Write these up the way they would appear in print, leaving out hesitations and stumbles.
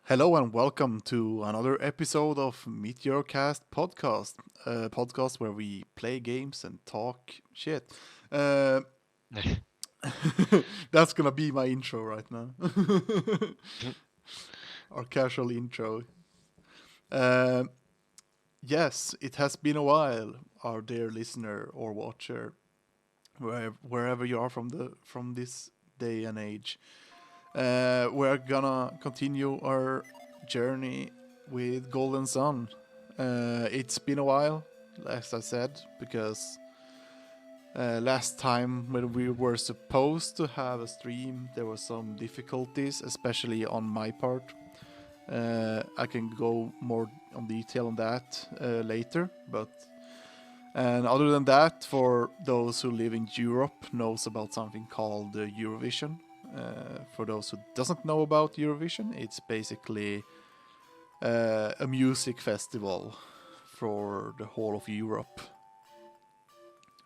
Hello and welcome to another episode of Meteor podcast, a podcast where we play games and talk shit. Uh, that's gonna be my intro right now, our casual intro. Uh, yes, it has been a while, our dear listener or watcher, wherever you are from this day and age. We're gonna continue our journey with Golden Sun. It's been a while, as I said, because last time when we were supposed to have a stream, there were some difficulties, especially on my part. I can go more on detail on that later, but and other than that, for those who live in Europe, knows about something called Eurovision. For those who doesn't know about Eurovision, it's basically a music festival for the whole of Europe,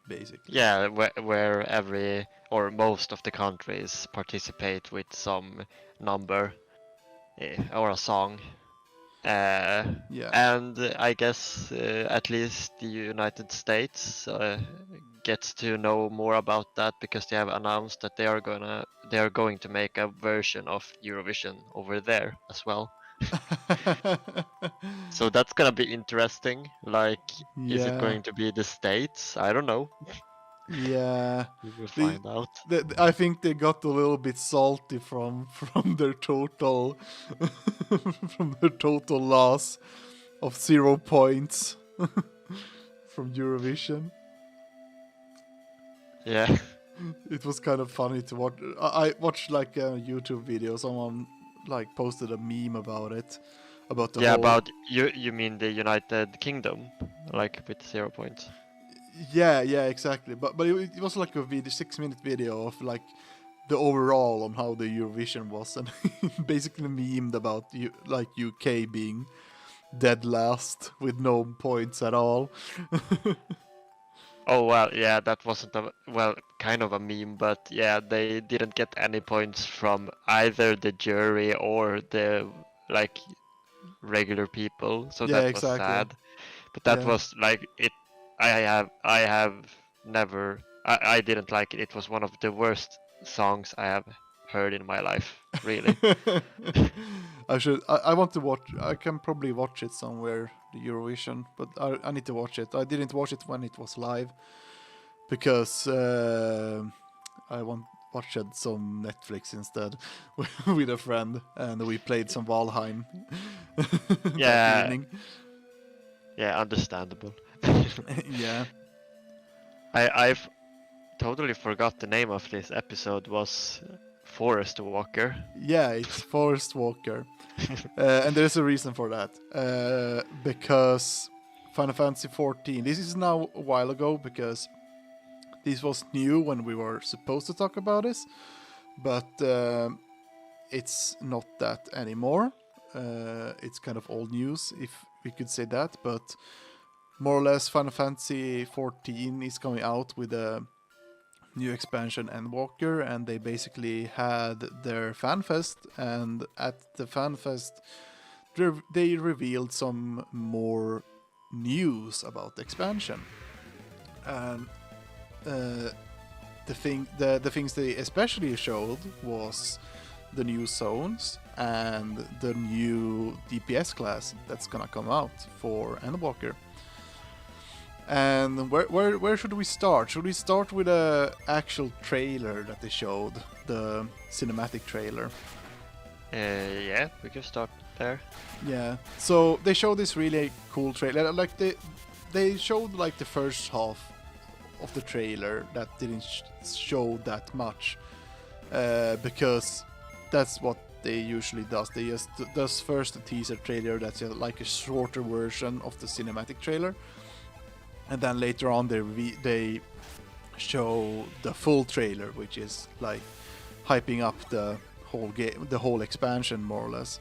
basically. Yeah, where every or most of the countries participate with some number or a song. Yeah, And I guess at least the United States gets to know more about that because they have announced that they are going to make a version of Eurovision over there as well. So that's gonna be interesting. Like, is it yeah, going to be the States? I don't know. yeah. We will The, find out. I think they got a little bit salty from their total from their total loss of 0 points from Eurovision. Yeah. It was kind of funny to watch. I watched like a YouTube video. Someone like posted a meme about it, about the Yeah, whole. about you. You mean the United Kingdom, like with 0 points? Yeah, exactly. But it was like a 6 minute video of like the overall on how the Eurovision was, and basically memed about like UK being dead last with no points at all. Oh well, yeah, that wasn't a well, kind of a meme, but yeah, they didn't get any points from either the jury or the like regular people, so Yeah, that was exactly. sad. But that Yeah. was like it. I have never. I didn't like it. It was one of the worst songs I have heard in my life, really. I should. I want to watch. I can probably watch it somewhere, the Eurovision, but I need to watch it. I didn't watch it when it was live because I watched some Netflix instead with a friend, and we played some Valheim that Yeah, evening. yeah, understandable. Yeah, I've totally forgot the name of this episode was Forest Walker. yeah, it's Forest Walker, and there's a reason for that. Because Final Fantasy 14. This is now a while ago because this was new when we were supposed to talk about this, but it's not that anymore. It's kind of old news, if we could say that, but more or less Final Fantasy 14 is coming out with a new expansion Endwalker, and they basically had their fan fest, and at the fan fest they revealed some more news about the expansion. And the things they especially showed was the new zones and the new DPS class that's gonna come out for Endwalker. And where should we start? Should we start with a actual trailer that they showed, the cinematic trailer? Yeah, we can start there. Yeah. So they showed this really cool trailer. Like they showed like the first half of the trailer that didn't show that much, because that's what they usually does. They just does first a teaser trailer that's like a shorter version of the cinematic trailer, and then later on they show the full trailer, which is like hyping up the whole game, the whole expansion, more or less.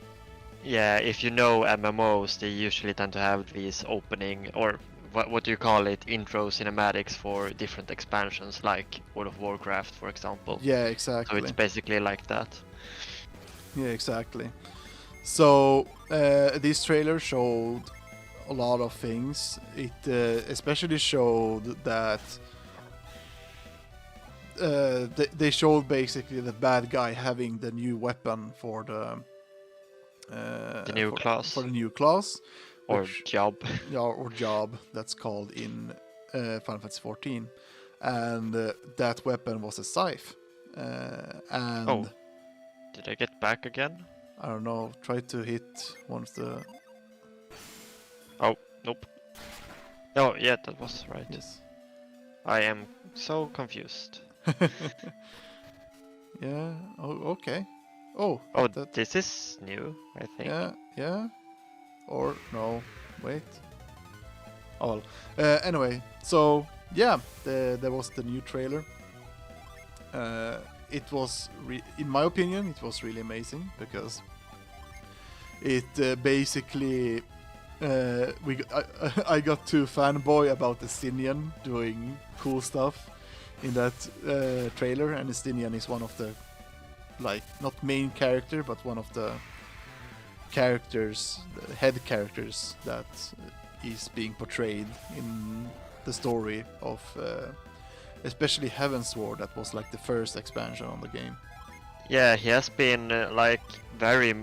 Yeah, if you know MMOs, they usually tend to have these opening or what do you call it, intro cinematics for different expansions, like World of Warcraft, for example. Yeah, So exactly. it's basically like that. Yeah, exactly. So this trailer showed a lot of things. It especially showed that they showed basically the bad guy having the new weapon for new class. for the new class, Or which, job. or job, that's called in Final Fantasy 14, and that weapon was a scythe. And Oh, did I get back again? I don't know. Try to hit one of the. Oh, nope. Oh, yeah, that was right. Yes. I am so confused. Yeah. Oh, okay. Oh. Oh, That. this is new, I think. Yeah. Yeah. Or no. Wait. Oh well. Anyway, so yeah, there was the new trailer. It was, in my opinion, it was really amazing because it basically I got too fanboy about Estinian doing cool stuff in that trailer, and Estinian is one of the, like, not main character, but one of the characters, the head characters that is being portrayed in the story of especially Heavensward. That was like the first expansion on the game. Yeah, he has been like very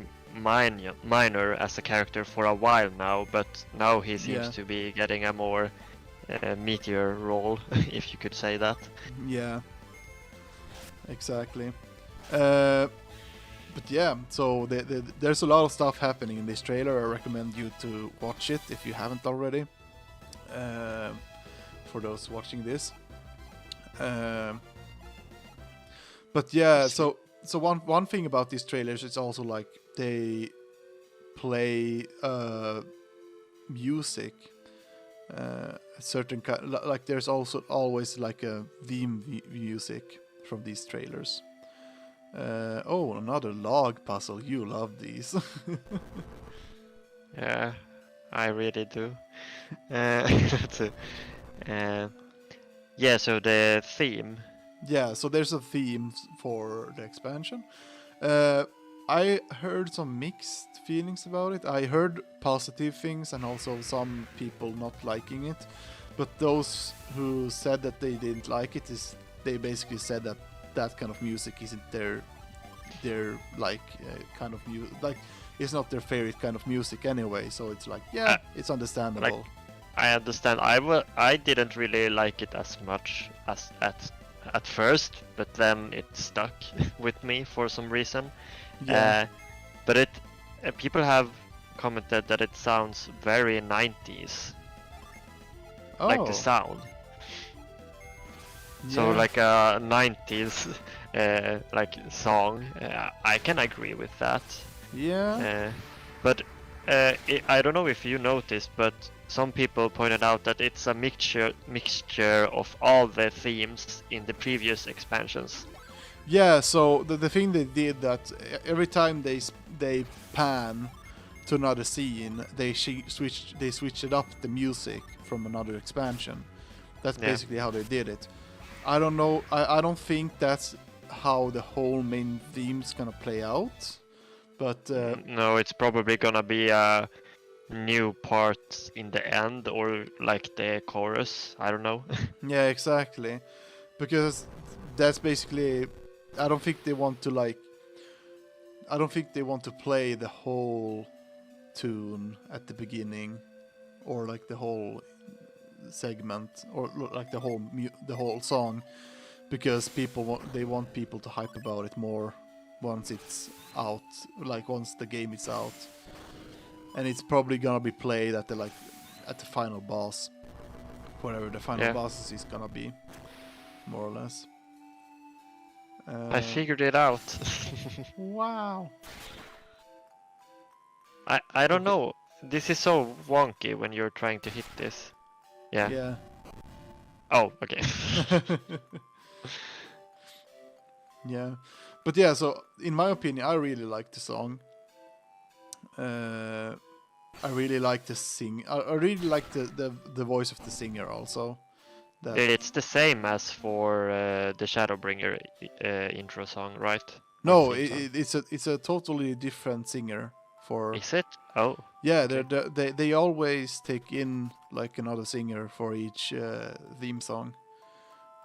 minor as a character for a while now, but now he seems Yeah. to be getting a more Meteor role, if you could say that. Yeah, exactly. But yeah, so there's a lot of stuff happening in this trailer. I recommend you to watch it if you haven't already. For those watching this. But yeah, so one thing about these trailers is also like they play music, a certain kind, like there's also always like a theme music from these trailers. Oh, another log puzzle. You love these. Yeah, I really do. Yeah, so the theme. Yeah, so there's a theme for the expansion. I heard some mixed feelings about it. I heard positive things and also some people not liking it. But those who said that they didn't like it, is they basically said that that kind of music isn't their like kind of music, like it's not their favorite kind of music anyway. So it's like, yeah, it's understandable. Like, I understand. I didn't really like it as much as at first, but then it stuck with me for some reason. Yeah. But it people have commented that it sounds very 90s, like the sound. So Yeah. like a 90s like song. I can agree with that. Yeah. But I don't know if you noticed, but some people pointed out that it's a mixture of all the themes in the previous expansions. Yeah, so the thing they did, that every time they pan to another scene, they switched up the music from another expansion. That's Yeah. basically how they did it. I don't know. I don't think that's how the whole main theme's gonna play out. But No, it's probably gonna be a new part in the end, or like the chorus. I don't know. yeah, exactly. Because that's basically. I don't think they want to like. I don't think they want to play the whole tune at the beginning, or like the whole segment, or like the whole song, because they want people to hype about it more once it's out, like once the game is out, and it's probably gonna be played at the final boss, whatever the final boss is gonna be, more or less. I figured it out. Wow. I don't know. This is so wonky when you're trying to hit this. Yeah. Yeah. Oh, okay. Yeah, but yeah. So in my opinion, I really like the song. I really like the I really like the voice of the singer also. It's the same as for the Shadowbringer intro song, right? No, it's a totally different singer for. Is it? Oh. Yeah, Okay. they always take in like another singer for each theme song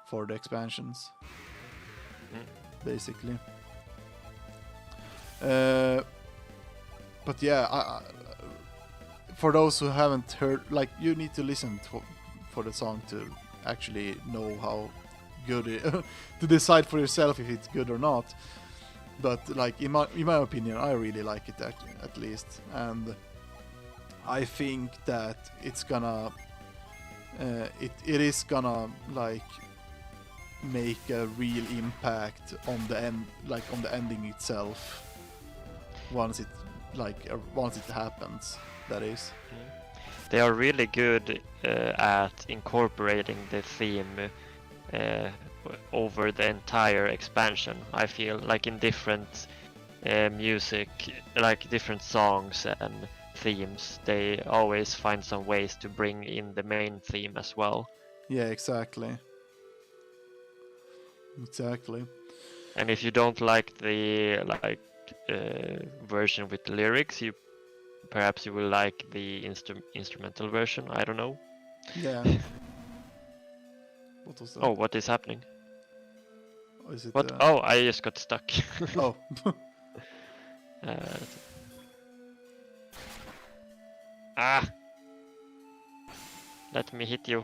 for the expansions, basically. But yeah, for those who haven't heard, like, you need to listen for the song to actually know how good it to decide for yourself if it's good or not. But like in my opinion, I really like it at least, and I think that it's gonna it is gonna like make a real impact on the end, like on the ending itself, once it happens, that is. They are really good at incorporating the theme over the entire expansion. I feel like in different music, like different songs and themes, they always find some ways to bring in the main theme as well. Yeah, exactly. And if you don't like the version with lyrics, perhaps you will like the instrumental version. I don't know. Yeah. What was that? Oh, what is happening? Is it? What? Oh, I just got stuck. Oh. Let me hit you.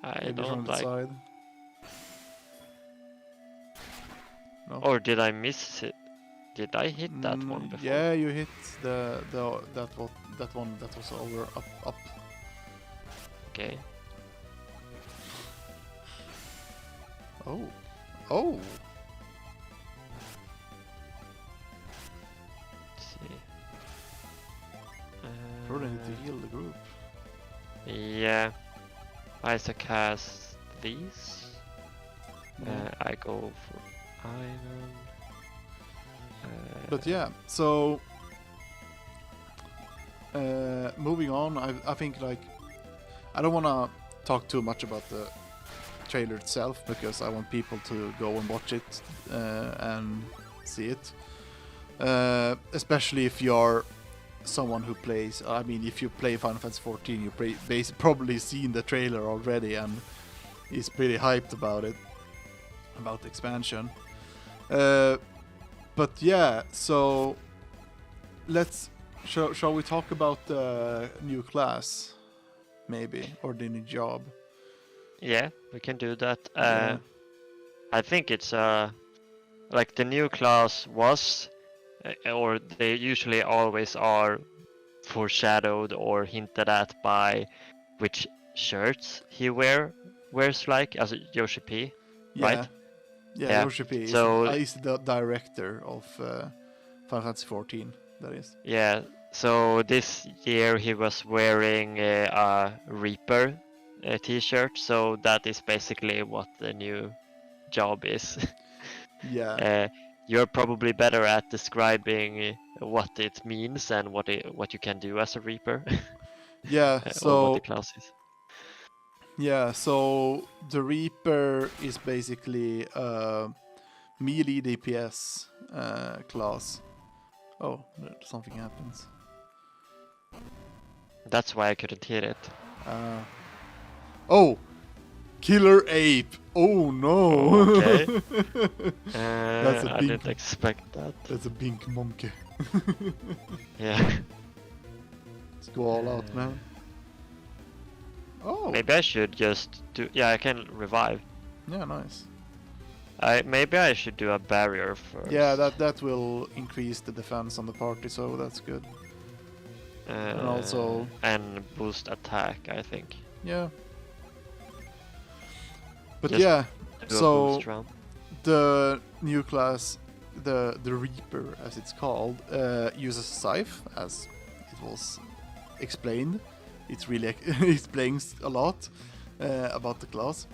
I Maybe don't from the like. side. No. Or did I miss it? Did I hit that one before? Yeah, you hit that one that was over up. Okay. Oh. Let's see. Probably need to heal the group. Yeah. Isaac has these. I go for iron. But yeah, so moving on, I think like I don't want to talk too much about the trailer itself because I want people to go and watch it and see it. Especially if you're someone who plays. I mean, if you play Final Fantasy 14, you probably seen the trailer already and is pretty hyped about it, about the expansion. But yeah, so shall we talk about the new class, maybe, or the new job? Yeah, we can do that. Yeah. I think it's like the new class was, or they usually always are, foreshadowed or hinted at by which shirts he wears, like as Yoshi P, right? Yeah, Yoshi P is the director of Final Fantasy 14, that is. Yeah, so this year he was wearing a Reaper t-shirt, so that is basically what the new job is. Yeah. You're probably better at describing what it means and what you can do as a Reaper. Yeah, or what the class is. Yeah, so the Reaper is basically a melee DPS class. Oh, something happens. That's why I couldn't hit it. Oh! Killer Ape! Oh no! Okay. I didn't expect that. That's a bink monkey. Yeah. Let's go all out, man. Oh! Maybe I should just do... Yeah, I can revive. Yeah, nice. Maybe I should do a barrier first. Yeah, that will increase the defense on the party, so that's good. And also... And boost attack, I think. Yeah. But just yeah, so the new class, the Reaper as it's called, uses a scythe, as it was explained. It really explains a lot about the class.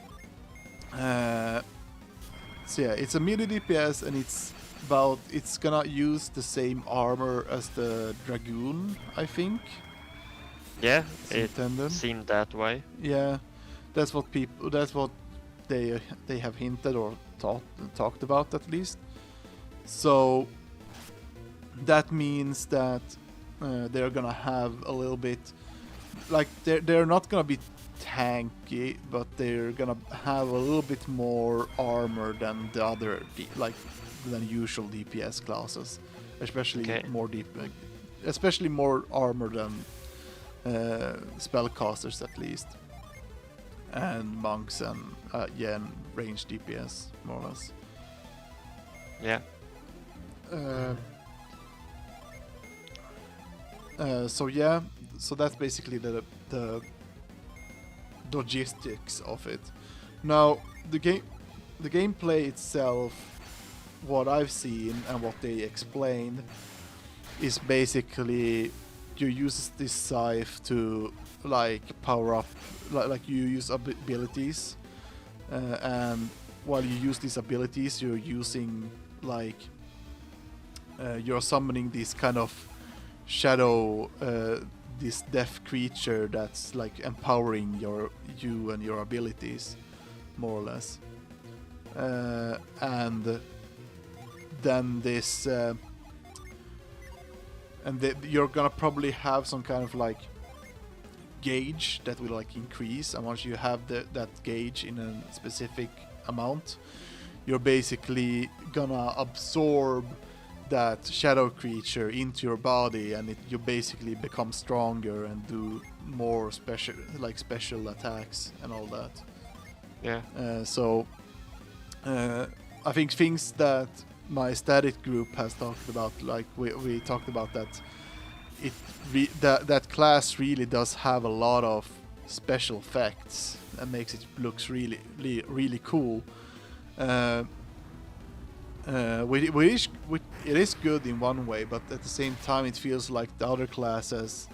So yeah, it's a melee DPS, and it's gonna use the same armor as the Dragoon, I think. Yeah, it seemed that way. Yeah, that's what they have hinted or talked about, at least. So that means that they're gonna have a little bit, like they're not gonna be tanky, but they're gonna have a little bit more armor than the other than usual DPS classes, especially Okay. more especially more armor than spellcasters at least, and monks and and ranged DPS more or less. Yeah. So yeah, so that's basically the logistics of it. Now the gameplay itself, what I've seen and what they explained, is basically you use this scythe to like power up, like you use abilities, and while you use these abilities, you're using like you're summoning this kind of shadow, this deaf creature that's like empowering you and your abilities, more or less. And then this, you're gonna probably have some kind of like gauge that will like increase, and once you have that gauge in a specific amount, you're basically gonna absorb that shadow creature into your body, and you basically become stronger and do more special attacks and all that. Yeah. So I think things that my static group has talked about, like we talked about that that class really does have a lot of special effects and makes it looks really cool. It is good in one way, but at the same time it feels like the other classes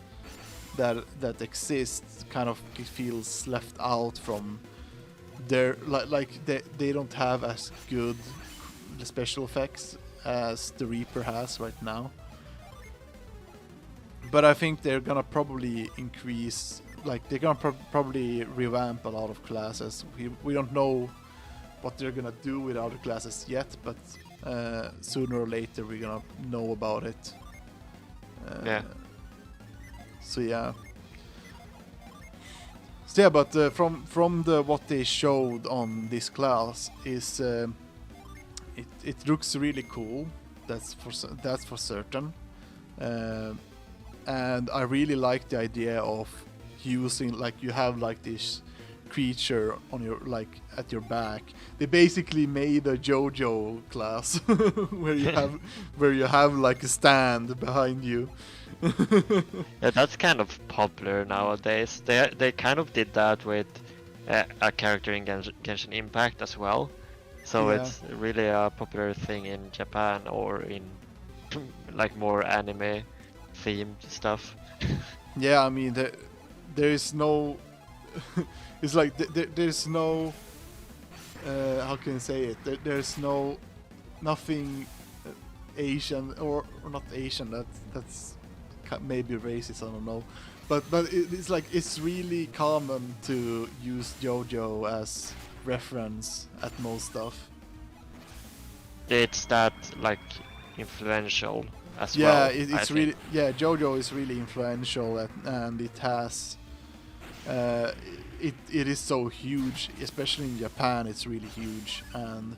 that exist kind of feels left out from their they don't have as good special effects as the Reaper has right now. But I think they're gonna probably increase, like they're gonna probably revamp a lot of classes. We don't know what they're gonna do with other classes yet, but sooner or later we're gonna know about it. Yeah. So yeah. So yeah, but from what they showed on this class is it looks really cool. That's for certain. And I really like the idea of using, like, you have like this creature on your, like, at your back. They basically made a JoJo class where you have like a stand behind you. Yeah, that's kind of popular nowadays. They kind of did that with a character in Genshin Impact as well. So Yeah. it's really a popular thing in Japan or in like more anime themed stuff. Yeah, I mean there is no it's like there's no how can I say it, there's nothing Asian or not Asian, that's maybe racist, I don't know, but it's like it's really common to use JoJo as reference at most stuff. It's that like influential as Yeah, well. it's really, yeah, JoJo is really influential and it has it is so huge, especially in Japan. It's really huge, and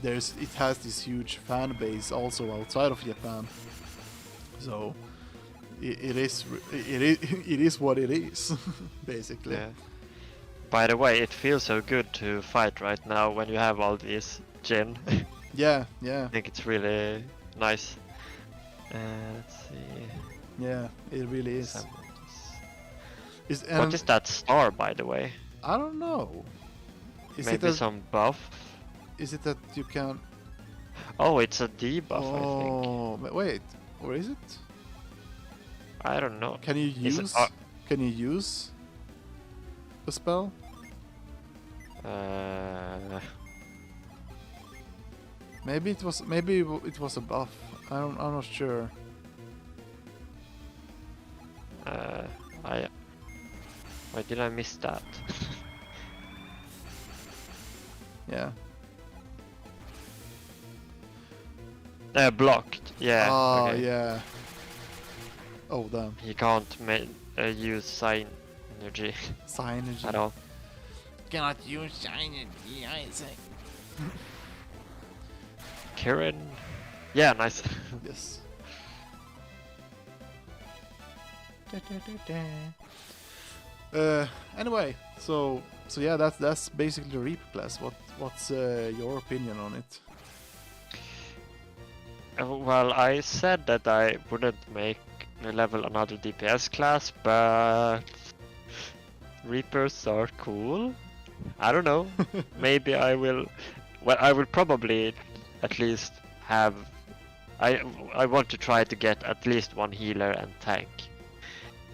it has this huge fan base also outside of Japan. So it is what it is, basically. Yeah. By the way, it feels so good to fight right now when you have all these Jin. Yeah, I think it's really nice. Let's see. yeah, it really is. What is that star, by the way? I don't know. Maybe some buff? Is it that you can? Oh, it's a debuff, I think. Oh, wait, or is it? I don't know. Can you Is it, use? Can you use a spell? Maybe it was a buff. I'm not sure. Why did I miss that? Yeah. Blocked. Yeah, Ah, okay. yeah. Oh, damn. He can't use sign energy Synergy. at all. Cannot use synergy, I say. Kieran. Yeah, nice. Yes. Anyway, so yeah, that's basically the Reaper class. What's your opinion on it? Well, I said that I wouldn't make level another DPS class, but Reapers are cool. I don't know. Maybe I will. Well, I will probably at least have. I want to try to get at least one healer and tank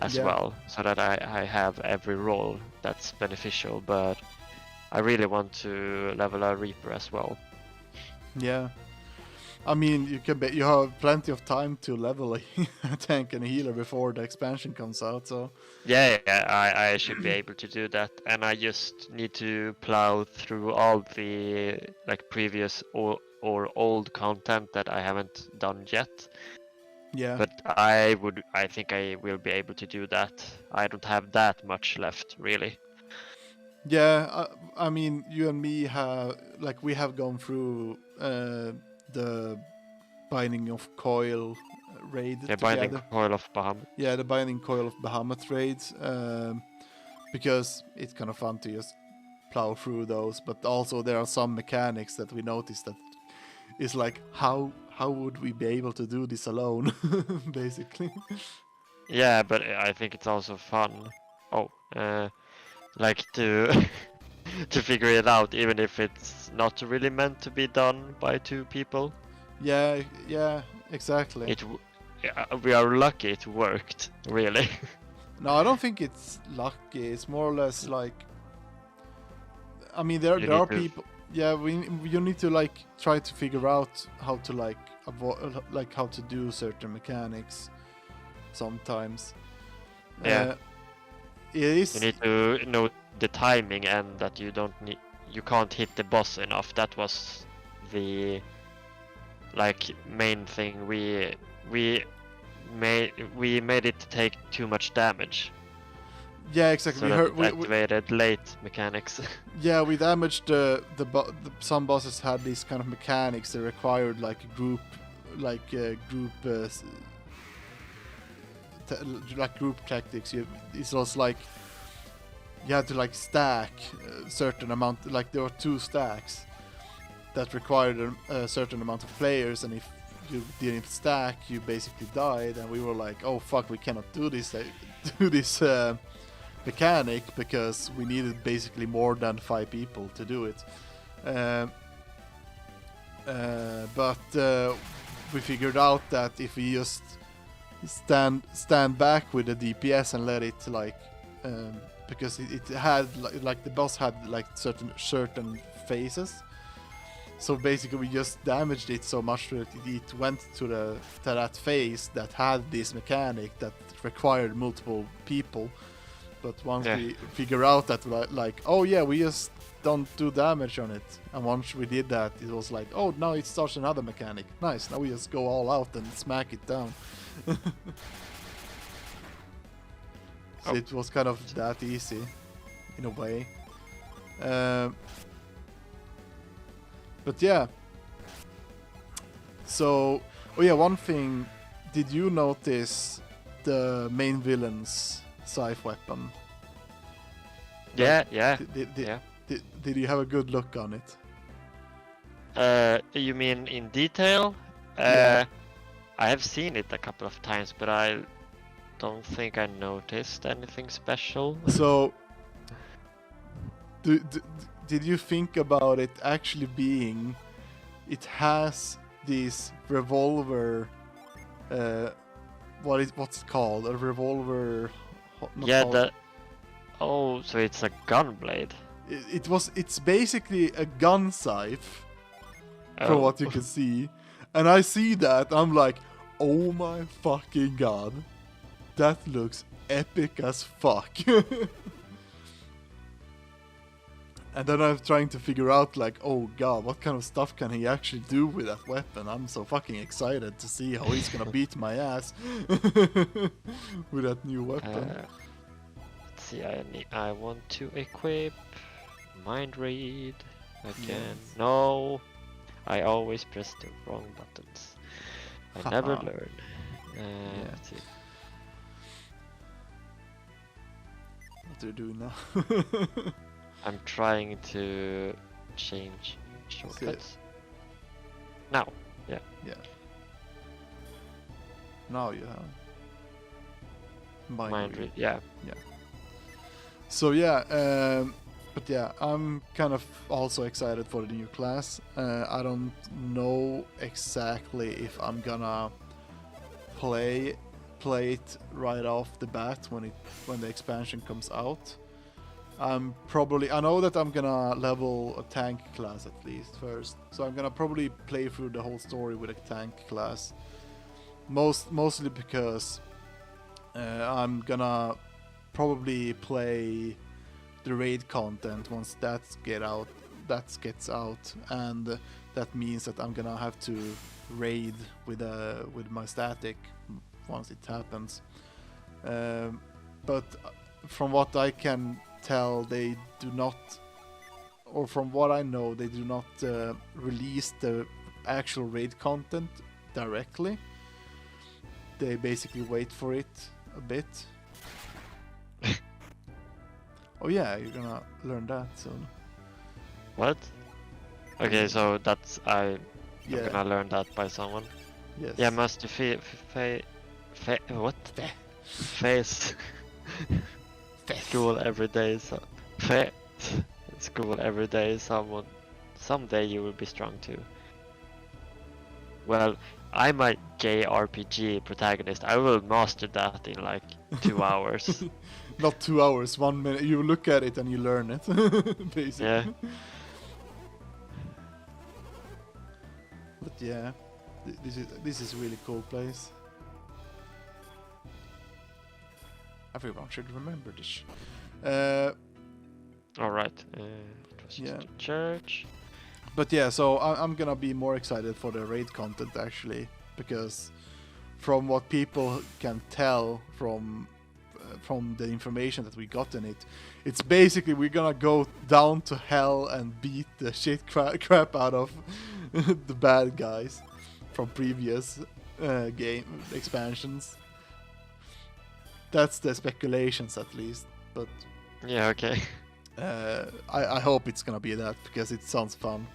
as Yeah. well, so that I have every role that's beneficial. But I really want to level a Reaper as well. Yeah. I mean, you have plenty of time to level a tank and a healer before the expansion comes out. So Yeah, I should be able to do that, and I just need to plow through all the like previous or old content that I haven't done yet. yeah. But I think I will be able to do that. I don't have that much left, really. Yeah, I mean, you and me we have gone through the Binding of Coil raid The Binding together. Coil of Bahamut. Yeah, the Binding Coil of Bahamut raids, because it's kind of fun to just plow through those. But also there are some mechanics that we noticed that is like, how would we be able to do this alone, basically. Yeah, but I think it's also fun. Oh, like to to figure it out, even if it's not really meant to be done by two people. Yeah, exactly. We are lucky it worked, really. No, I don't think it's lucky. It's more or less like, I mean, there You are need to- people. Yeah, you need to like try to figure out how to like avoid, like how to do certain mechanics. Sometimes. Yeah. It is. You need to know the timing and that you can't hit the boss enough. That was the like main thing. We made it take too much damage, Yeah, exactly. so We that heard. it We, activated late mechanics. yeah, we damaged some bosses had these kind of mechanics that required like group, like group tactics. It was like you had to like stack a certain amount. Like there were 2 stacks that required a certain amount of players, and if you didn't stack, you basically died. And we were like, oh fuck, we cannot do this. Do this. Mechanic, because we needed basically more than 5 people to do it. But we figured out that if we just stand back with the DPS and let it like, because it had like the boss had like certain phases. So basically we just damaged it so much that it went to that phase that had this mechanic that required multiple people. But once we figure out that, like, oh yeah, we just don't do damage on it, and once we did that, it was like, oh, now it starts another mechanic. Nice, now we just go all out and smack it down. So it was kind of that easy, in a way. But yeah. So, oh yeah, one thing, did you notice the main villain's scythe weapon? Yeah. Did you have a good look on it? You mean in detail? Yeah. I have seen it a couple of times, but I don't think I noticed anything special. So, did you think about it actually being? It has this revolver. What's it called? A revolver. Oh, so it's a gun blade. It's basically a gun scythe, from Oh. what you can see. And I see that, I'm like, oh my fucking god. That looks epic as fuck. And then I'm trying to figure out, like, oh god, what kind of stuff can he actually do with that weapon? I'm so fucking excited to see how he's gonna beat my ass with that new weapon. Let's see, I want to equip mind read again. Yes. No, I always press the wrong buttons. I never Haha. learn. Let's see. What are you doing now? I'm trying to change shortcuts. Now, yeah. Yeah. Now you have Mind read, yeah. So yeah, but yeah, I'm kind of also excited for the new class. I don't know exactly if I'm gonna play it right off the bat when the expansion comes out. I know that I'm gonna level a tank class at least first, so I'm gonna probably play through the whole story with a tank class. Mostly because I'm gonna probably play the raid content once that gets out, and that means that I'm gonna have to raid with my static once it happens. But from what I can tell, they do not, or from what I know, they do not release the actual raid content directly. They basically wait for it a bit. Oh yeah, you're gonna learn that soon. What? Okay, so that's I'm Yeah. gonna learn that by someone. Yes. Yeah, must what? Face school every day. So school every day. Someday you will be strong too. Well, I'm a JRPG protagonist. I will master that in like 2 hours. Not 2 hours, 1 minute. You look at it and you learn it, basically. Yeah. But yeah, this is a really cool place. Everyone should remember this. All right. It was just a church. But yeah, so I'm gonna be more excited for the raid content actually, because from what people can tell from the information that we got in it, it's basically we're gonna go down to hell and beat the shit crap out of the bad guys from previous game expansions. That's the speculations at least, but Yeah, okay. I hope it's gonna be that because it sounds fun.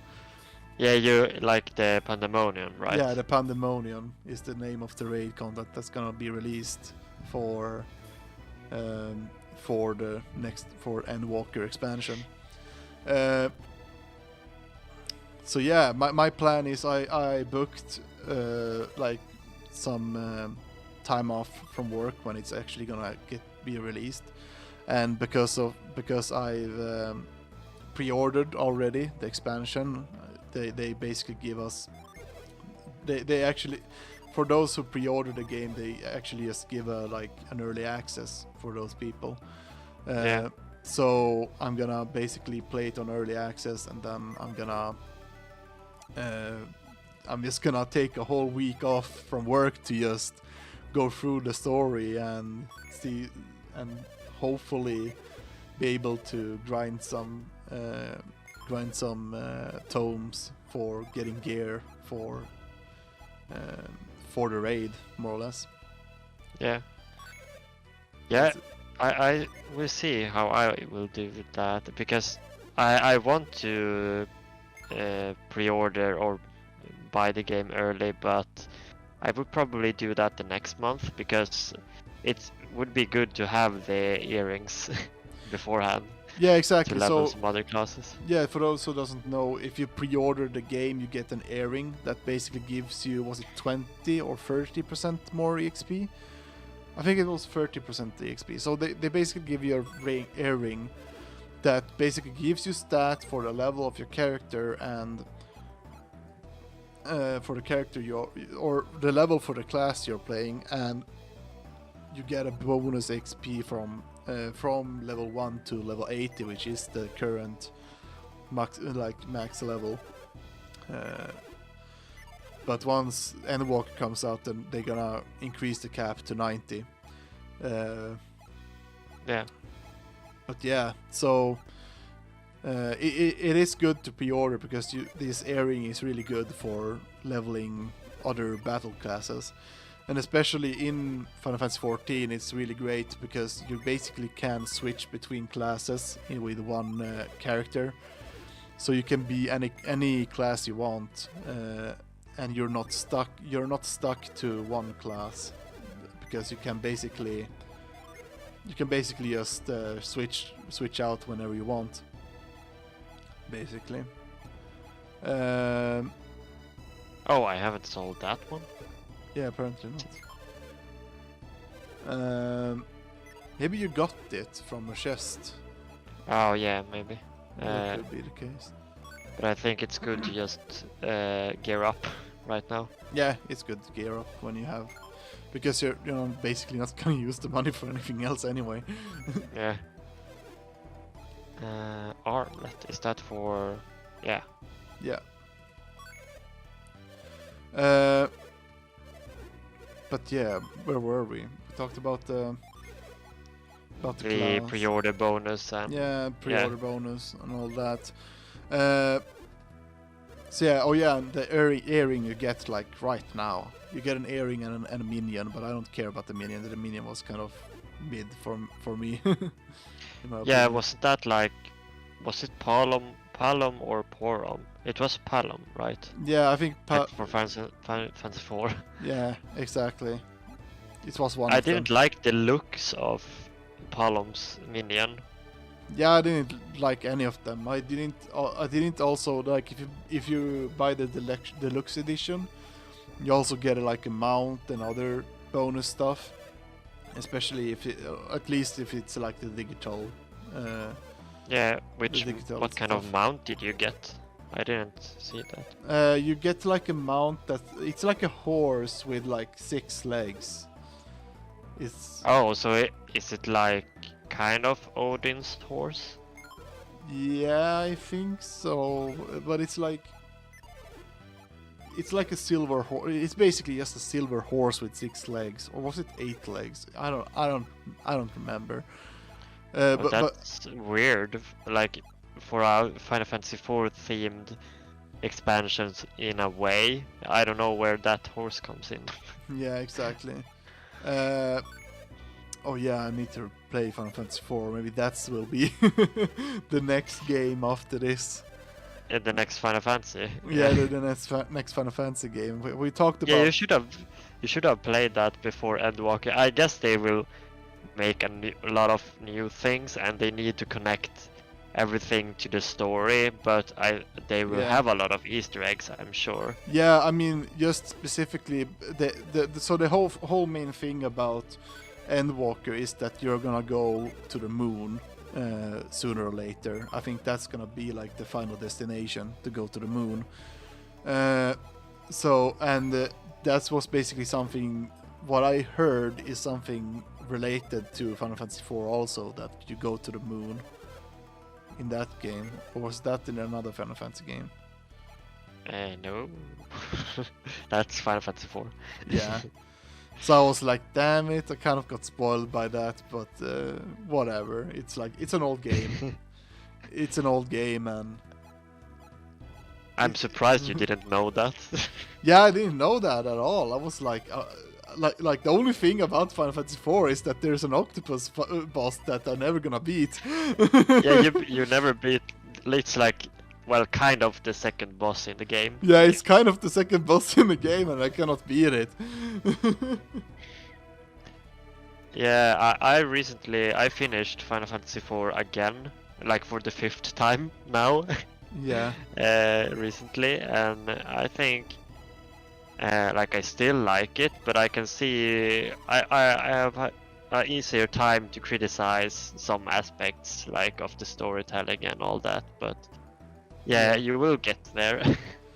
Yeah, you like the Pandemonium, right? Yeah, the Pandemonium is the name of the raid content that's gonna be released for Endwalker expansion. So yeah, my plan is I booked like some time off from work when it's actually gonna be released, and because I've pre-ordered already the expansion, they basically give us they actually, for those who pre-order the game, they actually just give an early access for those people. Yeah. So I'm gonna basically play it on early access, and then I'm just gonna take a whole week off from work to just go through the story and see, and hopefully be able to grind some tomes for getting gear for the raid, more or less. Yeah. Yeah, I will see how I will do with that, because I want to pre-order or buy the game early, but I would probably do that the next month, because it would be good to have the earrings beforehand. Yeah, exactly. To level So some other classes. yeah, for those who doesn't know, if you pre-order the game, you get an earring that basically gives you, was it 20 or 30% more EXP? I think it was 30% EXP. So they basically give you a earring that basically gives you stat for the level of your character and for the character or the level for the class you're playing, and you get a bonus XP from level 1 to level 80, which is the current max level. But once Endwalker comes out, then they're gonna increase the cap to 90. Yeah. But yeah, so it is good to pre-order because this airing is really good for leveling other battle classes. And especially in Final Fantasy XIV, it's really great because you basically can switch between classes with one character. So you can be any class you want, and you're not stuck. You're not stuck to one class because you can basically just switch out whenever you want. Basically. Oh, I haven't sold that one. Yeah, apparently not. Maybe you got it from a chest. Oh yeah, maybe. That could be the case. But I think it's good to just gear up right now. Yeah, it's good to gear up when you have, because you're basically not gonna use the money for anything else anyway. Yeah. Armlet, is that for? Yeah. Yeah. But yeah, where were we? We talked about the class. Pre-order bonus and Yeah, pre-order bonus and all that. So yeah, oh yeah, and the earring you get like right now. You get an earring and a minion, but I don't care about the minion. The minion was kind of mid for me. Yeah, was that like, was it Palom or Porom? It was Palom, right? Yeah, I think for Fantasy 4. Yeah, exactly. It was one. I of them. didn't like the looks of Palom's minion. Yeah, I didn't like any of them. I didn't also like if you buy the deluxe edition, you also get like a mount and other bonus stuff. Especially if at least if it's like the digital. Yeah, what kind of mount did you get? I didn't see that. You get like a mount it's like a horse with like 6 legs. It's is it like kind of Odin's horse? Yeah, I think so, but it's like a silver horse. It's basically just a silver horse with 6 legs, or was it 8 legs? I don't remember. But that's weird. Like for our Final Fantasy 4 themed expansions, in a way, I don't know where that horse comes in. Yeah, exactly. Oh yeah, I need to play Final Fantasy 4. Maybe that will be the next game after this. In the next Final Fantasy. Yeah, the next Final Fantasy game. We talked about. Yeah, you should have played that before Endwalker. I guess they will make a lot of new things, and they need to connect everything to the story. But they will have a lot of Easter eggs, I'm sure. Yeah, I mean, just specifically the whole main thing about Endwalker is that you're gonna go to the moon sooner or later. I think that's gonna be like the final destination, to go to the moon. That was basically something. What I heard is something related to Final Fantasy 4 also, that you go to the moon in that game. Or was that in another Final Fantasy game? No. That's Final Fantasy 4. Yeah. So I was like, damn it, I kind of got spoiled by that, but whatever. It's like, it's an old game. It's an old game, and I'm surprised you didn't know that. Yeah, I didn't know that at all. I was like the only thing about Final Fantasy 4 is that there's an octopus boss that I'm never gonna beat. Yeah, you never beat. It's like, well, kind of the second boss in the game. Yeah, it's kind of the second boss in the game, and I cannot beat it. Yeah, I recently finished Final Fantasy 4 again, like for the 5th time now. Yeah. Recently, and I think like I still like it, but I can see I have an easier time to criticize some aspects like of the storytelling and all that, but yeah, you will get there.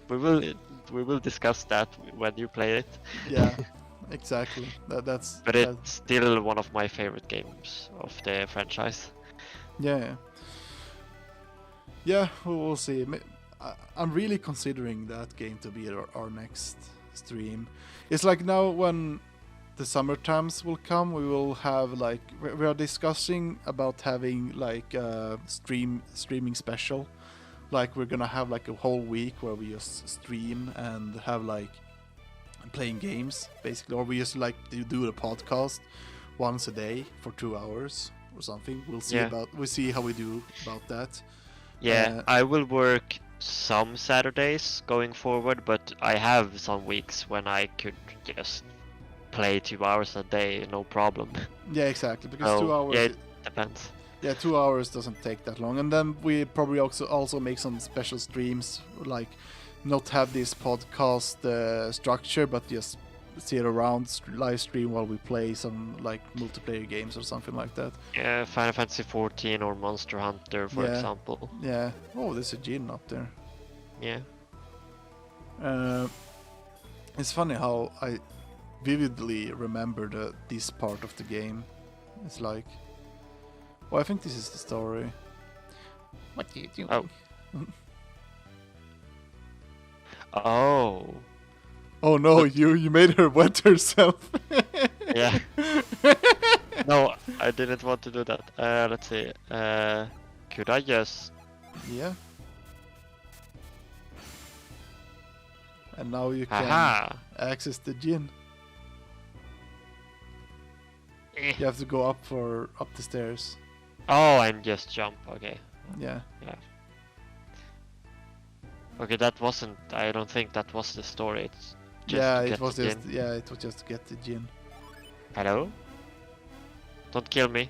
we will discuss that when you play it. Yeah, exactly. That's. But it's still one of my favorite games of the franchise. Yeah. Yeah, we'll see. I'm really considering that game to be our next stream. It's like now when the summer times will come, we will have like we are discussing about having like a streaming special. Like we're gonna have like a whole week where we just stream and have like playing games basically, or we just like do the podcast once a day for 2 hours or something. We'll see how we do about that. Yeah, I will work some Saturdays going forward, but I have some weeks when I could just play 2 hours a day, no problem. Yeah, exactly. Because So, 2 hours. yeah, it depends. Yeah, 2 hours doesn't take that long, and then we probably also make some special streams, like not have this podcast structure, but just sit around live stream while we play some like multiplayer games or something like that. Yeah, Final Fantasy 14 or Monster Hunter, for example. Yeah. Oh, there's a Jin up there. Yeah. It's funny how I vividly remember this part of the game. It's like, I think this is the story. What do you do? Oh. Oh. Oh no, you made her wet herself. Yeah. No, I didn't want to do that. Let's see. Could I just... Yeah. And now you can access the Jin. You have to go up the stairs. Oh, and just jump. Okay. Yeah. Yeah. Okay, that wasn't. I don't think that was the story. It's just it was just to get the Jin. Hello? Don't kill me.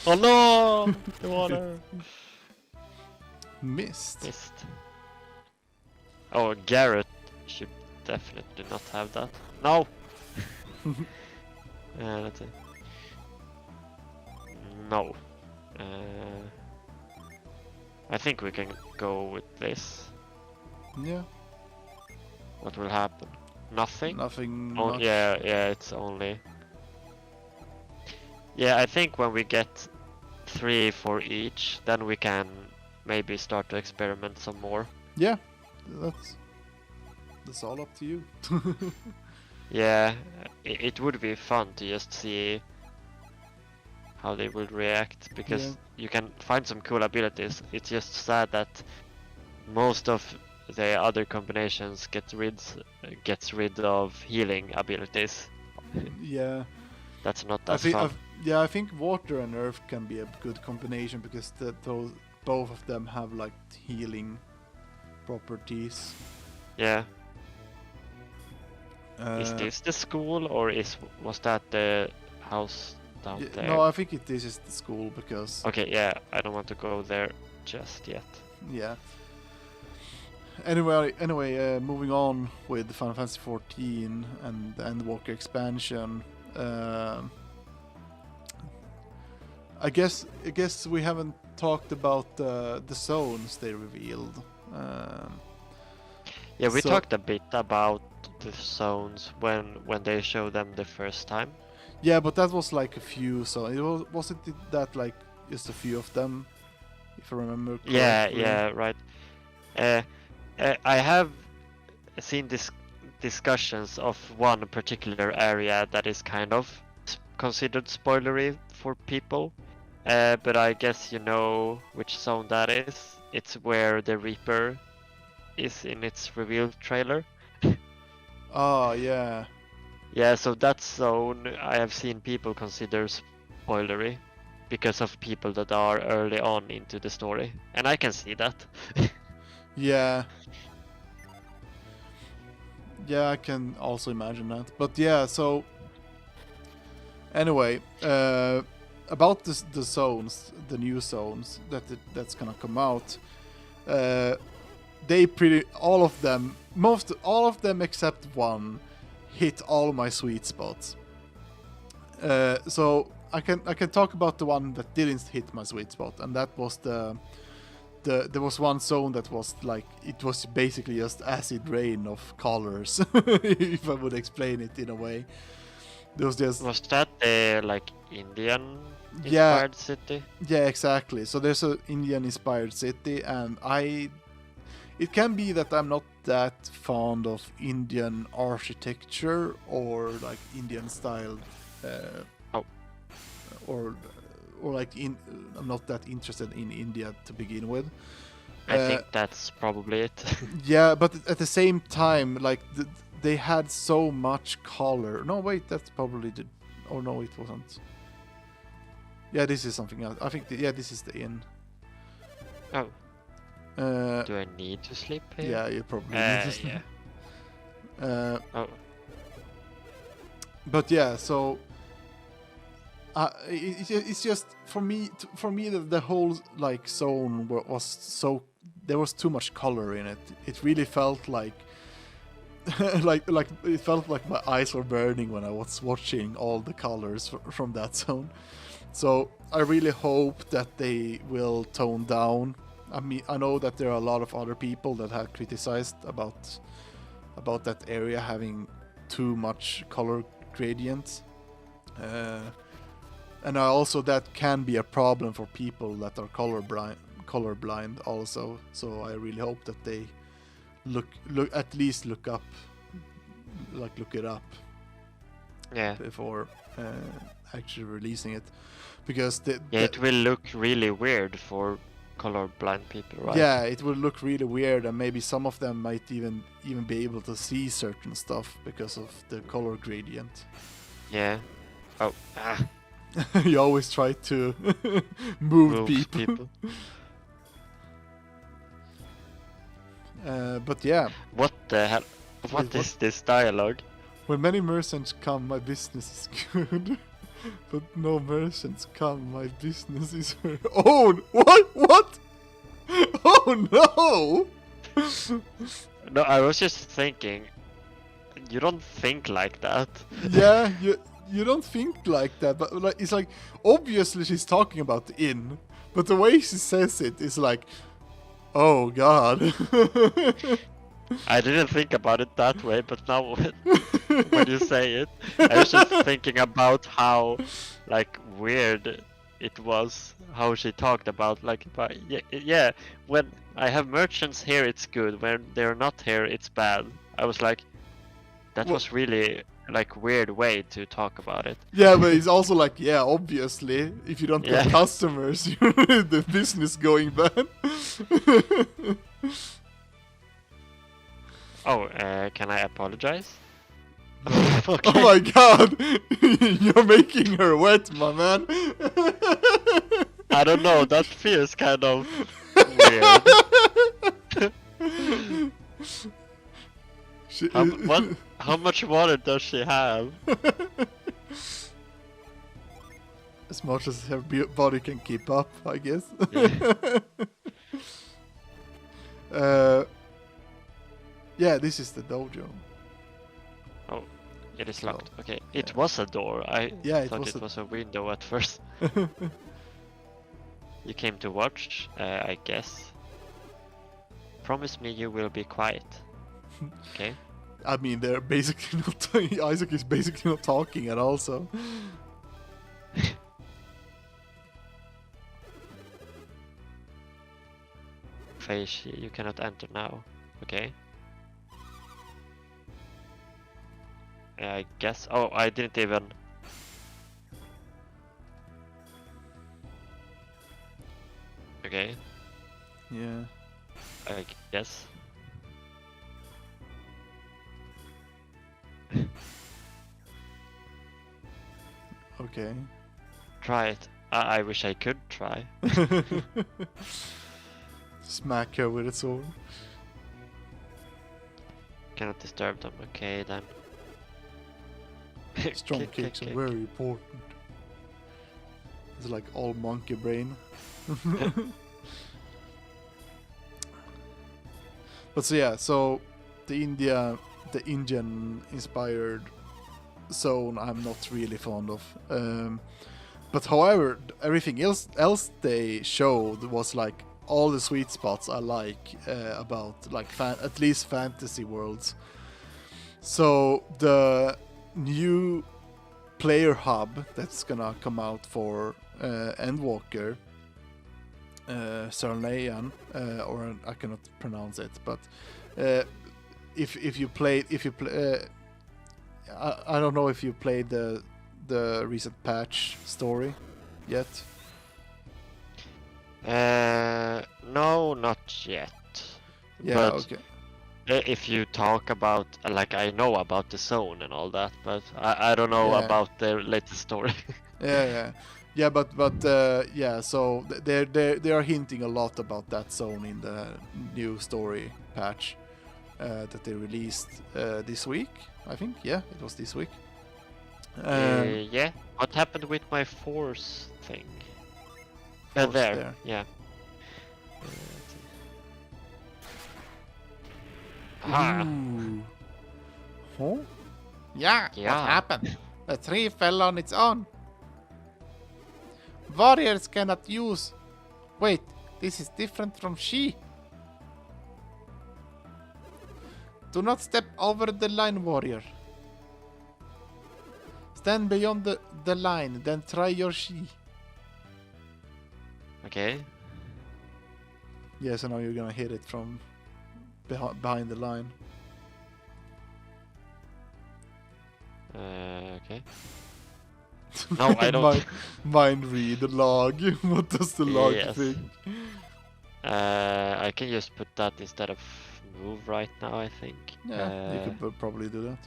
Oh no! The water. Missed. Oh, Garrett should definitely not have that. No. Let's see. No. I think we can go with this. Yeah. What will happen? Nothing? Nothing. Oh, yeah, it's only... Yeah, I think when we get 3 for each, then we can maybe start to experiment some more. Yeah, that's all up to you. Yeah, it would be fun to just see how they will react, because you can find some cool abilities. It's just sad that most of the other combinations gets rid of healing abilities. Yeah. That's not that fun. I think water and earth can be a good combination, because both of them have like healing properties. Yeah. Is this the school, or was that the house down there? No, I think this is the school, because... Okay, yeah, I don't want to go there just yet. Yeah. Anyway, moving on with Final Fantasy 14 and the Endwalker expansion. I guess we haven't talked about the zones they revealed. Yeah, we talked a bit about the zones when they showed them the first time. Yeah, but that was like a few zones. Wasn't it that like just a few of them, if I remember correctly? Yeah, right. I have seen discussions of one particular area that is kind of considered spoilery for people, but I guess you know which zone that is. It's where the Reaper is in its reveal trailer. Oh, yeah. Yeah, so that zone I have seen people consider spoilery because of people that are early on into the story, and I can see that. Yeah. Yeah, I can also imagine that. But yeah, so anyway, about the zones, the new zones that's gonna come out, all of them except one hit all my sweet spots. So I can talk about the one that didn't hit my sweet spot, and that was there was one zone that was like, it was basically just acid rain of colors, if I would explain it in a way. There was just Was that the like Indian yeah, inspired city? yeah, exactly. So there's a Indian inspired city, and it can be that I'm not that fond of Indian architecture or like Indian style, Oh. or like I'm not that interested in India to begin with. I think that's probably it. Yeah, but at the same time, like they had so much color. No, wait, that's probably the. Oh no, it wasn't. Yeah, this is something else. I think yeah, this is the inn. Oh, Uh, do I need to sleep here? yeah, you probably need to sleep. Yeah. Oh, But yeah, so it's just for me. For me, the whole like zone was so there was too much color in it. It really felt like like it felt like my eyes were burning when I was watching all the colors from that zone. So I really hope that they will tone down. I mean, I know that there are a lot of other people that have criticized about that area having too much color gradient, and also that can be a problem for people that are colorblind also. So I really hope that they look at least look it up yeah. before actually releasing it, because It will look really weird for colorblind people, right? yeah, it will look really weird, and maybe some of them might even be able to see certain stuff because of the color gradient. Yeah. Oh, You always try to move people. But yeah. What the hell? What is this dialogue? When many merchants come, my business is good. But no merchants come, my business is hurt. Oh, what? Oh no! No, I was just thinking. You don't think like that. Yeah, you don't think like that, but like it's like obviously she's talking about the inn, but the way she says it is like, oh god. I didn't think about it that way, but now when you say it, I was just thinking about how like weird it was how she talked about like yeah, when I have merchants here it's good, when they're not here it's bad. I was like, that was really like weird way to talk about it. Yeah, but it's also like, yeah, obviously if you don't get customers, the business going bad. Oh, can I apologize? Okay. Oh my god! You're making her wet, my man. I don't know, that feels kind of weird. How much water does she have? As much as her body can keep up, I guess. Yeah. Yeah, this is the dojo. Oh, it is locked. Okay, it was a door. I thought it was a window at first. You came to watch, I guess. Promise me you will be quiet. Okay. I mean, they're basically not. Isaac is basically not talking at all, so. Face, you cannot enter now. Okay. I guess. Oh, I didn't even. Okay. Yeah. I guess. Okay. Try it. I wish I could try. Smack her with a sword. Cannot disturb them. Okay then. Strong kicks are very important. It's like all monkey brain. But so yeah, so the Indian inspired zone I'm not really fond of. But however, everything else they showed was like all the sweet spots I like about like at least fantasy worlds. So the new player hub that's gonna come out for Endwalker, Sarnayan, or I cannot pronounce it, but if you play, I don't know if you played the recent patch story yet. No, not yet. Yeah, But okay. if you talk about, like, I know about the zone and all that, but I don't know Yeah. about the latest story. Yeah, but yeah. So they are hinting a lot about that zone in the new story patch that they released this week. I think. Yeah, it was this week. Yeah. What happened with my force thing? Force There. Yeah. Ah. Ooh. Huh? Yeah, what Yeah. happened? The tree fell on its own. Warriors cannot use. Wait, this is different from she. Do not step over the line, warrior. Stand beyond the line, then try your she. Okay. Yeah, so now you're gonna hit it from behind the line. Okay. No, I don't. Mind read the log. What does the log Yes. think? I can just put that instead of move right now, I think. Yeah, you could probably do that.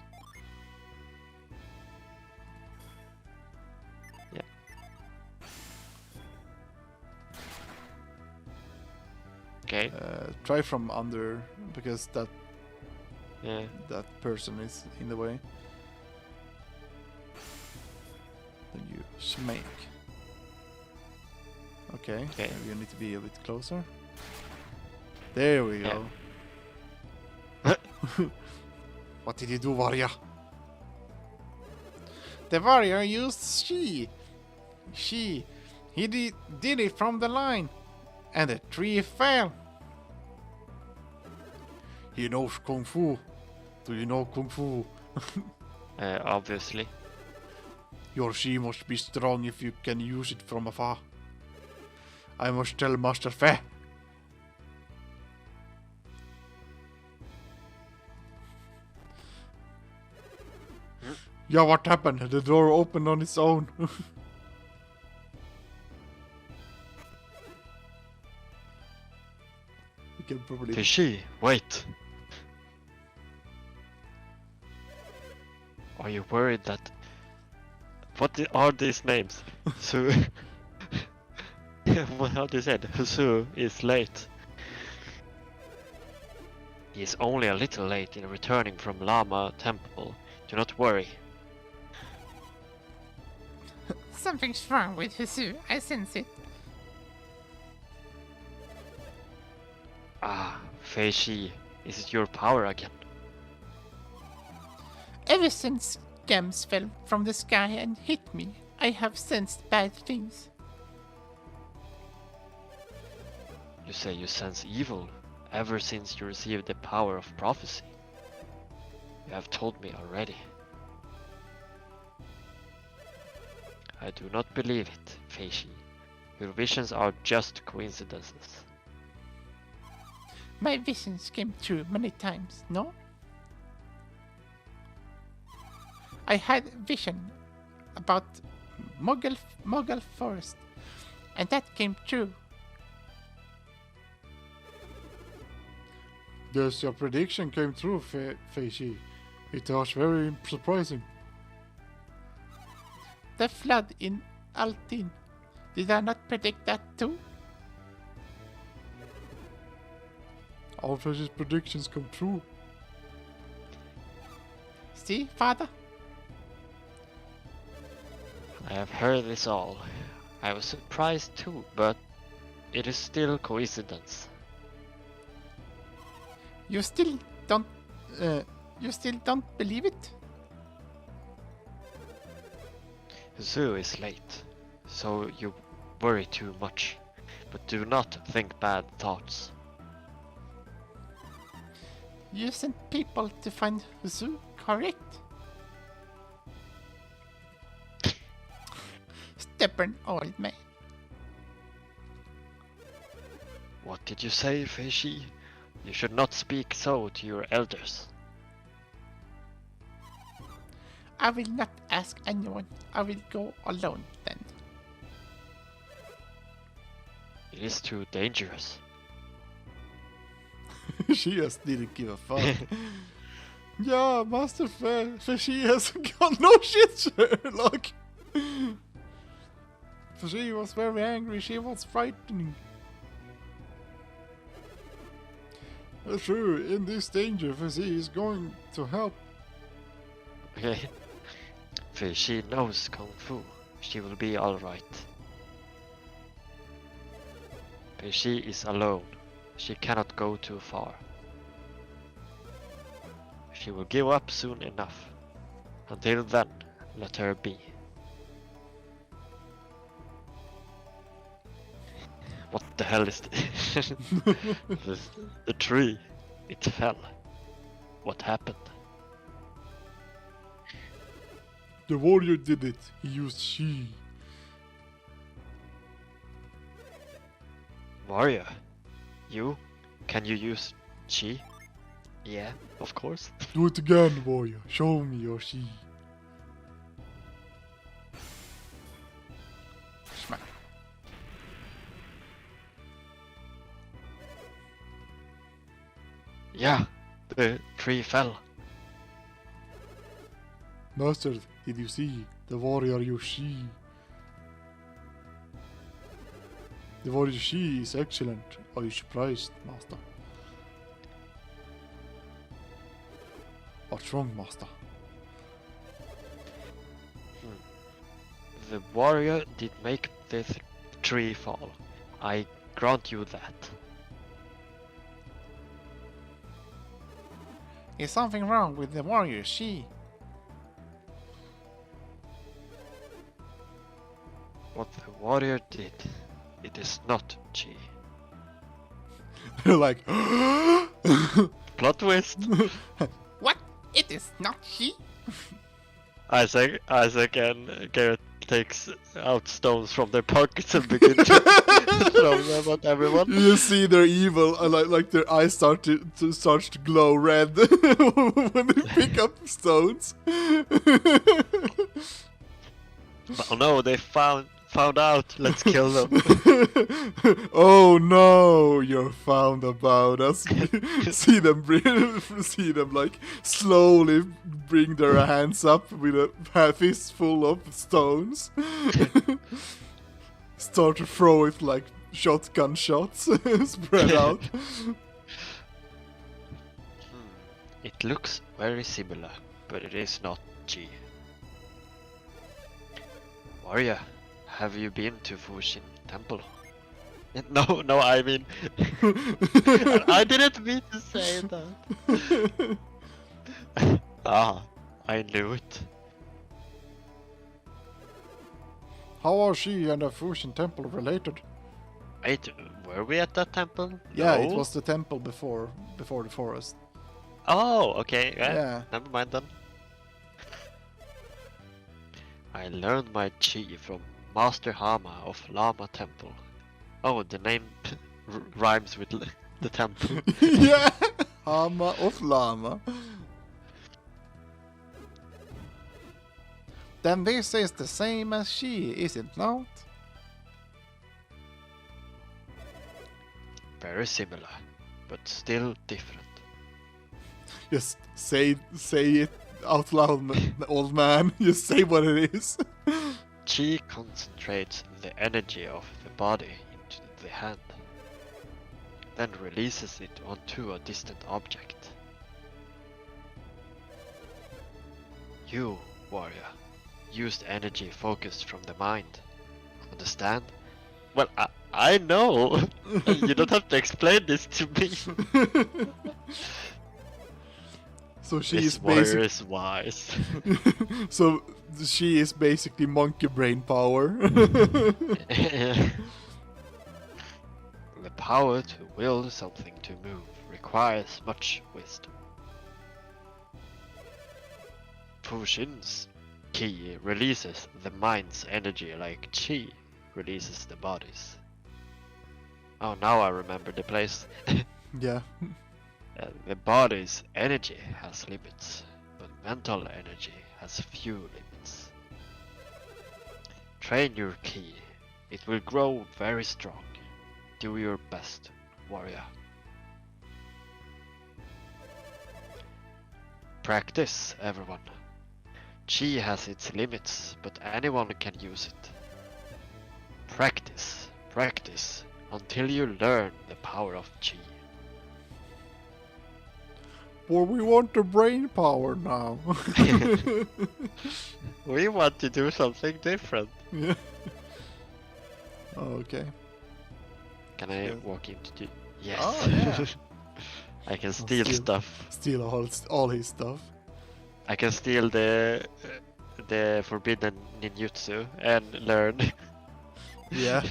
Yeah. Okay. Try from under, because that Yeah. person is in the way. Then you smake. Okay. Okay. Maybe you need to be a bit closer. There we go. What did you do, warrior? The warrior used she. He did it from the line. And the tree fell. He knows Kung Fu. Do you know Kung Fu? Obviously. Your she must be strong if you can use it from afar. I must tell Master Fe. Yeah, what happened? The door opened on its own. You can probably... Fishy, wait. Are you worried that... What are these names? Su... What they said? Su is late. He is only a little late in returning from Lama Temple. Do not worry. Something's wrong with Husu. I sense it. Ah, Fei Shi, is it your power again? Ever since gems fell from the sky and hit me, I have sensed bad things. You say you sense evil ever since you received the power of prophecy. You have told me already. I do not believe it, Fei Shi. Your visions are just coincidences. My visions came true many times, no? I had a vision about Mogul Forest, and that came true. Yes, your prediction came true, Fei Shi. It was very surprising. The flood in Altin. Did I not predict that too? All Fei Shi's predictions come true. See, father? I have heard this all. I was surprised too, but it is still coincidence. You still don't believe it? Zoo is late, so you worry too much, but do not think bad thoughts. You sent people to find Husu, correct? stubborn old man. What did you say, Feishi? You should not speak so to your elders. I will not ask anyone. I will go alone then. It is too dangerous. She just didn't give a fuck. Yeah, Master she has got no shit, Sherlock. She was very angry, she was frightening. Sure, in this danger, she is going to help. Okay. Feishi knows Kung Fu. She will be alright. Feishi is alone. She cannot go too far. She will give up soon enough. Until then, let her be. What the hell is this? The tree. It fell. What happened? The warrior did it. He used she. Warrior? You? Can you use chi? Yeah, of course. Do it again, warrior. Show me your she. Smack. Yeah, the tree fell. Master, did you see? The warrior used she. The warrior she is excellent. Are you surprised, Master? What's wrong, Master? The warrior did make the tree fall. I grant you that. Is something wrong with the warrior she? What the warrior did, it is not chi. They're like, Plot twist. What? It is not she? Isaac and Garrett takes out stones from their pockets and begin to throw them at everyone. you see they're evil, and like their eyes start to glow red when they pick up stones. Oh no, they found out. Let's kill them. Oh no, you're found about us. see them like slowly bring their hands up with a fistful of stones. Start to throw it like shotgun shots spread out. It looks very similar, but it is not G. Warrior, have you been to Fushin Temple? No, I mean... I didn't mean to say that. I knew it. How are she and the Fushin Temple related? Wait, were we at that temple? Yeah, No? it was the temple before the forest. Oh, okay, Yeah. never mind then. I learned my chi from Master Hama of Lama Temple. Oh, the name rhymes with the temple. Yeah, Hama of Lama. Then this is the same as she, is it not? Very similar, but still different. Just say it out loud, old man. Just say what it is. Chi concentrates the energy of the body into the hand, then releases it onto a distant object. You, warrior, used energy focused from the mind. Understand? Well, I know! You don't have to explain this to me. So she This is warrior basically. is wise. So she is basically monkey brain power. The power to will something to move requires much wisdom. Fushin's ki releases the mind's energy like chi releases the body's. Oh, now I remember the place. Yeah. The body's energy has limits, but mental energy has few limits. Train your ki. It will grow very strong. Do your best, warrior. Practice, everyone. Chi has its limits, but anyone can use it. Practice, practice, until you learn the power of Chi. Well, we want the brain power now. We want to do something different. Yeah. Okay. Can I Yeah. walk into the... Yes! Oh, yeah. I can steal stuff. Steal all his stuff. I can steal the forbidden ninjutsu and learn Yeah.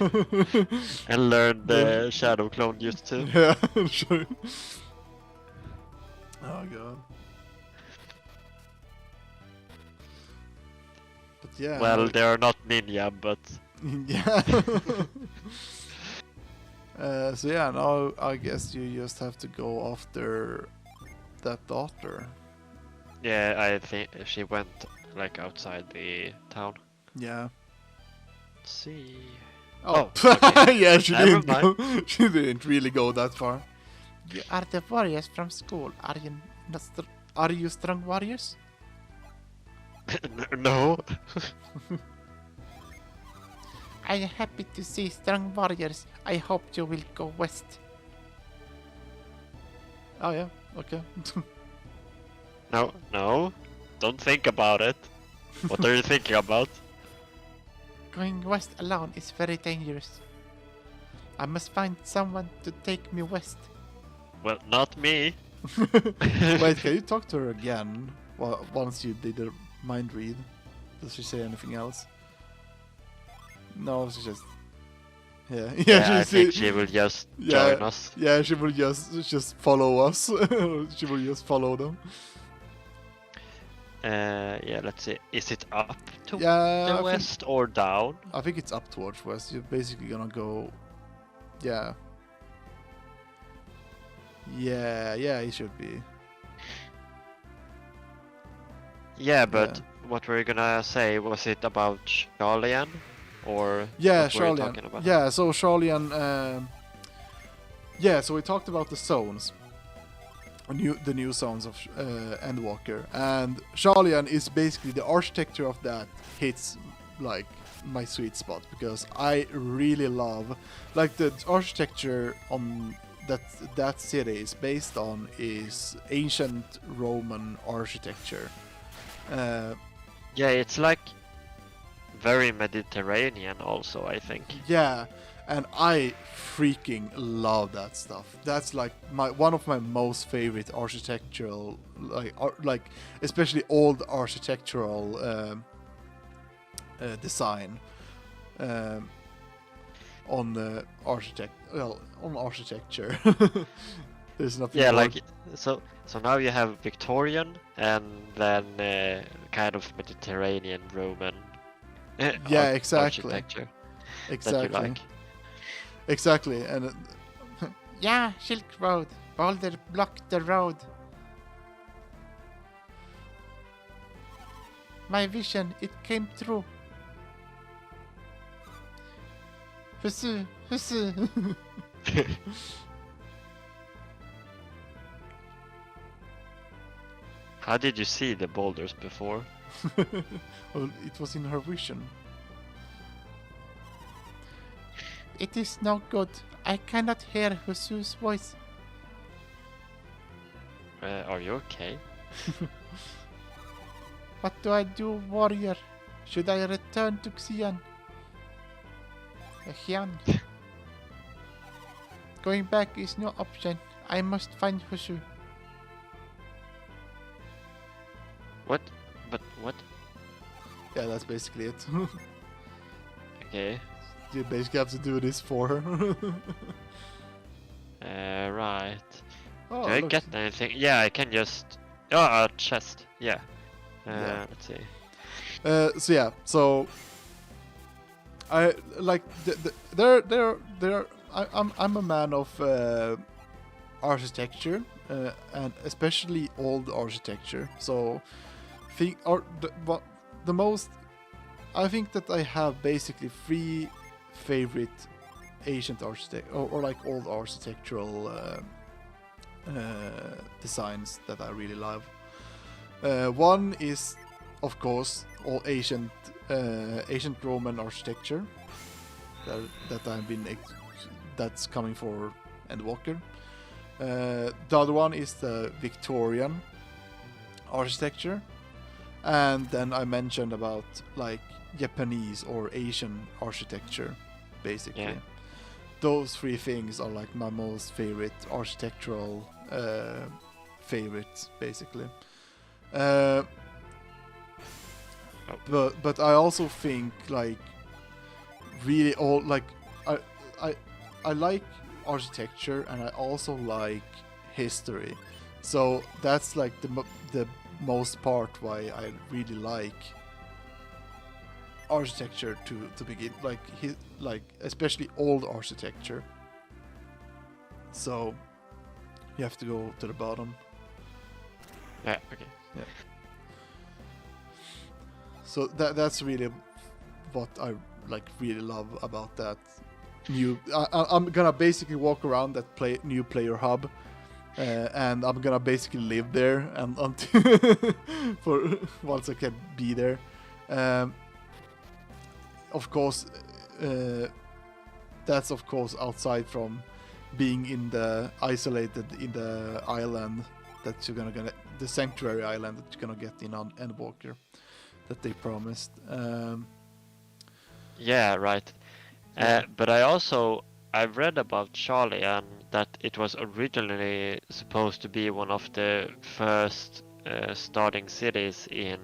and learn the shadow clone jutsu. Yeah, sure. Oh god. But yeah. Well, they are not ninja, but Yeah. So yeah, now I guess you just have to go after that daughter. yeah, I think she went like outside the town. Yeah. Let's see. Oh, okay. yeah, she Never didn't go. She didn't really go that far. You are the warriors from school. Are you strong warriors? No. I am happy to see strong warriors. I hope you will go west. Oh yeah, okay. No. Don't think about it. What are you thinking about? Going west alone is very dangerous. I must find someone to take me west. Well, not me. Wait, can you talk to her again? Well, once you did a mind read, does she say anything else? No, she just. Yeah, Yeah, I think she will just join us. Yeah, she will just follow us. She will just follow them. Yeah, let's see. Is it up to Yeah, the west or down? I think it's up towards west. You're basically gonna go. Yeah. Yeah, it should be. Yeah, but what were you gonna say? Was it about Charlian? Or Yeah, what were you talking Charlian. about? Yeah, so Charlian. Yeah, so we talked about the zones. The new zones of Endwalker, and Charlian is basically the architecture of that hits like my sweet spot, because I really love like the architecture on that city is based on is ancient Roman architecture. Yeah, it's like very Mediterranean also, I think. Yeah, and I freaking love that stuff. That's like one of my most favorite architectural, like especially old architectural design on architecture. There's nothing. Yeah, more. like so now you have Victorian and then kind of Mediterranean Roman. Yeah, exactly. Architecture Exactly. that you like. Exactly, and Yeah, Silk Road. Boulder blocked the road. My vision, it came true. Husu, husu. How did you see the boulders before? well, it was in her vision. It is no good. I cannot hear Husu's voice. Are you okay? What do I do, warrior? Should I return to Xian? Xian. Going back is no option. I must find Husu. What? But what? Yeah, that's basically it. Okay. You basically have to do this for her. Right. Oh, Do I look. get anything? Yeah, I can just... Oh, a chest. Yeah. Yeah. Let's see. So yeah, so I like I'm a man of architecture, and especially old architecture. So think or the most I think that I have basically three favorite ancient architect or like old architectural designs that I really love. One is, of course, all ancient Roman architecture that I've been that's coming for Endwalker. The other one is the Victorian architecture, and then I mentioned about like Japanese or Asian architecture, basically. Yeah. Those three things are like my most favorite architectural favorites, basically. Uh, but I also think like really all like I I I like architecture and I also like history, so that's like the most part why I really like architecture to begin like especially old architecture. So you have to go to the bottom. Yeah. Okay. So that's really what I like really love about that new. I'm gonna basically walk around that new player hub, and I'm gonna basically live there and until for once I can be there. Of course, that's of course outside from being in the isolated in the island that you're gonna get, the sanctuary island that you're gonna get in on Endwalker that they promised. Yeah, right. Yeah. But I've read about Charlie and that it was originally supposed to be one of the first starting cities in.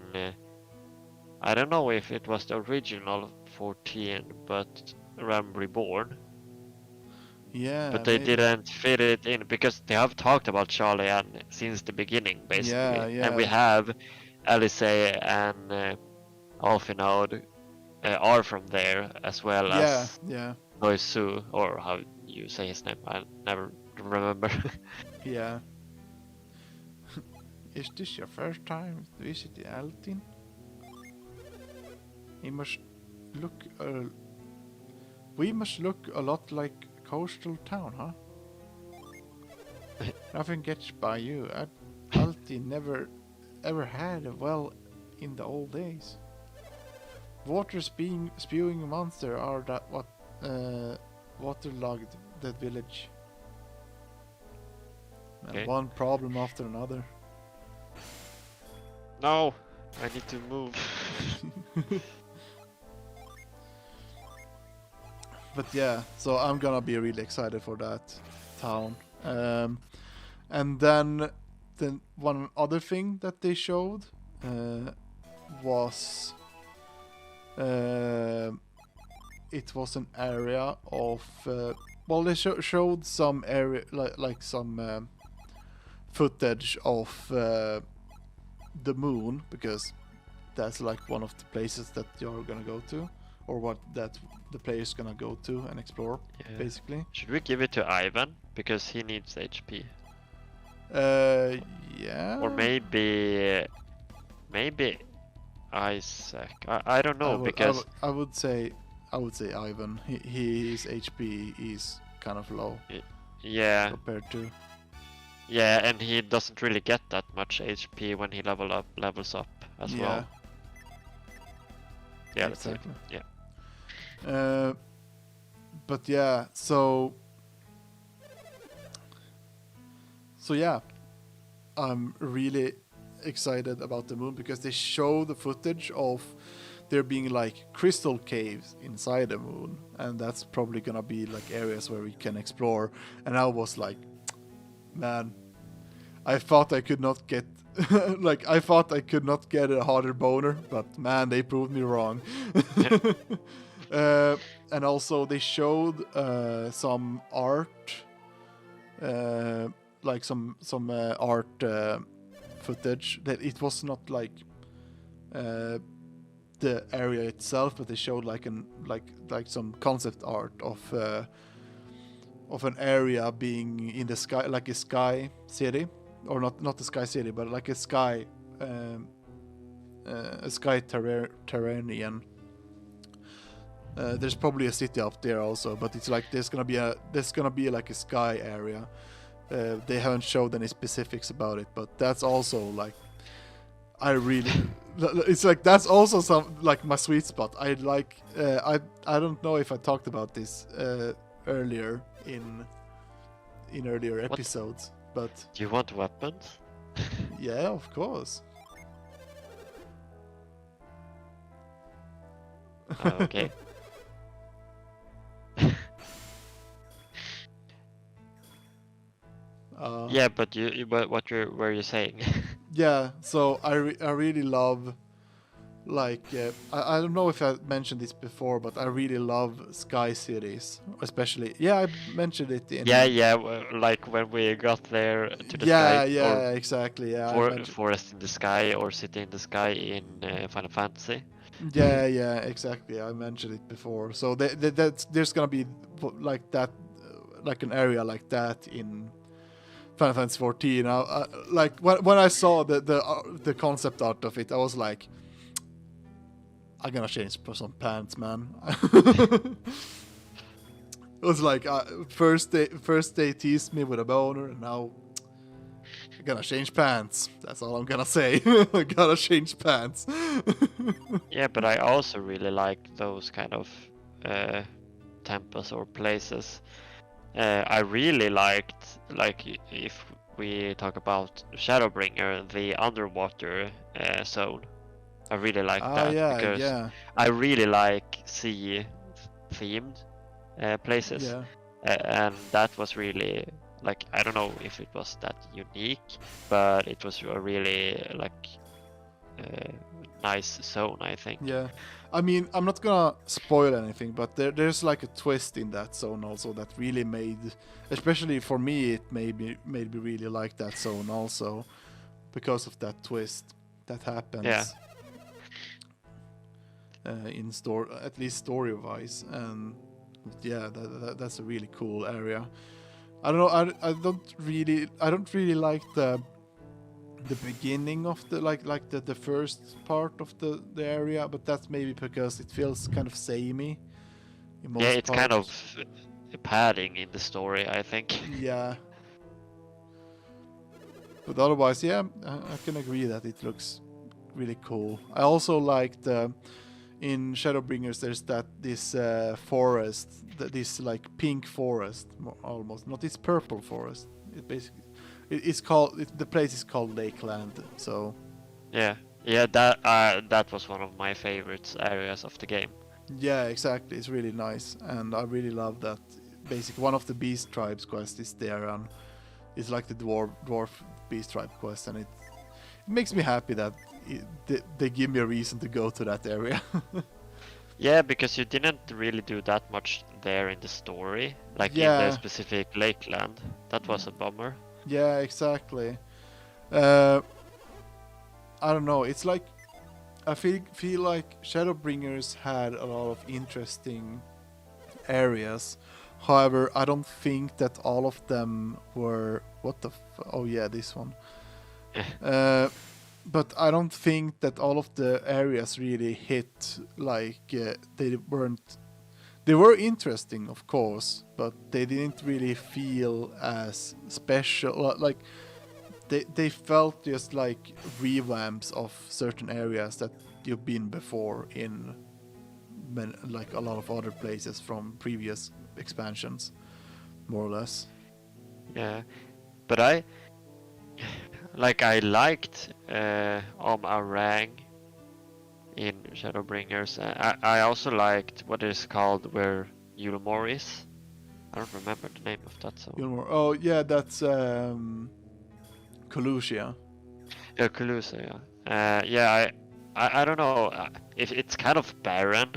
I don't know if it was the original 14, but Ram Reborn. Yeah, But they maybe. didn't fit it in because they have talked about Charlie and since the beginning, basically. Yeah, And we yeah, have Alice and Alfinod are from there as well yeah, as yeah, Noisu, or how you say his name. I never remember. yeah. Is this your first time visiting Altin? He must look. We must look a lot like coastal town, huh? Nothing gets by you. Altin never ever had a well in the old days. Water spewing monster are that what waterlogged that village. And Okay. one problem after another. No, I need to move. But yeah, so I'm gonna be really excited for that town. And then the one other thing that they showed was it was an area of well, they showed some area like some footage of the moon, because that's like one of the places that you're gonna go to, or what that the player's gonna go to and explore, Yeah. basically. Should we give it to Ivan because he needs HP? Yeah. Or maybe Isaac. I don't know because I would say Ivan. His HP is kind of low yeah, compared to. yeah, and he doesn't really get that much HP when he levels up as well. Yeah, Exactly. Yeah. But yeah, so yeah, I'm really excited about the moon because they show the footage of there being like crystal caves inside the moon, and that's probably gonna be like areas where we can explore. And I was like, man, I thought I could not get like I thought I could not get a harder boner, but man, they proved me wrong. And also they showed some art, like some art footage that it was not like the area itself, but they showed like some concept art of an area being in the sky, like a sky city, or not the sky city, but like a sky terrain. There's probably a city up there also, but it's like there's gonna be like a sky area. They haven't showed any specifics about it, but that's also like it's like that's also some like my sweet spot. I don't know if I talked about this earlier in earlier episodes, but Do you want weapons? yeah, of course. Okay. Yeah, but but what were you saying? Yeah, so I really love, like, I don't know if I mentioned this before, but I really love sky cities, especially. Yeah, I mentioned it in. Yeah, like when we got there to the sky, Yeah, or exactly. Yeah, forest in the sky, or city in the sky in Final Fantasy. yeah, exactly. I mentioned it before. So there's gonna be like that, like an area like that in Final Fantasy 14. Like when I saw the concept art of it, I was like, I'm gonna change for some pants, man. It was like first they teased me with a boner, and now I'm gonna change pants. That's all I'm gonna say. I gotta change pants. Yeah, but I also really like those kind of temples or places. I really liked, like, if we talk about Shadowbringer, the underwater zone. I really like that because yeah, I really like sea themed places. yeah. And that was really, like, I don't know if it was that unique, but it was a really like nice zone, I think. Yeah, I mean, I'm not gonna spoil anything, but there's like a twist in that zone also that really made, especially for me, it made me really like that zone also, because of that twist that happens. Yeah. In at least story-wise, and yeah, that's a really cool area. I don't know. I don't really like the beginning of the like the first part of the area, but that's maybe because it feels kind of samey in most Yeah, it's kind of parts. padding in the story, I think. Yeah, but otherwise, yeah, I can agree that it looks really cool. I also like in Shadowbringers there's this forest, this like pink forest, almost not this purple forest. It basically it's called the place is called Lakeland. So Yeah, that was one of my favorite areas of the game. yeah, exactly. It's really nice, and I really love that. Basically, one of the beast tribes quest is there, and it's like the dwarf beast tribe quest, and it makes me happy that they give me a reason to go to that area. Yeah, because you didn't really do that much there in the story, like in Yeah. the specific Lakeland. That was a bummer. Yeah, exactly. I don't know. It's like I feel like Shadowbringers had a lot of interesting areas. However, I don't think that all of them were. Oh yeah, this one. But I don't think that all of the areas really hit. Like they weren't. They were interesting, of course, but they didn't really feel as special. Like they felt just like revamps of certain areas that you've been before in like a lot of other places from previous expansions, more or less. Yeah, but I liked Arang in Shadowbringers. I also liked what is called where Yulmore is. I don't remember the name of that zone. Gilmore. Oh yeah, that's Colusia. Yeah, Colusa, yeah. Yeah, I don't know if it's kind of barren.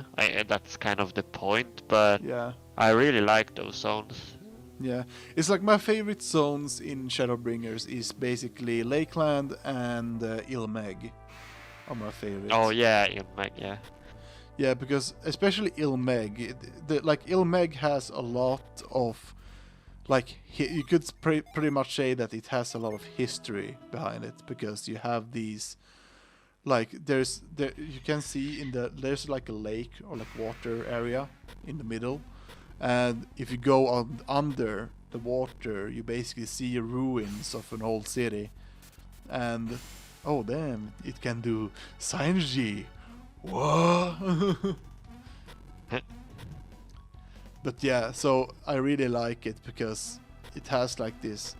That's kind of the point, but Yeah. I really like those zones. Yeah, it's like my favorite zones in Shadowbringers is basically Lakeland and Ilmeg are my favorites. Oh yeah, Ilmeg, yeah. Yeah, because especially Ilmeg, like Ilmeg has a lot of like you could pretty much say that it has a lot of history behind it, because you have these like there you can see there's like a lake or like water area in the middle, and if you go under the water, you basically see ruins of an old city, and oh damn, it can do synergy. Whoa. But yeah, so I really like it because it has like this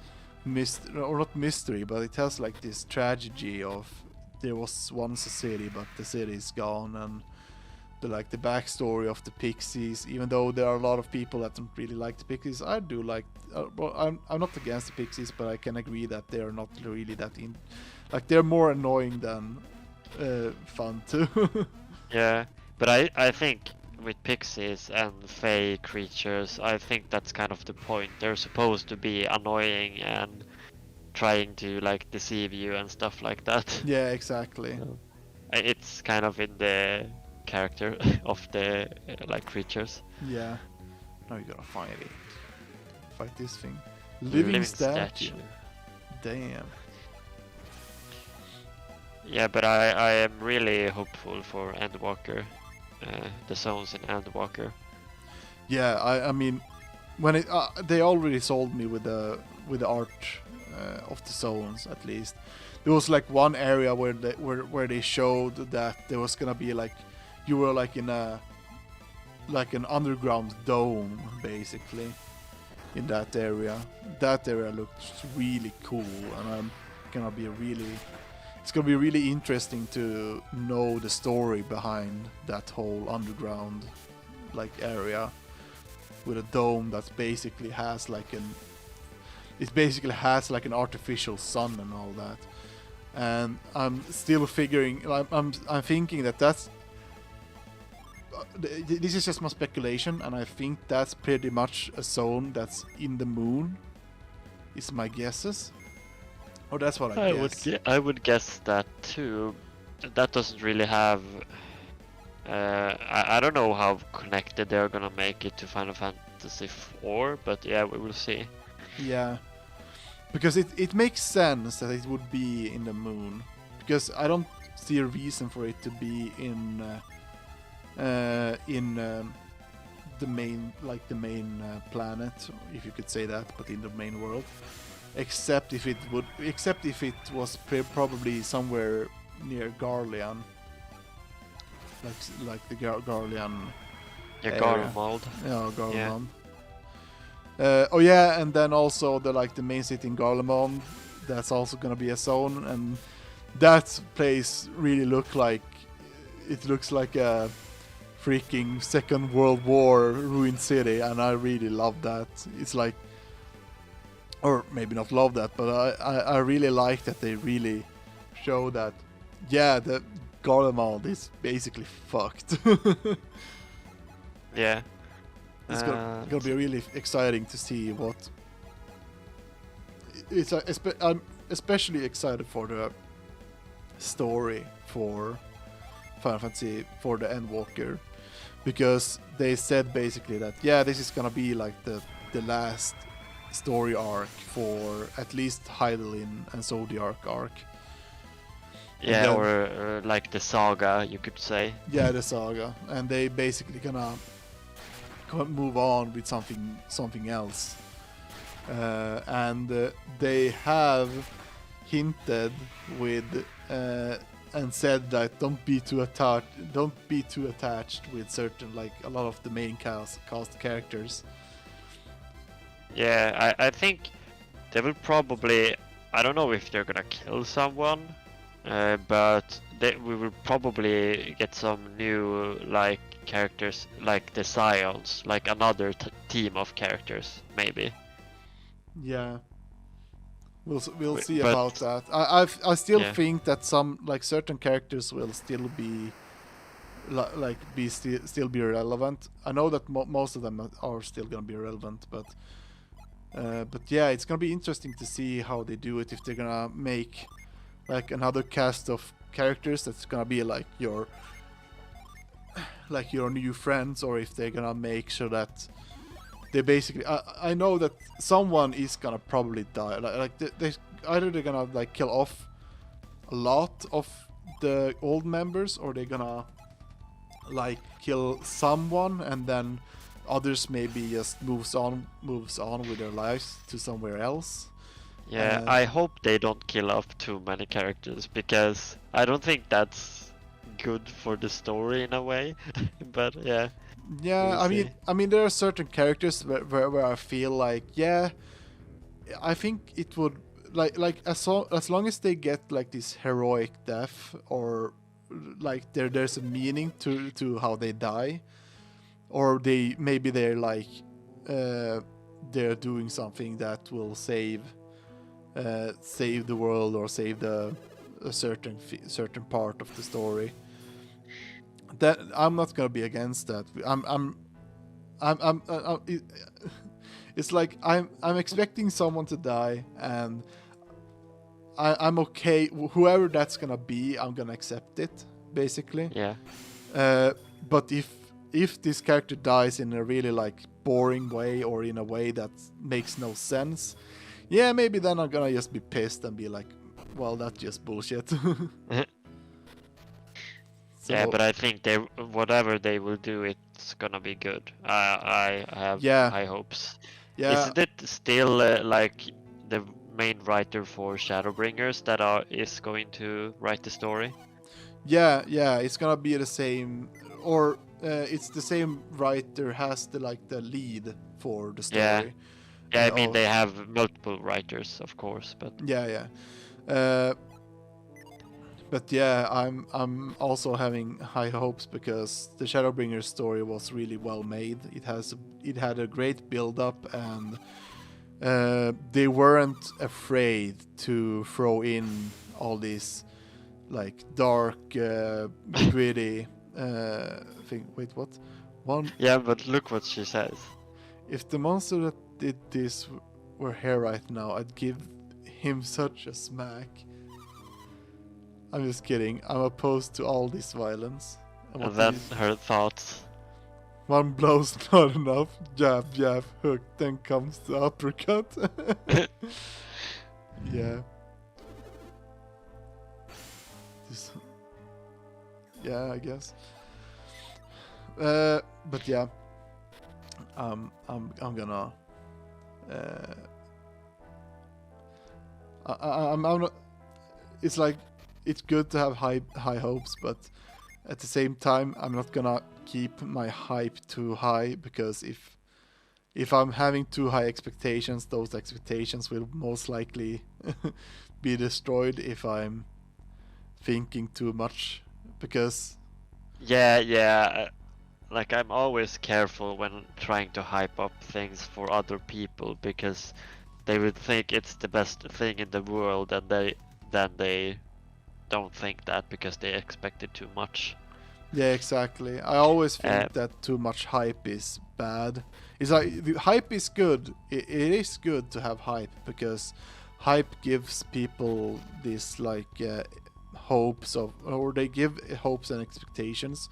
or not mystery, but it has like this tragedy of there was once a city, but the city is gone, and the backstory of the Pixies. Even though there are a lot of people that don't really like the Pixies, I do like. Well, I'm not against the Pixies, but I can agree that they are not really that like they're more annoying than fun too. Yeah, but I think with pixies and fey creatures, I think that's kind of the point. They're supposed to be annoying and trying to like deceive you and stuff like that. Yeah, exactly. It's kind of in the character of the like creatures. Yeah. Now you gotta fight it. Fight this thing. Living statue. Damn. Yeah, but I am really hopeful for Endwalker, the zones in Endwalker. Yeah, I mean, when they already sold me with the art of the zones. At least there was like one area where they showed that there was gonna be like you were like in a like an underground dome basically in that area. That area looked really cool, and it's gonna be really interesting to know the story behind that whole underground like area with a dome that basically has like an artificial sun and all that. And I'm still figuring. I'm thinking that's. This is just my speculation, and I think that's pretty much a zone that's in the moon. Is my guesses, or that's what I guess. I would guess that too. That doesn't really have. I don't know how connected they're gonna make it to Final Fantasy IV, but yeah, we will see. Yeah, because it makes sense that it would be in the moon, because I don't see a reason for it to be in the main planet, if you could say that, but in the main world, except if it was probably somewhere near Garlean, like the Garlean. Yeah, Garlemald. Yeah, Garlemald. Oh yeah, and then also the main city in Garlemald, that's also gonna be a zone, and that place really looks like a freaking Second World War ruined city, and I really love that. It's like, or maybe not love that, but I really like that they really show that, yeah, the Garlemald is basically fucked. Yeah. It's gonna be really exciting to see what. I'm especially excited for the story for Final Fantasy for the Endwalker, because they said basically that this is gonna be like the last story arc for at least Hydaelyn and Zodiark arc. Yeah, then, or like the saga, you could say. Yeah, the saga, and they basically gonna move on with something else, and they have hinted with and said that don't be too attached with certain, like a lot of the main cast characters. Yeah, I think they will probably, I don't know if they're gonna kill someone, but we will probably get some new like characters, like the Scions, like another team of characters, maybe. Yeah, we'll see about that. I still think that some like certain characters will still be still be relevant. I know that most of them are still gonna be relevant, but yeah, it's gonna be interesting to see how they do it. If they're gonna make like another cast of characters that's gonna be like your like your new friends, or if they're gonna make sure that they basically. I know that someone is gonna probably die. They either they're gonna like kill off a lot of the old members, or they're gonna like kill someone, and then others maybe just moves on with their lives to somewhere else. Yeah, I hope they don't kill off too many characters, because I don't think that's good for the story in a way. But yeah, Yeah, we'll I mean, there are certain characters where I feel like, yeah, I think it would like as long as they get like this heroic death, or like there's a meaning to how they die, or they're like they're doing something that will save the world, or save a certain part of the story. That I'm not gonna be against that. It's like I'm expecting someone to die, and I'm okay. Whoever that's gonna be, I'm gonna accept it, basically. Yeah. But if this character dies in a really like boring way, or in a way that makes no sense, yeah, maybe then I'm gonna just be pissed and be like, well, that's just bullshit. Yeah, but I think whatever they will do, it's gonna be good. I have high hopes. Yeah. Isn't it still like the main writer for Shadowbringers that is going to write the story? Yeah, it's gonna be the same, or it's the same writer has the lead for the story. Yeah, I mean they have multiple writers, of course, but yeah. But yeah, I'm also having high hopes, because the Shadowbringers story was really well made. It had a great build up, and they weren't afraid to throw in all these like dark, gritty thing. Wait, what? One. Yeah, but look what she says. If the monster that did this were here right now, I'd give him such a smack. I'm just kidding. I'm opposed to all this violence. And then her thoughts. One blow's not enough. Jab, jab, hook. Then comes the uppercut. Yeah. Yeah, I guess. But yeah. I'm gonna. I'm not. It's like, it's good to have high hopes, but at the same time, I'm not gonna keep my hype too high, because if I'm having too high expectations, those expectations will most likely be destroyed if I'm thinking too much, because Yeah. Like, I'm always careful when trying to hype up things for other people, because they would think it's the best thing in the world, and they don't think that because they expected too much. yeah, exactly. I always think that too much hype is bad. It's like, the hype is good. It is good to have hype, because hype gives people this like hopes of, or they give hopes and expectations.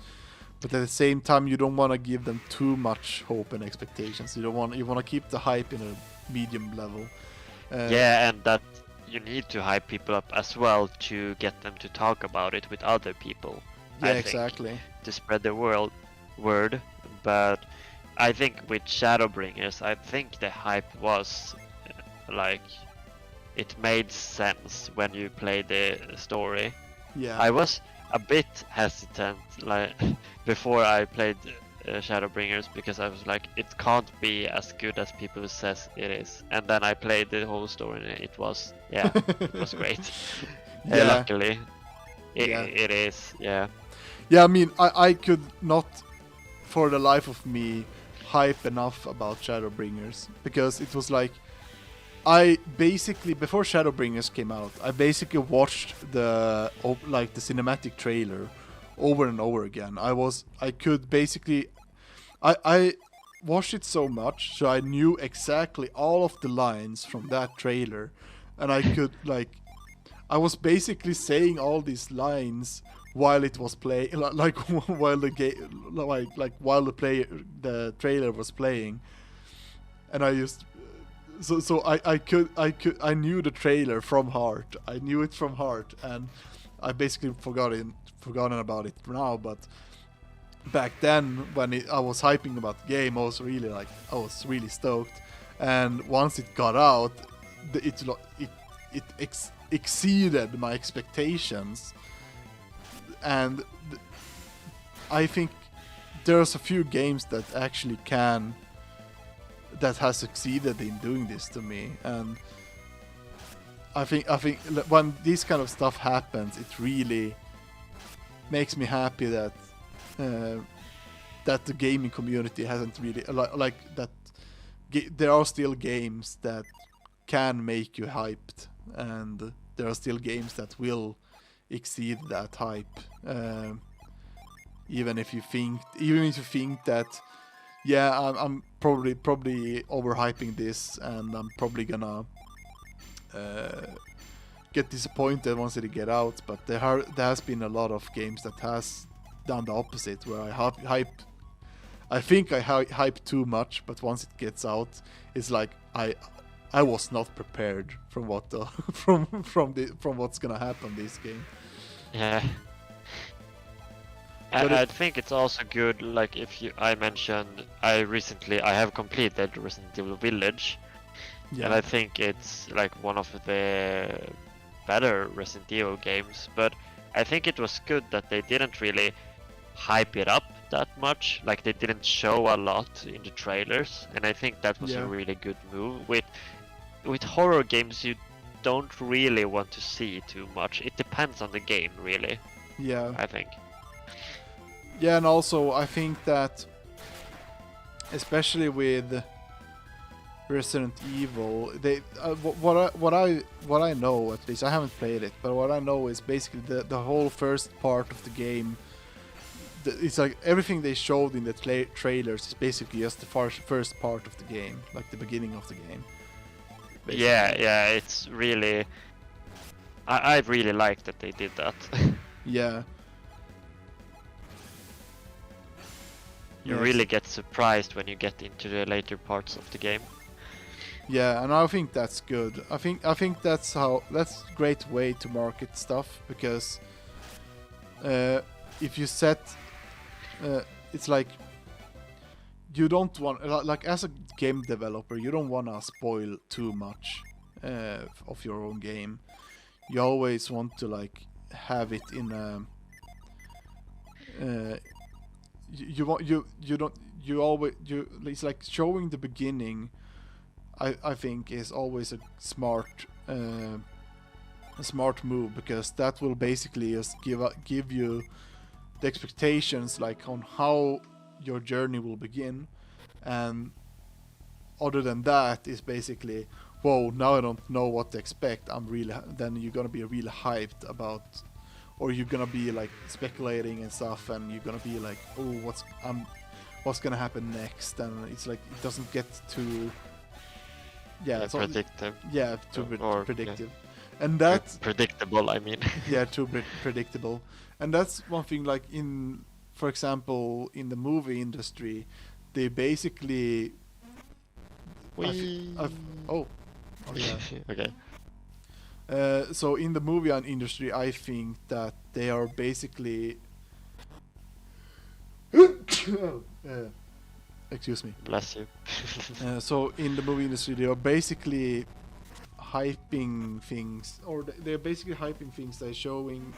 But at the same time, you don't want to give them too much hope and expectations. You want to keep the hype in a medium level. Yeah, and that you need to hype people up as well to get them to talk about it with other people. Yeah, I think, exactly. to spread the word. But I think with Shadowbringers, I think the hype was like, it made sense when you played the story. Yeah. I was a bit hesitant like before I played Shadowbringers, because I was like, it can't be as good as people says it is. And then I played the whole story, and it was great. Yeah. Luckily, it is. Yeah. Yeah, I mean, I could not, for the life of me, hype enough about Shadowbringers, because it was like, I basically, before Shadowbringers came out, I basically watched the cinematic trailer over and over again. I could basically, I watched it so much, so I knew exactly all of the lines from that trailer, and I could I was basically saying all these lines while it was play like while the game like while the trailer was playing, and I just so I knew the trailer from heart. I knew it from heart, and I basically forgotten about it now. But back then, when I was hyping about the game, I was really stoked. And once it got out, it exceeded my expectations. And I think there's a few games that actually that has succeeded in doing this to me. And I think when this kind of stuff happens, it really makes me happy that that the gaming community hasn't really like that. There are still games that can make you hyped, and there are still games that will exceed that hype. Even if you think that, yeah, I'm probably overhyping this, and I'm probably gonna get disappointed once they get out. But there has been a lot of games that has done the opposite, where I think I hype too much, but once it gets out, it's like I was not prepared from what from what's gonna happen this game. Yeah. But I think it's also good, like I mentioned, I have completed Resident Evil Village, Yeah, and I think it's like one of the better Resident Evil games, but I think it was good that they didn't really hype it up that much, like they didn't show a lot in the trailers, and I think that was a really good move. With horror games, you don't really want to see too much. It depends on the game, really. yeah. I think. Yeah, and also I think that, especially with Resident Evil, they what I know, at least I haven't played it, but what I know is basically the whole first part of the game. It's like everything they showed in the trailers is basically just the first part of the game, like the beginning of the game. Basically. Yeah, it's really. I really like that they did that. Yeah. You Yes. really get surprised when you get into the later parts of the game. Yeah, and I think that's good. I think that's a great way to market stuff, because if you set, it's like you don't want, like as a game developer, you don't want to spoil too much of your own game. You always want to like have it in a. It's like showing the beginning. I think is always a smart move, because that will basically just give you the expectations, like on how your journey will begin, and other than that is basically, whoa, now I don't know what to expect. Then you're gonna be really hyped about, or you're gonna be like speculating and stuff, and you're gonna be like, oh, what's gonna happen next, and it's like it doesn't get too Predictive. Yeah, Or, predictive. And that's predictable, I mean. yeah, too predictable. And that's one thing, like for example, in the movie industry, they basically oh yeah. Okay. So in the movie industry, I think that they are basically excuse me. Bless you. So in the movie industry, they are basically hyping things, or they're basically hyping things. They're showing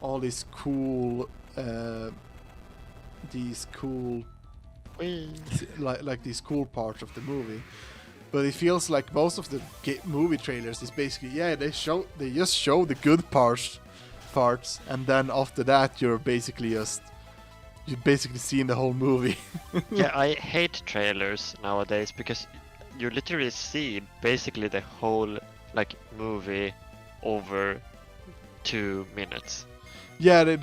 all these cool, like these cool parts of the movie. But it feels like most of the movie trailers is basically, they just show the good parts, and then after that you're basically seeing the whole movie. Yeah, I hate trailers nowadays, because you literally see basically the whole like movie over 2 minutes. Yeah,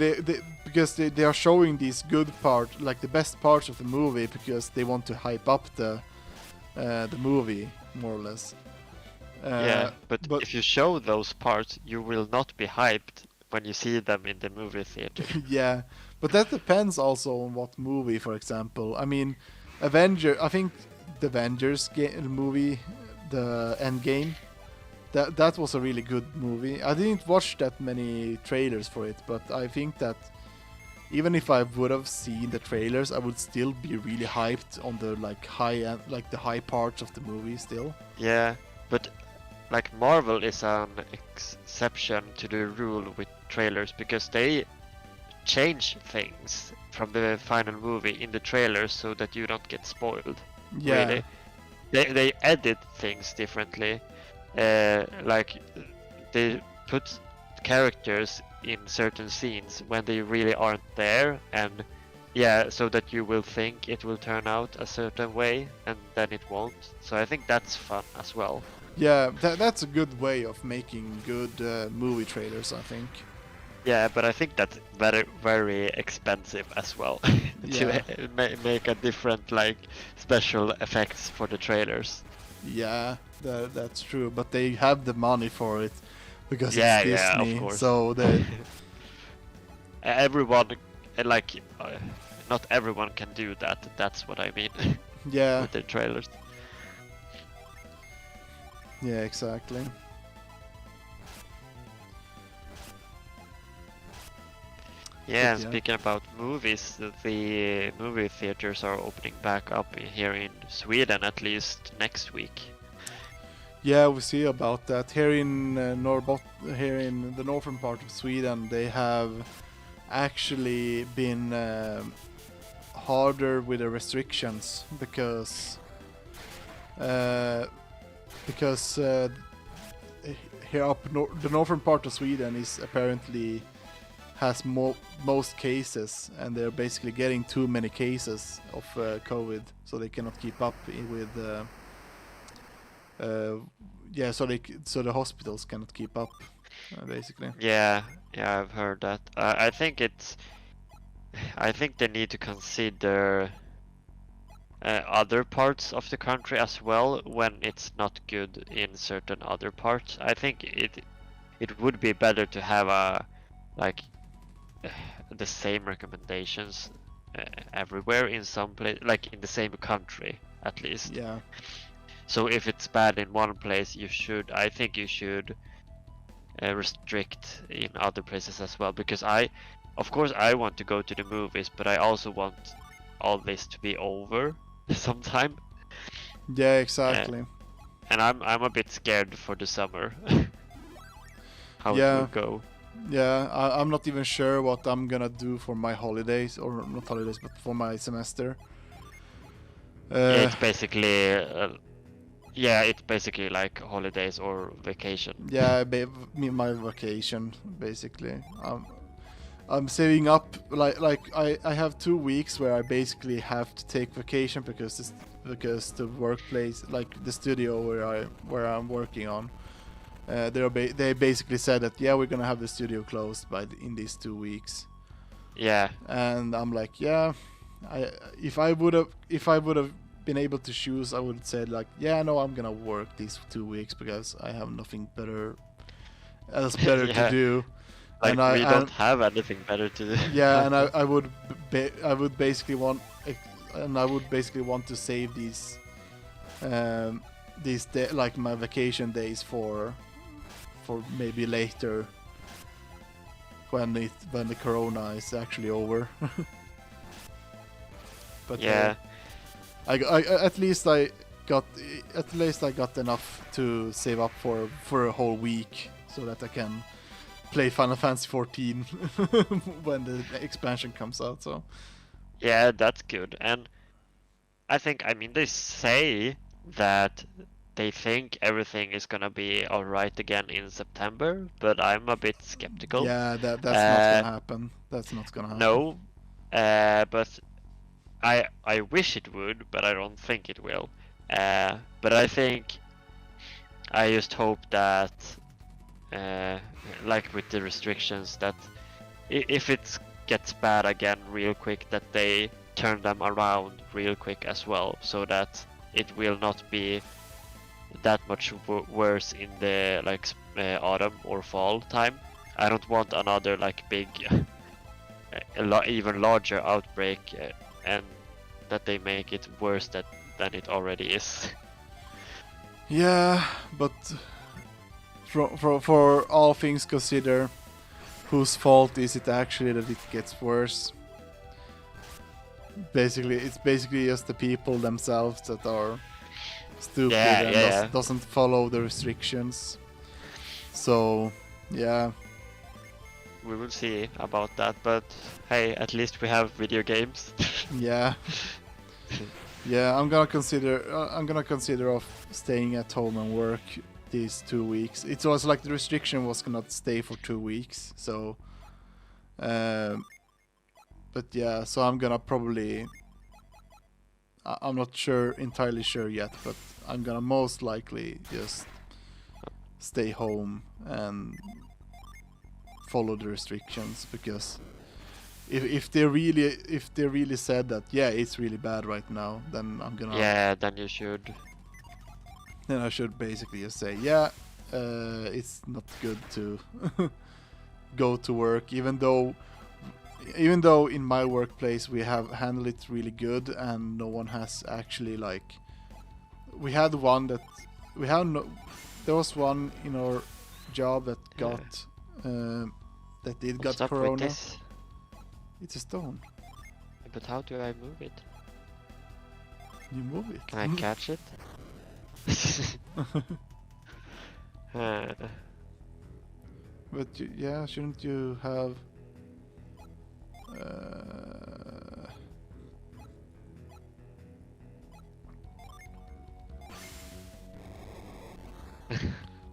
because they are showing these good parts, like the best parts of the movie, because they want to hype up the movie more or less. Yeah, but if you show those parts, you will not be hyped when you see them in the movie theater. Yeah, but that depends also on what movie. For example, I mean, I think the movie, the Endgame, that was a really good movie. I didn't watch that many trailers for it, but I think that even if I would have seen the trailers, I would still be really hyped on the like high end, like the high parts of the movie still. Yeah, but like Marvel is an exception to the rule with trailers because they change things from the final movie in the trailers so that you don't get spoiled. Yeah, Really, they edit things differently. Like they put characters in certain scenes when they really aren't there, and yeah, so that you will think it will turn out a certain way and then it won't. So I think that's fun as well. yeah, that's a good way of making good movie trailers, I think. Yeah, but I think that's very, very expensive as well Yeah. to make a different like special effects for the trailers. Yeah, that's true, but they have the money for it because Yeah, it's yeah, of Disney. course. So they, Everyone, like, not everyone can do that. That's what I mean yeah, with the trailers. yeah, exactly. Yeah, But and yeah. speaking about movies, the movie theaters are opening back up here in Sweden at least next week. Yeah, we see about that here in here in the northern part of Sweden. They have actually been harder with the restrictions because here the northern part of Sweden is apparently has most cases, and they're basically getting too many cases of COVID, so they cannot keep up with. Yeah, so the hospitals cannot keep up, basically. Yeah, yeah, I've heard that. I think I think they need to consider other parts of the country as well when it's not good in certain other parts. I think it would be better to have a like the same recommendations everywhere in some place, like in the same country at least. Yeah, So if it's bad in one place, I think you should restrict in other places as well. Because of course, I want to go to the movies, but I also want all this to be over sometime. yeah, exactly. And I'm a bit scared for the summer, how it Yeah. will go. Yeah, I'm not even sure what I'm gonna do for my holidays, or not holidays, but for my semester. It's basically it's basically like holidays or vacation. Yeah, my vacation basically. I'm saving up like I have 2 weeks where I basically have to take vacation because the workplace, like the studio where I'm working on, they basically said that yeah, we're gonna have the studio closed in these 2 weeks. Yeah, And I'm like, yeah, if I would have been able to choose, I would have said like, yeah, no, I'm gonna work these 2 weeks because I have nothing else better Yeah. to do. like And we don't have anything better to do. yeah, and I would basically want to save like my vacation days for maybe later when the corona is actually over. But Yeah, at least I got enough to save up for a whole week so that I can play Final Fantasy 14 when the expansion comes out. So yeah, that's good. And I mean, they say that they think everything is gonna be alright again in September, but I'm a bit skeptical. yeah, that's not gonna happen. That's not gonna happen. No, but I wish it would, but I don't think it will. But I think I just hope that, like with the restrictions, that if it gets bad again real quick, that they turn them around real quick as well, so that it will not be that much worse in the autumn or fall time. I don't want another like big, even larger outbreak, and that they make it worse than it already is. Yeah, but for all things considered, whose fault is it actually that it gets worse? Basically, it's basically just the people themselves that are stupid Yeah, and yeah. doesn't follow the restrictions. So, yeah. We will see about that, but hey, at least we have video games. Yeah. Yeah, I'm gonna consider of staying at home and work these 2 weeks. It was like the restriction was gonna stay for 2 weeks, so but yeah, so I'm gonna probably I'm not entirely sure yet, but I'm gonna most likely just stay home and follow the restrictions, because if they really said that, yeah, it's really bad right now, then I'm gonna Yeah, then you should. then I should basically just say, yeah, it's not good to go to work, even though in my workplace we have handled it really good and no one has actually like, we had one that we have no, there was one in our job that got got What's up with corona. this? It's a stone. But how do I move it? You move it. Can I catch it? Uh, But yeah, shouldn't you have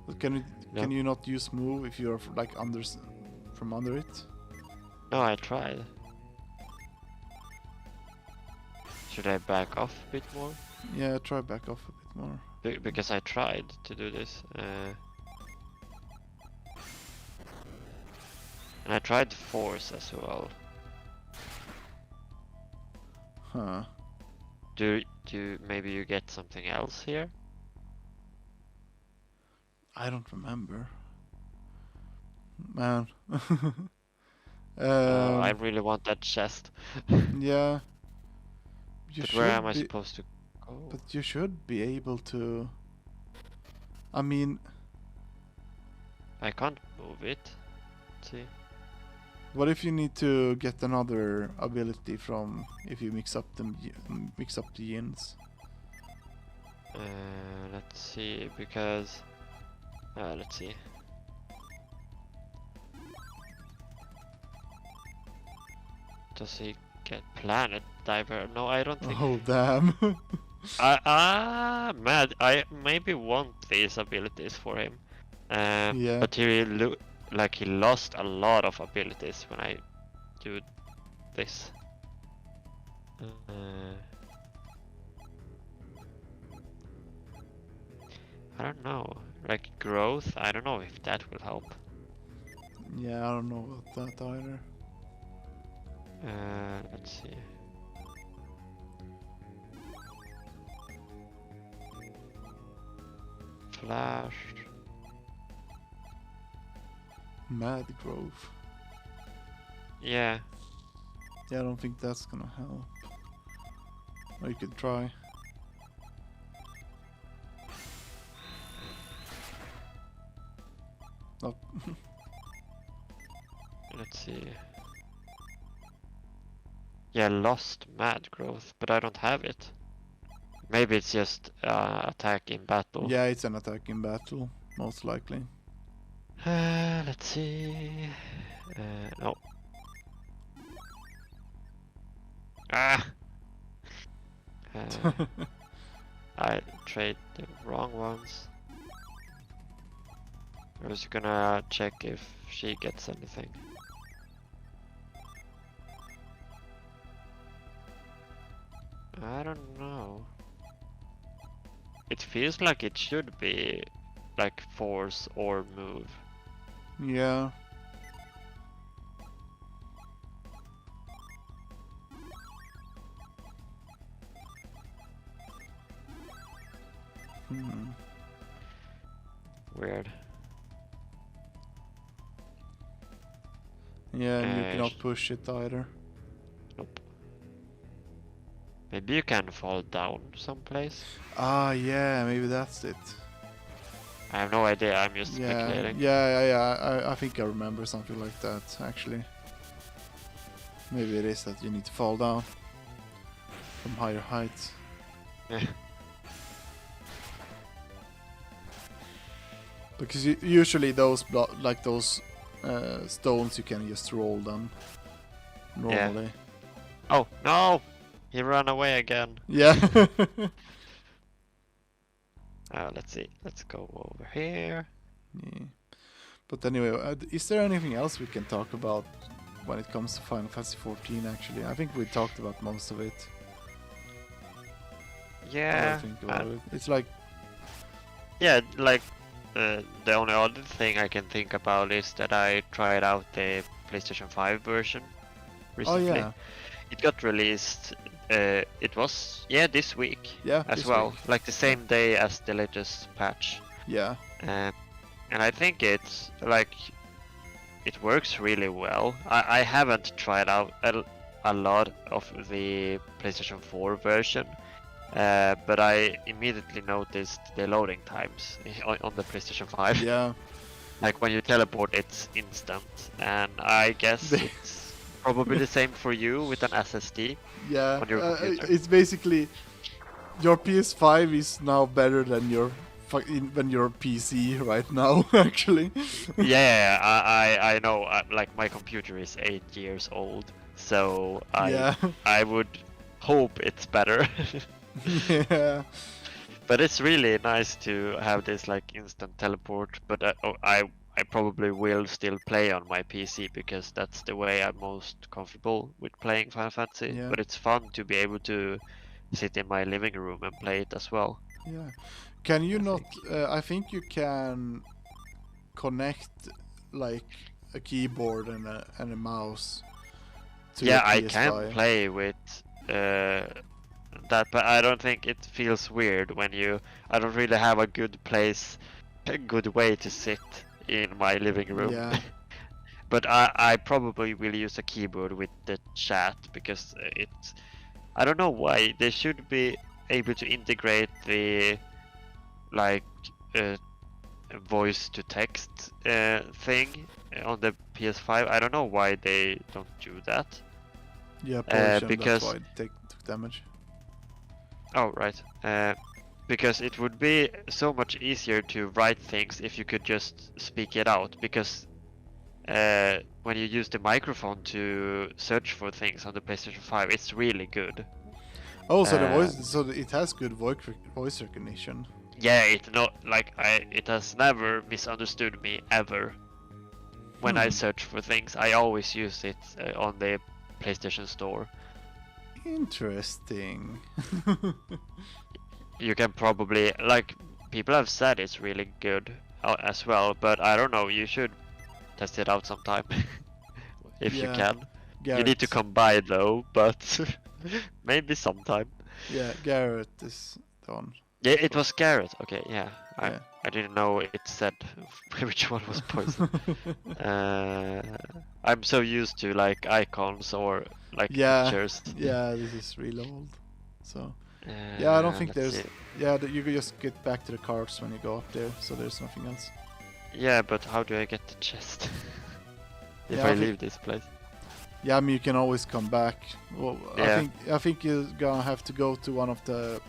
but can No. you not use move if you're like from under it? No, I tried. Should I back off a bit more? Yeah, try back off a bit more. Because I tried to do this. And I tried force as well. Huh. Do maybe you get something else here? I don't remember. Man. I really want that chest. Yeah. You But where am I be, supposed to go? but you should be able to. I mean, I can't move it. See? what if you need to get another ability from if you mix up the yins? Let's see, because let's see. Does he get planet diver? No, I don't think. Oh damn. Mad. I maybe want these abilities for him. Yeah. But he like he lost a lot of abilities when I do this. I don't know. Like growth, I don't know if that will help. Yeah, I don't know about that either. Let's see. Flash. Mad growth. Yeah. Yeah, I don't think that's gonna help. Or you could try. Oh. Let's see. Yeah, lost mad growth, but I don't have it. Maybe it's just attack in battle. Yeah, it's an attack in battle, most likely. Let's see. No. Ah! I trade the wrong ones. I was gonna check if she gets anything. I don't know. It feels like it should be like force or move. Yeah. Weird. Yeah, and you Uh, cannot push it either. Nope. Maybe you can fall down someplace. Ah, yeah, maybe that's it. I have no idea. I'm just Yeah, speculating. yeah. I think I remember something like that, actually. Maybe it is that you need to fall down from higher heights. Yeah. Because usually those those stones you can just roll them normally. Oh no! He ran away again. Yeah. Let's see. Let's go over here. Yeah. But anyway, is there anything else we can talk about when it comes to Final Fantasy 14? Actually, I think we talked about most of it. Yeah. I think about it. It's like, Yeah, like the only other thing I can think about is that I tried out the PlayStation 5 version recently. oh yeah, It got released. It was this week yeah, as this well, week. like the same day as the latest patch. Yeah, And I think it's like it works really well. I haven't tried out a lot of the PlayStation 4 version, but I immediately noticed the loading times on the PlayStation 5. yeah. Like when you teleport, it's instant, and I guess it's probably the same for you with an SSD. Yeah, On your computer. it's basically your PS5 is now better than your PC right now. Actually, Yeah, I know. Like my computer is 8 years old, so yeah, I would hope it's better. yeah, But it's really nice to have this like instant teleport. But I probably will still play on my PC because that's the way I'm most comfortable with playing Final Fantasy. Yeah. But it's fun to be able to sit in my living room and play it as well. yeah. Can you not? I think you can connect like a keyboard and a mouse. To Yeah, your I PS5. can play with that, but I don't think it feels weird when I don't really have a good place, a good way to sit in my living room. Yeah. But I probably will use a keyboard with the chat because I don't know why they should be able to integrate the like voice to text thing on the PS5. I don't know why they don't do that. Yeah, Polish, because- that's why it took damage. Oh, right. Because it would be so much easier to write things if you could just speak it out. Because when you use the microphone to search for things on the PlayStation 5, it's really good. Oh, so the voice, so it has good voice recognition. Yeah, it has never misunderstood me ever. When I search for things, I always use it on the PlayStation Store. Interesting. You can probably people have said it's really good as well, but I don't know. You should test it out sometime if you Yeah, can. You need Garrett. to come by though, but maybe sometime. Yeah, Garrett is the one. Yeah, it was Garrett. Okay, yeah. Yeah. I didn't know it said which one was poison. I'm so used to like icons or like Yeah. pictures. Yeah, this is real old. So yeah, I don't think let's there's. see. Yeah, you can just get back to the cards when you go up there. So there's nothing else. Yeah, but how do I get the chest? If Yeah, I I think- leave this place. Yeah, I mean you can always come back. Well, Yeah. I think you're gonna have to go to one of the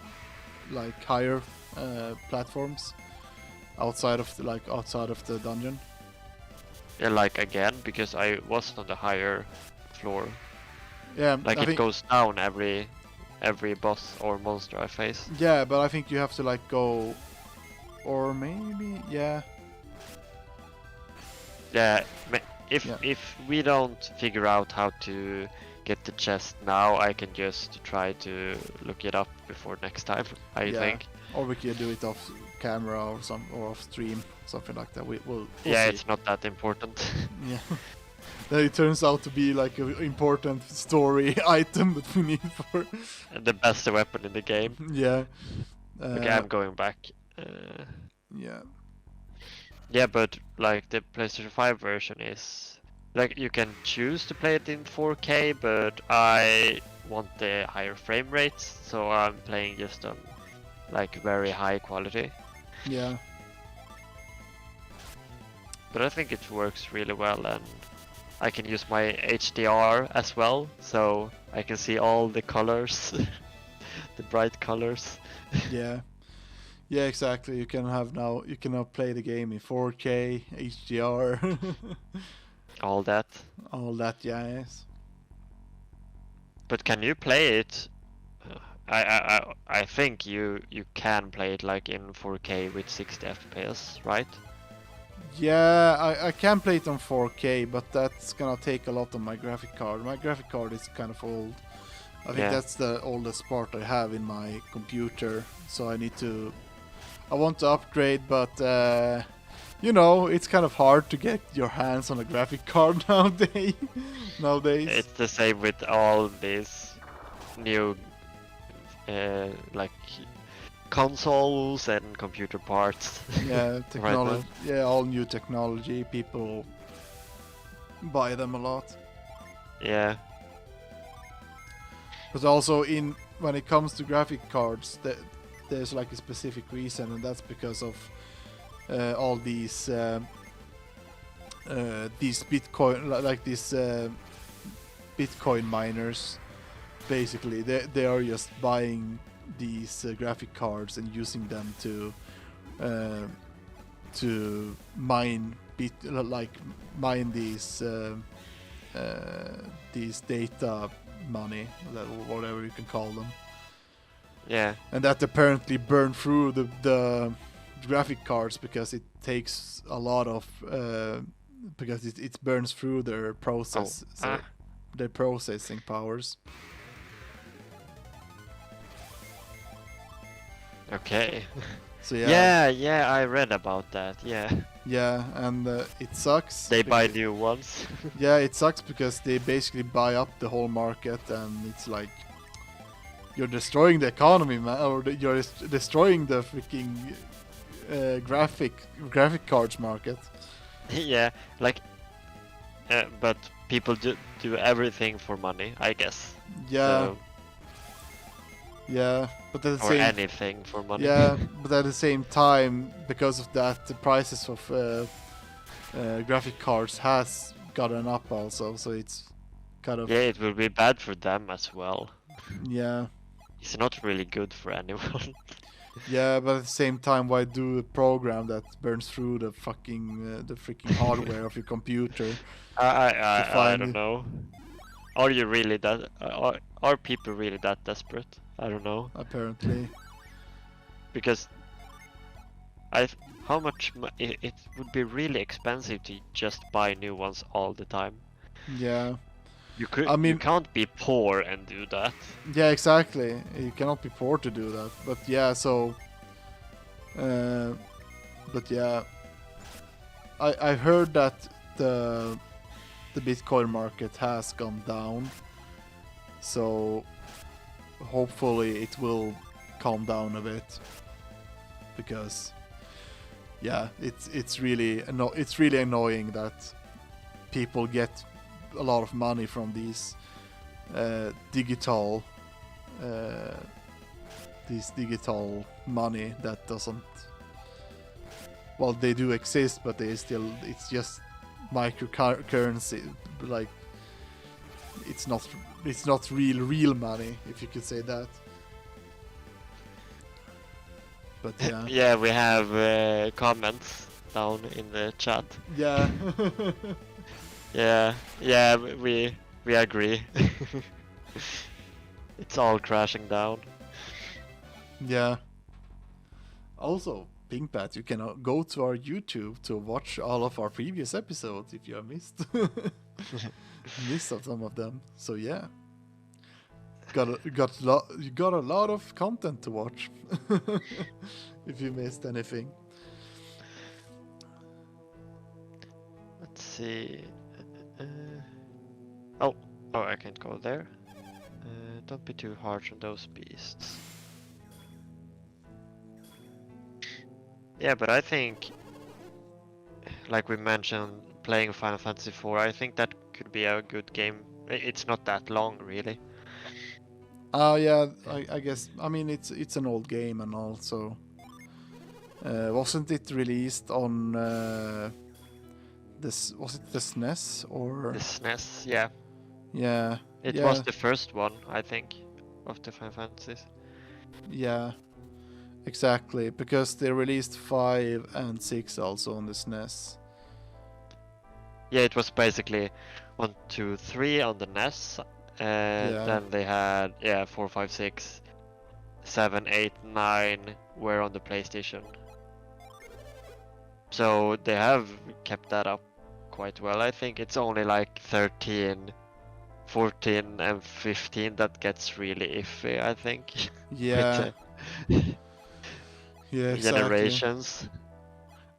like higher platforms outside of the dungeon. Yeah, like again, because I was on the higher floor. Yeah, Like I it think, goes down every boss or monster I face. Yeah, but I think you have to like go, or maybe yeah. Yeah, if Yeah. if we don't figure out how to get the chest now, I can just try to look it up before next time. I Yeah. think. Or we can do it off camera or off stream, something like that. We'll Yeah, see. it's not that important. Yeah. Then it turns out to be like an important story item that we need for. The best weapon in the game. Yeah. Okay, I'm going back. Yeah. Yeah, but like the PlayStation 5 version is like you can choose to play it in 4K, but I want the higher frame rates, so I'm playing just on like very high quality. Yeah. But I think it works really well, and I can use my HDR as well, so I can see all the colors, the bright colors. Yeah. Yeah, exactly. You can now play the game in 4K, HDR, All that. all that jazz. But can you play it? I think you can play it like in 4K with 60 FPS, right? Yeah, I can play it on 4K, but that's gonna take a lot on my graphic card. My graphic card is kind of old. I think Yeah. that's the oldest part I have in my computer, so I want to upgrade, but you know, it's kind of hard to get your hands on a graphic card nowadays. It's the same with all these new like consoles and computer parts. Yeah, technology. now. Yeah, all new technology. People buy them a lot. Yeah. But also when it comes to graphic cards, there's like a specific reason, and that's because of all these Bitcoin, like these Bitcoin miners. Basically, they are just buying these graphic cards and using them to mine mine these data money, whatever you can call them. Yeah. And that apparently burn through the graphic cards because it takes a lot of because it burns through their process, their processing powers. Okay. So Yeah, I read about that. Yeah. yeah, and it sucks. They buy because- new ones. Yeah, it sucks because they basically buy up the whole market, and it's like you're destroying the economy, man, or you're destroying the freaking graphic cards market. Yeah, like but people do everything for money, I guess. Yeah, So, yeah, but at the or same anything for money. yeah, but at the same time, because of that, the prices of graphic cards has gotten up also. So it's kind of Yeah, it will be bad for them as well. yeah, It's not really good for anyone. yeah. But at the same time, why do a program that burns through the freaking hardware of your computer? I find don't it. know. Are you really that? Are people really that desperate? I don't know. Apparently, Because how much it would be really expensive to just buy new ones all the time. yeah. You mean- can't be poor and do that. Yeah, exactly. You cannot be poor to do that. But yeah, so. But yeah, I heard that the Bitcoin market has gone down. So hopefully it will calm down a bit, because yeah, it's really annoying that people get a lot of money from these digital money that doesn't, well, they do exist, but it's just microcurrency, like it's not real money, if you could say that. But yeah. Yeah, we have comments down in the chat. Yeah. Yeah, we agree. It's all crashing down. Yeah. Also, Pinkpat, you can go to our YouTube to watch all of our previous episodes if you have missed some of them. So yeah, you got a lot of content to watch if you missed anything. Let's see. Oh, I can't go there. Don't be too harsh on those beasts. Yeah, but I think, like we mentioned, playing Final Fantasy 4. I think that could be a good game. It's not that long, really. Oh yeah, I guess. I mean, it's an old game and also wasn't it released on this? Was it the SNES or? The SNES, yeah. Yeah. It yeah, was the first one, I think, of the Final Fantasies. Yeah. Exactly, because they released 5 and 6 also on the SNES. Yeah, it was basically 1, 2, 3 on the NES. Yeah. Then they had 4, 5, 6, 7, 8, 9 were on the PlayStation. So they have kept that up quite well. I think it's only like 13, 14 and 15 that gets really iffy, I think. Yeah. With Yeah, the exactly. generations.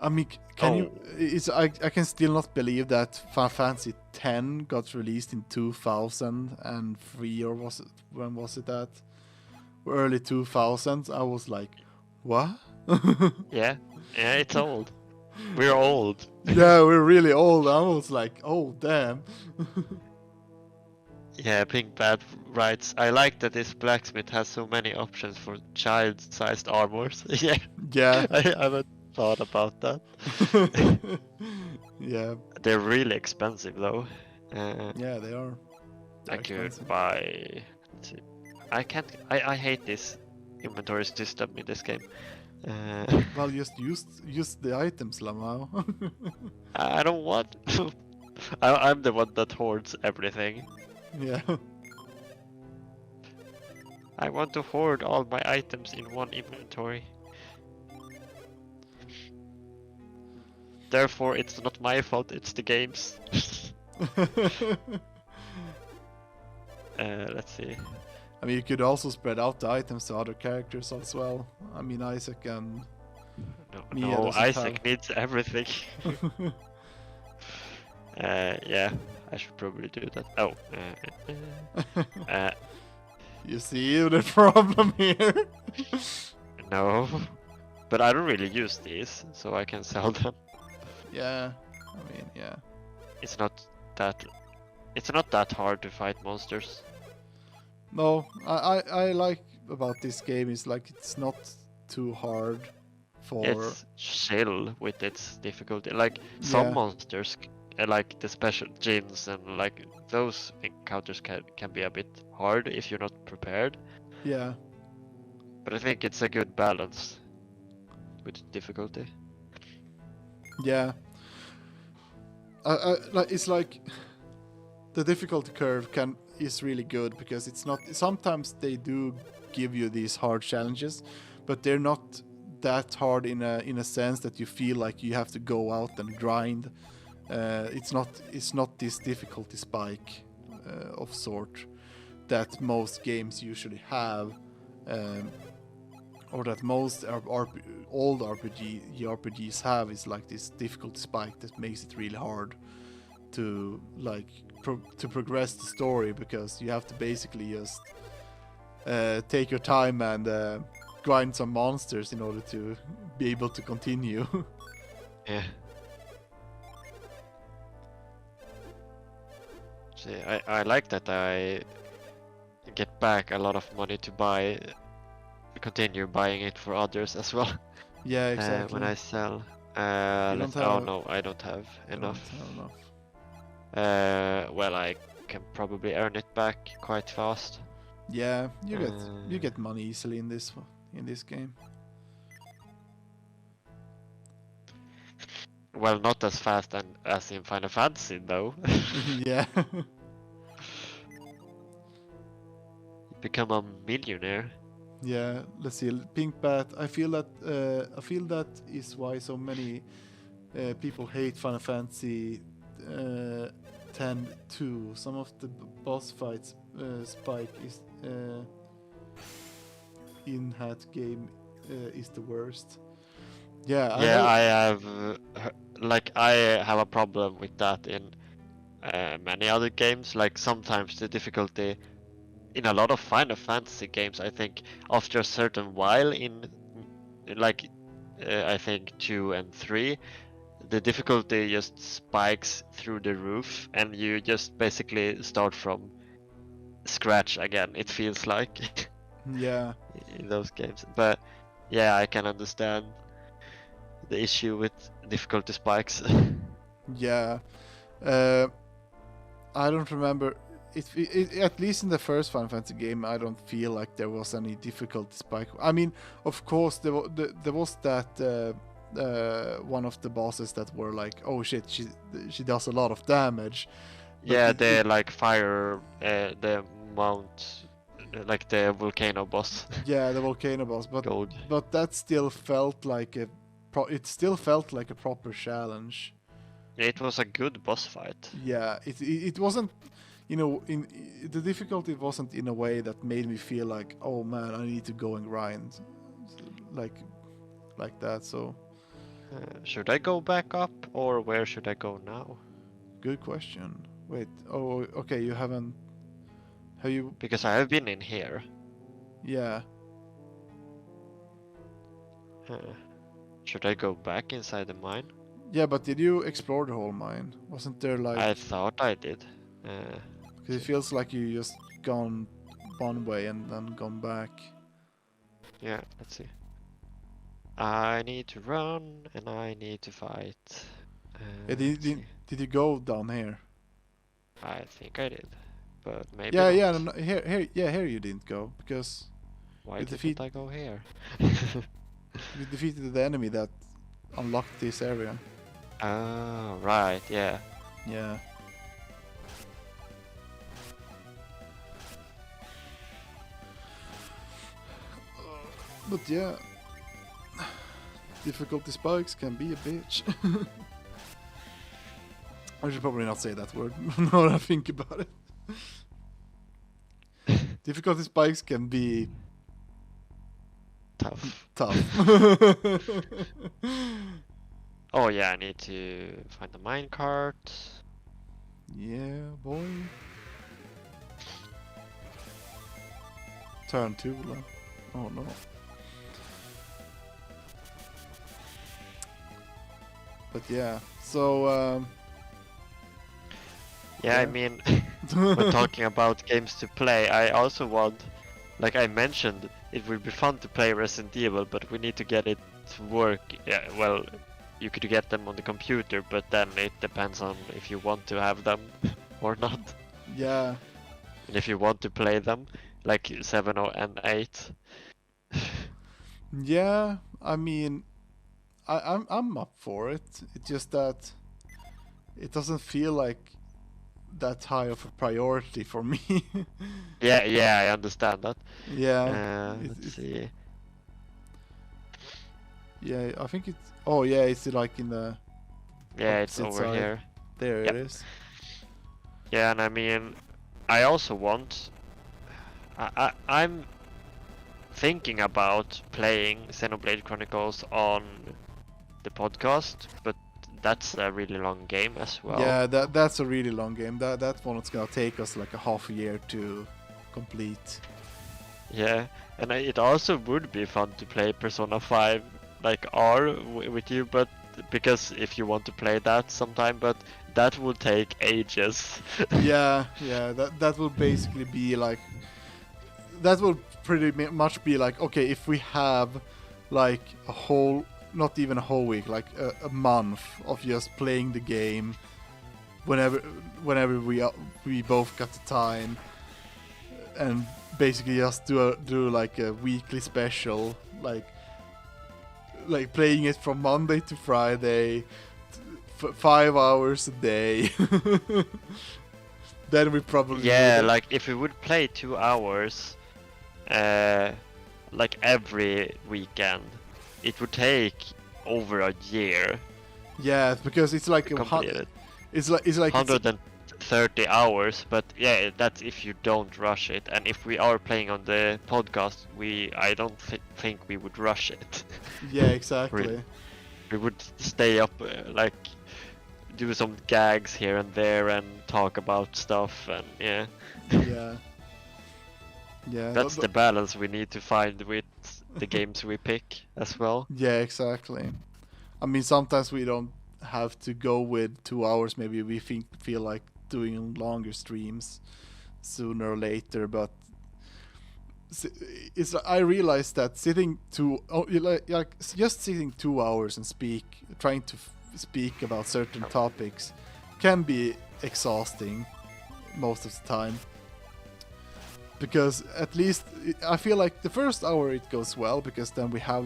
I mean, can you? Oh. I can still not believe that Final Fantasy X got released in 2003, or was it? When was it that? Early 2000s. I was like, what? Yeah, it's old. We're old. Yeah, we're really old. I was like, oh damn. Yeah, Pink Bad writes, I like that this blacksmith has so many options for child-sized armors. Yeah, Yeah. I haven't thought about that. Yeah. They're really expensive though. Yeah, they are. I They're could expensive. buy. Let's see. I can't. I hate this inventory system in this game. Well, just use the items, Lamau. I don't want. I'm the one that hoards everything. Yeah. I want to hoard all my items in one inventory. Therefore, it's not my fault, it's the game's. Let's see. I mean, you could also spread out the items to other characters as well. I mean, Isaac and Mia No, doesn't Isaac have- needs everything. Yeah, I should probably do that. Oh. You see the problem here? No. But I don't really use these, so I can sell them. Yeah. I mean, yeah. It's not that hard to fight monsters. No, I like about this game is like it's not too hard for. It's chill with its difficulty. Like some Yeah. monsters, like the special gins and like those encounters can be a bit hard if you're not prepared. Yeah. But I think it's a good balance with difficulty. Yeah. Like it's like the difficulty curve is really good because it's not. Sometimes they do give you these hard challenges, but they're not that hard in a sense that you feel like you have to go out and grind. It's not this difficulty spike of sort that most games usually have, or that most old RPGs have. Is like this difficulty spike that makes it really hard to like to progress the story, because you have to basically just take your time and grind some monsters in order to be able to continue. Yeah. See, I like that I get back a lot of money to continue buying it for others as well. Yeah, exactly. When I sell. don't Oh have- no, I don't have I don't enough. have enough. Well, I can probably earn it back quite fast. Yeah, you Uh, get money easily in this game. Well, not as fast as in Final Fantasy though. Yeah. Become a millionaire. Yeah, let's see. Pink Bat. I feel that is why so many people hate Final Fantasy X-2. Some of the boss fights Spike is in that game is the worst. Yeah. I have a problem with that in many other games. Like sometimes the difficulty in a lot of Final Fantasy games, I think after a certain while I think 2 and 3, the difficulty just spikes through the roof, and you just basically start from scratch again. It feels like Yeah. in those games, but yeah, I can understand the issue with difficulty spikes. Yeah. I don't remember. At least in the first Final Fantasy game, I don't feel like there was any difficulty spike. I mean, of course, there was that one of the bosses that were like, oh shit, she does a lot of damage. But Yeah, the like fire, the mount, like the volcano boss. yeah, the volcano boss, Gold. but that still felt like it still felt like a proper challenge. It was a good boss fight. Yeah, it wasn't, you know, in the difficulty wasn't in a way that made me feel like, oh man, I need to go and grind, like that. So Should I go back up, or where should I go now? good question. Wait, oh okay, you haven't, have you? Because I have been in here. Yeah, Should I go back inside the mine? yeah, but did you explore the whole mine? Wasn't there like? I thought I did. Because it feels like you just gone one way and then gone back. Yeah, let's see. I need to run and I need to fight. Yeah, Let's see. did you go down here? I think I did, but maybe Yeah, not. yeah, no, here you didn't go because Why you didn't I go here? you defeated the enemy that unlocked this area. Oh, right, yeah. Yeah. But yeah, difficulty spikes can be a bitch. I should probably not say that word now that I think about it. Difficulty spikes can be Tough. tough. Oh yeah, I need to find the minecart. Yeah, boy. Turn 2, love. Oh no. But yeah, so Yeah, I Yeah. mean, when talking about games to play, I also want, like I mentioned, it would be fun to play Resident Evil, but we need to get it to work. Yeah, well, you could get them on the computer, but then it depends on if you want to have them or not. yeah, And if you want to play them, like 7 or and 8. yeah. I mean, I'm up for it. It's just that it doesn't feel like that high of a priority for me. Yeah, yeah, I understand that. Yeah, Let's see. yeah. I think it's. Oh yeah, it's like in the Yeah, it's opposite over side. here. There Yep. it is. Yeah, and I mean, I also want. I'm thinking about playing Xenoblade Chronicles on the podcast, but that's a really long game as well. Yeah, that's a really long game. That one is gonna take us like a half a year to complete. Yeah, and it also would be fun to play Persona 5 like R with you, but because if you want to play that sometime, but that will take ages. Yeah, yeah. That will basically be like. That will pretty much be like, okay, if we have like a whole, not even a whole week, like a month of just playing the game, whenever we both got the time, and basically just do like a weekly special, like playing it from Monday to Friday, 5 hours a day. Then we probably Yeah, would- like if we would play 2 hours, like every weekend, it would take over a year yeah, because it's like to a complete it. it's like 130 hours, but yeah, that's if you don't rush it. And if we are playing on the podcast, I don't think we would rush it. yeah, exactly. Really. We would stay up, like do some gags here and there and talk about stuff, and yeah, Yeah. Yeah. that's the balance we need to find with the games we pick as well. Yeah, exactly. I mean, sometimes we don't have to go with 2 hours. Maybe we feel like doing longer streams sooner or later, but it's I realized that just sitting 2 hours and trying to speak about certain topics can be exhausting most of the time, because at least I feel like the first hour it goes well, because then we have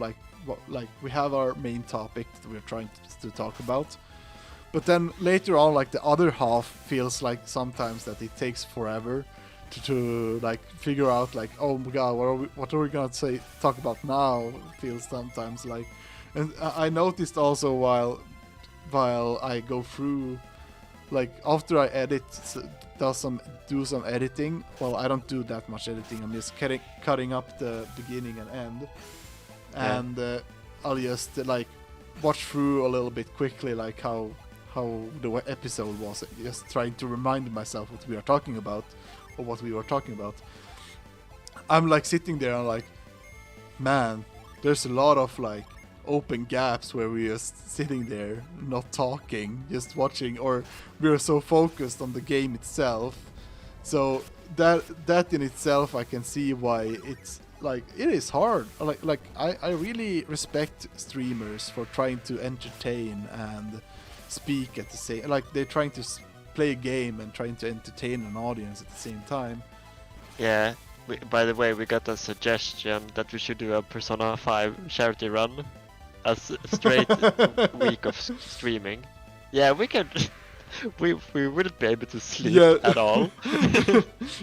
we have our main topic that we're trying to talk about. But then later on, like the other half feels like sometimes that it takes forever to like figure out like, oh my god, what are we gonna talk about now? Feels sometimes like, and I noticed also while I go through, like after I do some editing. Well, I don't do that much editing. I'm just cutting up the beginning and end, and I'll just like watch through a little bit quickly, like how the episode was, just trying to remind myself what we are talking about, or what we were talking about. I'm like sitting there and like, man, there's a lot of like open gaps where we're just sitting there not talking, just watching, or we're so focused on the game itself. So that in itself, I can see why it's like it is hard. Like I really respect streamers for trying to entertain and speak at the same, like they're trying to play a game and trying to entertain an audience at the same time. Yeah. By the way, we got a suggestion that we should do a Persona 5 charity run as a straight week of streaming. Yeah, we can. we wouldn't be able to sleep at all.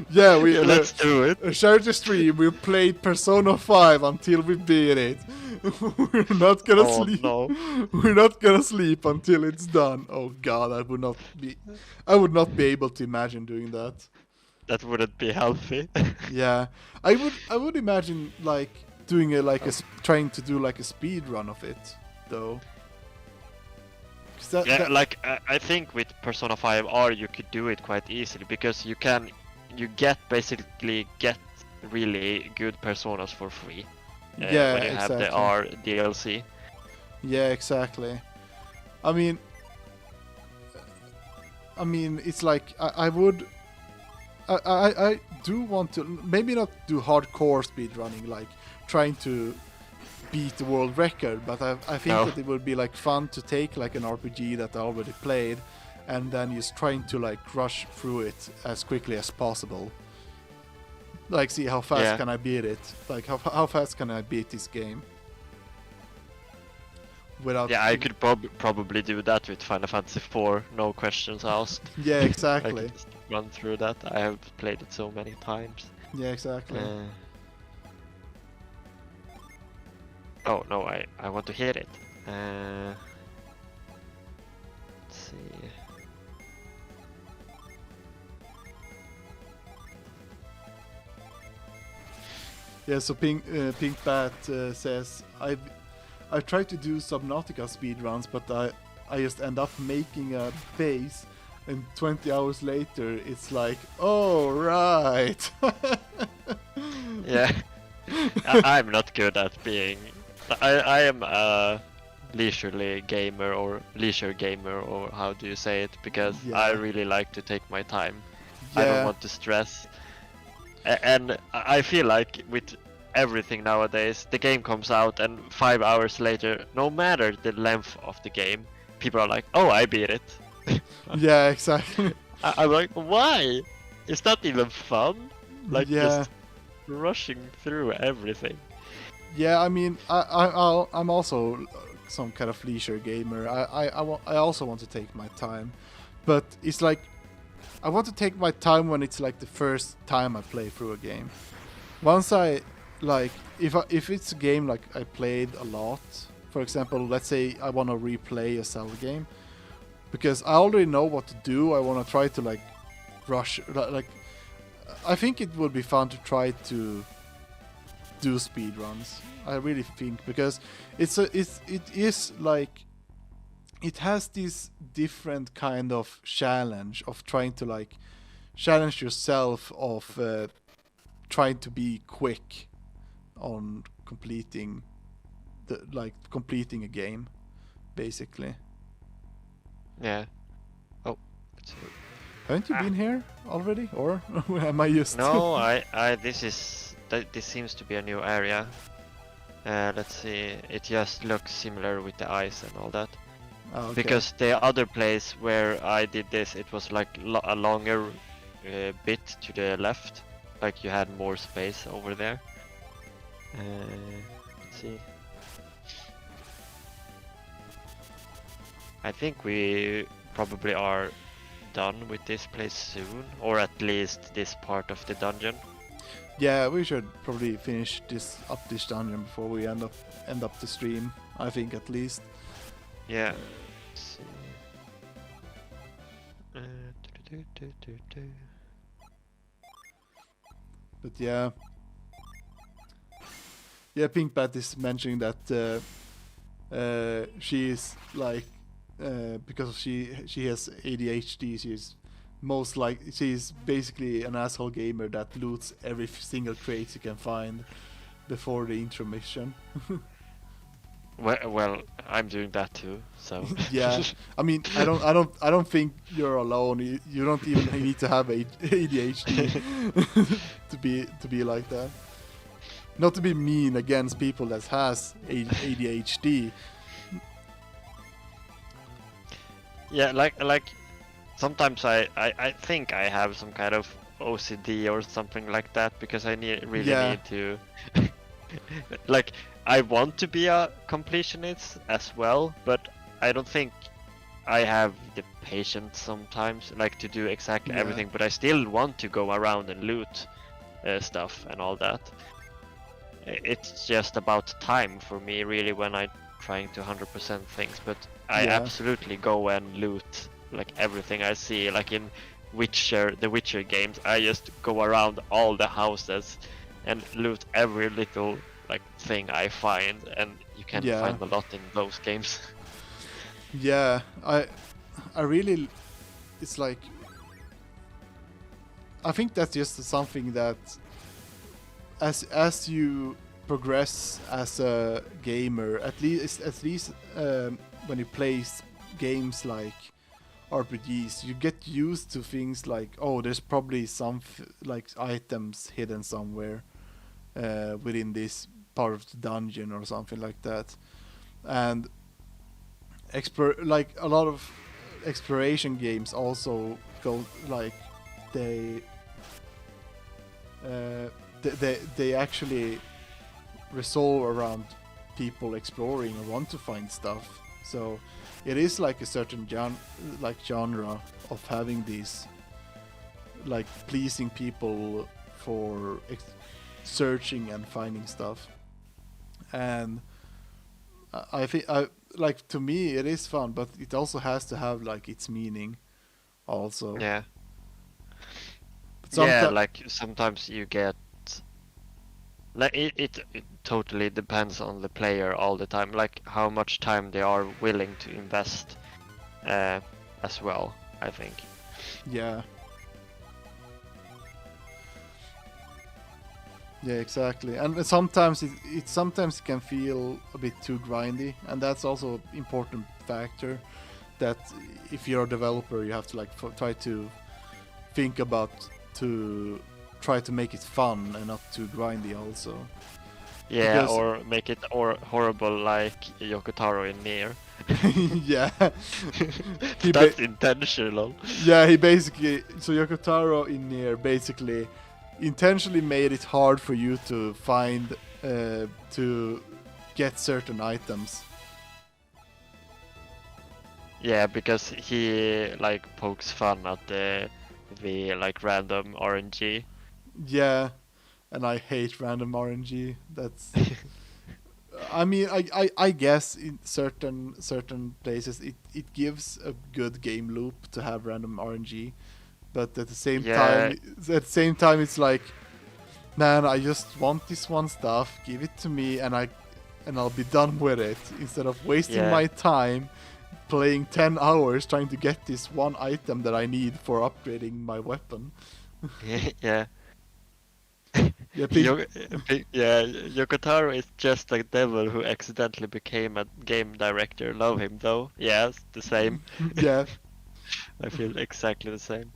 Yeah, let's do it. A charity stream. We played Persona 5 until we beat it. We're not gonna sleep. No. We're not gonna sleep until it's done. Oh god, I would not be able to imagine doing that. That wouldn't be healthy. Yeah, I would imagine like doing trying to do like a speed run of it though. I think with Persona 5 R you could do it quite easily, because you basically get really good personas for free. When you have the R DLC. Yeah, exactly. I mean, it's like I do want to maybe not do hardcore speedrunning, like trying to beat the world record, but I think that it would be like fun to take like an RPG that I already played, and then just trying to like rush through it as quickly as possible. Like, see how fast can I beat it? Like how fast can I beat this game? I could probably do that with Final Fantasy 4, no questions asked. Yeah, exactly. I could just run through that. I have played it so many times. Yeah, exactly. Oh no, I want to hear it. Let's see. Yeah, so Pink Bat says, I've tried to do Subnautica speedruns, but I just end up making a base, and 20 hours later it's like, oh right. Yeah, I'm not good at being. I am a leisurely gamer, or leisure gamer, or how do you say it? Because I really like to take my time. I don't want to stress. And I feel like with everything nowadays, the game comes out and 5 hours later, no matter the length of the game, people are like, oh, I beat it. Yeah, exactly. I'm like, why? It's not even fun. Like, just rushing through everything. Yeah, I mean, I'm also some kind of leisure gamer. I also want to take my time, but it's like I want to take my time when it's like the first time I play through a game. Once I like, if it's a game like I played a lot, for example, let's say I want to replay a Zelda game, because I already know what to do. I want to try to like rush. Like, I think it would be fun to try to do speed runs. I really think, because it is like, it has this different kind of challenge of trying to like challenge yourself of trying to be quick on completing a game, basically. Yeah. Oh. Let's see. Haven't you been here already, or am I just? No, this seems to be a new area. Let's see. It just looks similar with the ice and all that. Oh, okay. Because the other place where I did this, it was like a longer bit to the left. Like you had more space over there. Let's see. I think we probably are done with this place soon, or at least this part of the dungeon. Yeah, we should probably finish this dungeon before we end up the stream. I think at least. Yeah. Let's see. Do-do-do-do-do. But yeah. Yeah, Pink Bat is mentioning that she is like because she has ADHD. She's basically an asshole gamer that loots every single crate you can find before the intermission. Well, I'm doing that too. So. Yeah, I mean, I don't think you're alone. You don't even need to have ADHD to be like that. Not to be mean against people that has ADHD. Yeah, like sometimes I think I have some kind of OCD or something like that because I really Yeah. need to like I want to be a completionist as well, but I don't think I have the patience sometimes like to do exactly Yeah. everything, but I still want to go around and loot stuff and all that. It's just about time for me really when I'm trying to 100% things, but I Yeah. absolutely go and loot like everything I see. Like in the Witcher games, I just go around all the houses and loot every little like thing I find, and you can Yeah. find a lot in those games. Yeah, I really, it's like, I think that's just something that as you progress as a gamer, at least when you play games like RPGs, you get used to things like, oh, there's probably some like items hidden somewhere within this part of the dungeon or something like that, and like a lot of exploration games also go like they they actually resolve around people exploring or want to find stuff. So it is like a certain genre of having these like pleasing people for searching and finding stuff. And I think like to me it is fun, but it also has to have like its meaning also. Yeah. But Yeah, like sometimes you get like it totally depends on the player all the time, like how much time they are willing to invest as well, I think. Yeah. Yeah, exactly. And sometimes it sometimes can feel a bit too grindy, and that's also an important factor. That if you're a developer, you have to like try to think about to try to make it fun and not too grindy also. Yeah, Because- or make it horrible like Yokotaro in Nier. Yeah. That's intentional. Yeah, he basically, so Yokotaro in Nier basically intentionally made it hard for you to find to get certain items. Yeah, because he like pokes fun at the like random RNG. Yeah, and I hate random RNG. That's I mean, I guess in certain places it gives a good game loop to have random RNG, but at the same Yeah. time it's like, man, I just want this one stuff, give it to me, and I'll be done with it instead of wasting Yeah. my time playing 10 hours trying to get this one item that I need for upgrading my weapon. Yeah. Yeah, Pink. Yokotaro is just a devil who accidentally became a game director. Love him though. Yes, the same. Yeah, I feel exactly the same.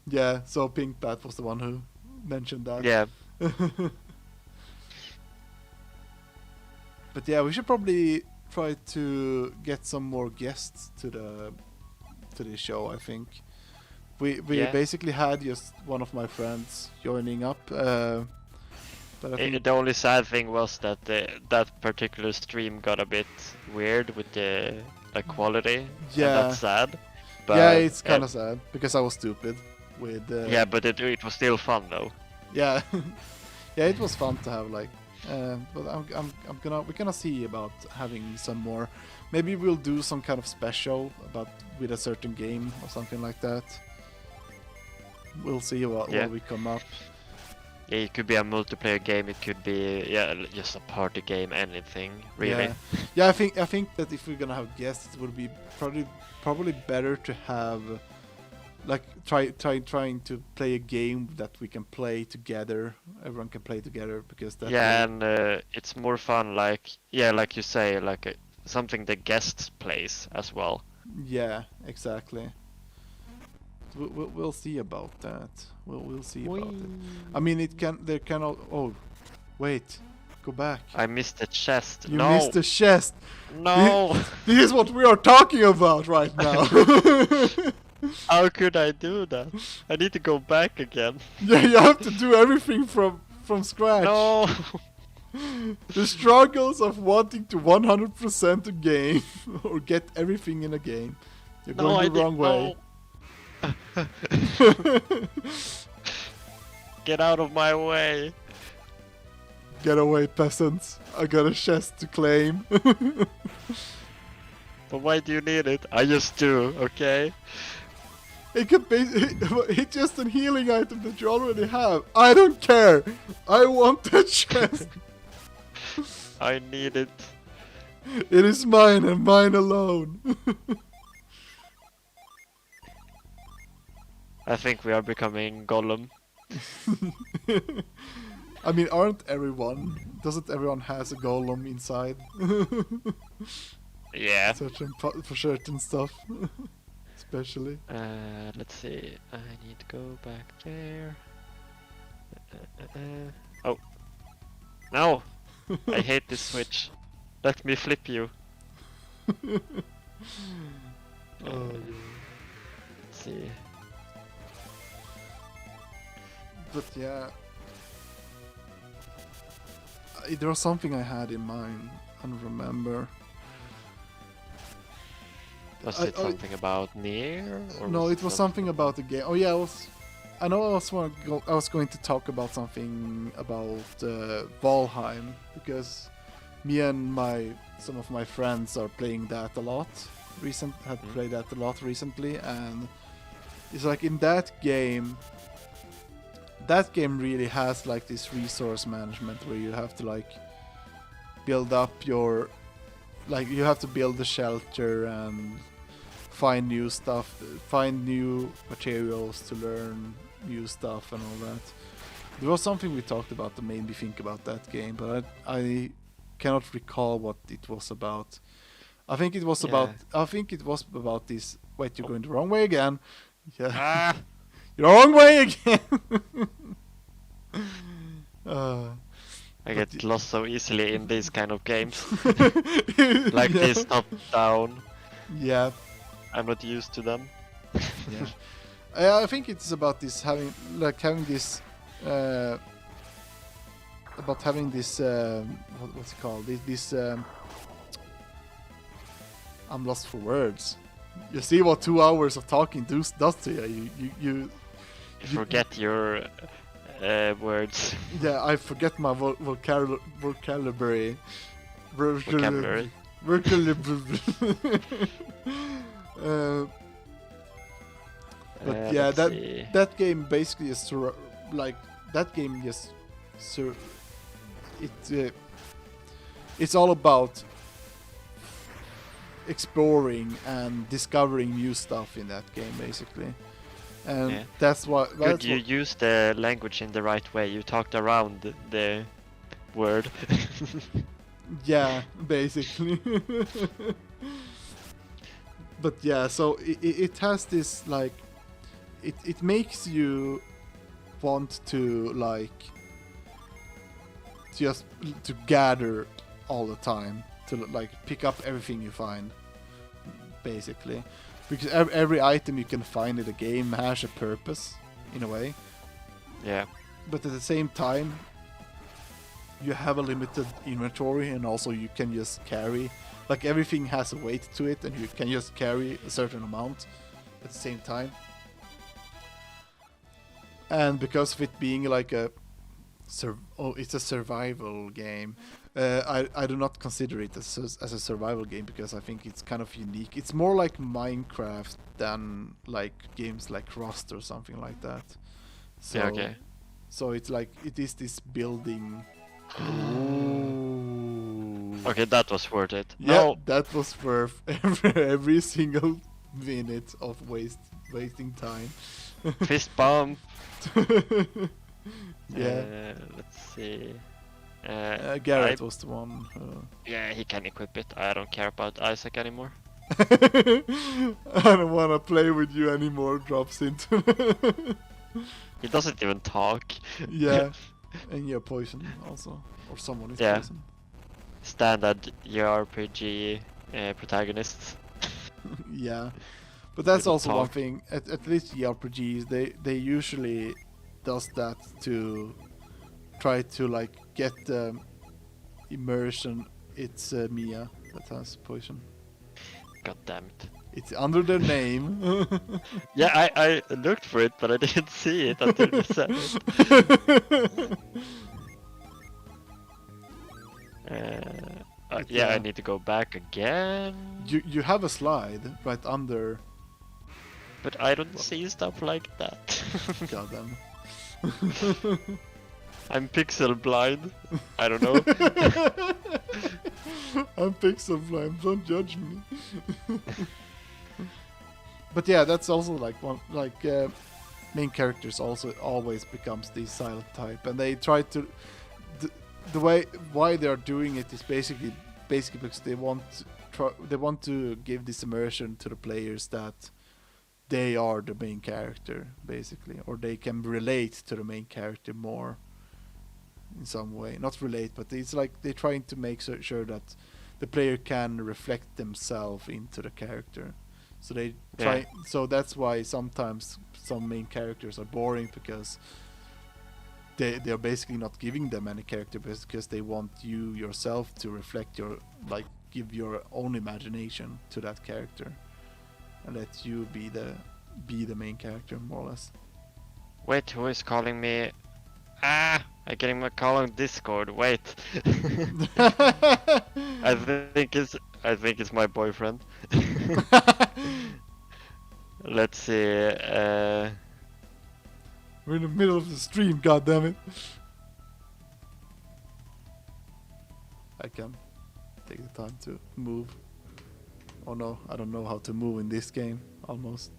yeah. So Pink Bat was the one who mentioned that. Yeah, But yeah, we should probably try to get some more guests to this show. I think we Yeah. basically had just one of my friends joining up. But I think the only sad thing was that that particular stream got a bit weird with the quality. And Yeah. that's sad. But yeah, it's kind of sad because I was stupid with. yeah, but it was still fun though. Yeah, yeah, it was fun to have like. But we're gonna see about having some more. Maybe we'll do some kind of special about with a certain game or something like that. We'll see what we come up. Yeah, it could be a multiplayer game. It could be just a party game. Anything really. Yeah, yeah. I think that if we're gonna have guests, it would be probably better to have like trying to play a game that we can play together. Everyone can play together because that. Yeah, and it's more fun. Like you say, something the guests plays as well. Yeah, exactly. We'll see about that. We'll see about it. I mean, there cannot. Oh, wait, go back. I missed the chest. You no. missed the chest. No. This is what we are talking about right now. How could I do that? I need to go back again. Yeah, you have to do everything from scratch. No. The struggles of wanting to 100% a game or get everything in a game. You're going the wrong way. Get out of my way. Get away, peasants. I got a chest to claim. But why do you need it? I just do, okay? It's just a healing item that you already have. I don't care. I want that chest. I need it. It is mine and mine alone. I think we are becoming Gollum. I mean, doesn't everyone has a golem inside? Yeah. For certain stuff. Especially. Let's see. I need to go back there. Oh. No! I hate this switch. Let me flip you. Let's see. But yeah. There was something I had in mind. I don't remember. Was it something about Nier? Or No, it was something about the game. Oh yeah, I was going to talk about something about Valheim because me and some of my friends are playing that a lot. Played that a lot recently, and it's like in that game. That game really has like this resource management where you have to like build up you have to build a shelter and find new stuff, find new materials to learn new stuff and all that. There was something we talked about that made me think about that game, but I cannot recall what it was about. I think it was about this. Wait, you're going the wrong way again. Yeah. Ah! Wrong way again. I get lost so easily in these kind of games. Like this top down. Yeah. I'm not used to them. Yeah. I think it's about this having this what's it called? This I'm lost for words. You see what 2 hours of talking does to you. You forget your words. Yeah, I forget my vocabulary. Vocabulary. But yeah, that game basically is it's all about exploring and discovering new stuff in that game basically. And Yeah. that's what. Good, That's you what. used the language in the right way. You talked around the word. Yeah, basically. But yeah, so it has this like, it makes you want to like just to gather all the time, to like pick up everything you find, basically, because every item you can find in the game has a purpose in a way, Yeah. but at the same time you have a limited inventory, and also you can just carry, like, everything has a weight to it and you can just carry a certain amount at the same time. And because of it being like a it's a survival game, I do not consider it as a survival game, because I think it's kind of unique. It's more like Minecraft than like games like Rust or something like that. So Yeah, okay. so it's like, it is this building. Ooh. Okay, that was worth it. Yeah, No, that was worth every single minute of wasting time. fist bump. Yeah. Let's see. Garrett was the one. Yeah, he can equip it. I don't care about Isaac anymore. I don't want to play with you anymore. Drops into. He doesn't even talk. Yeah, and you're poison also, or someone is Yeah. poison. Standard JRPG protagonists. Yeah, but that's Little also one talk. thing. At least the RPGs, they usually does that to try to like get the immersion. It's Mia that has poison. God damn it. It's under their name. Yeah, I looked for it, but I didn't see it until you said it. Yeah, I need to go back again. You have a slide right under. But I don't see stuff like that. Goddamn. I'm pixel blind. I don't know. I'm pixel blind. Don't judge me. But yeah, that's also like one like main characters also always becomes the silent type, and they try to the way why they are doing it is basically because they want to give this immersion to the players that they are the main character, basically, or they can relate to the main character more in some way. Not relate, but it's like they're trying to make sure that the player can reflect themselves into the character. So they try. Yeah. So that's why sometimes some main characters are boring, because they're basically not giving them any character, because they want you yourself to reflect your, like, give your own imagination to that character, and let you be the main character, more or less. Wait, who is calling me? Ah, I'm getting my call on Discord. Wait. I think it's my boyfriend. Let's see. We're in the middle of the stream, goddammit. I can take the time to move. Oh no, I don't know how to move in this game, almost.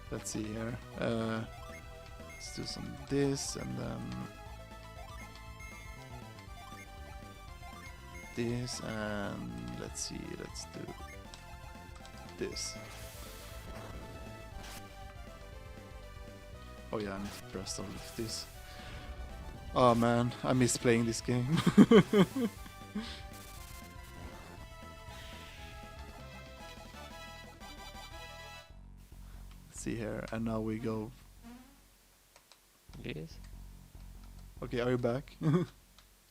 Let's see here. Let's do some this, and then this, and let's see, let's do this. Oh yeah, I need to press on this. Oh man, I miss playing this game. Let's see here, and now we go. Yes. Okay, are you back?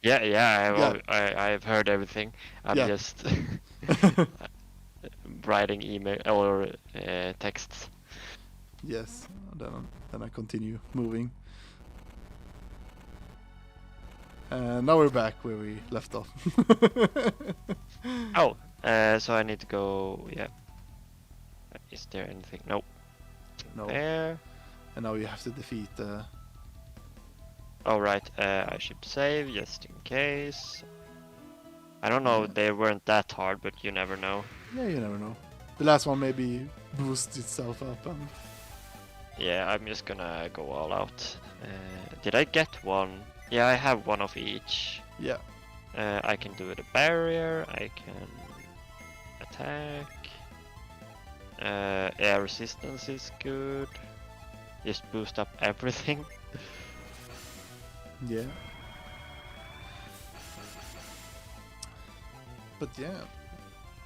Yeah, Yeah. I've heard everything. I'm Yeah. just writing email or texts. Yes, then I continue moving. And now we're back where we left off. Oh, so I need to go. Yeah. Is there anything? Nope. No. There. And now you have to defeat All right. I should save just in case. I don't know, Yeah. they weren't that hard, but you never know. Yeah, you never know. The last one maybe boosts itself up and Yeah, I'm just gonna go all out. Did I get one? Yeah, I have one of each. yeah. I can do the barrier, I can attack. Air resistance is good. Just boost up everything. Yeah. But yeah.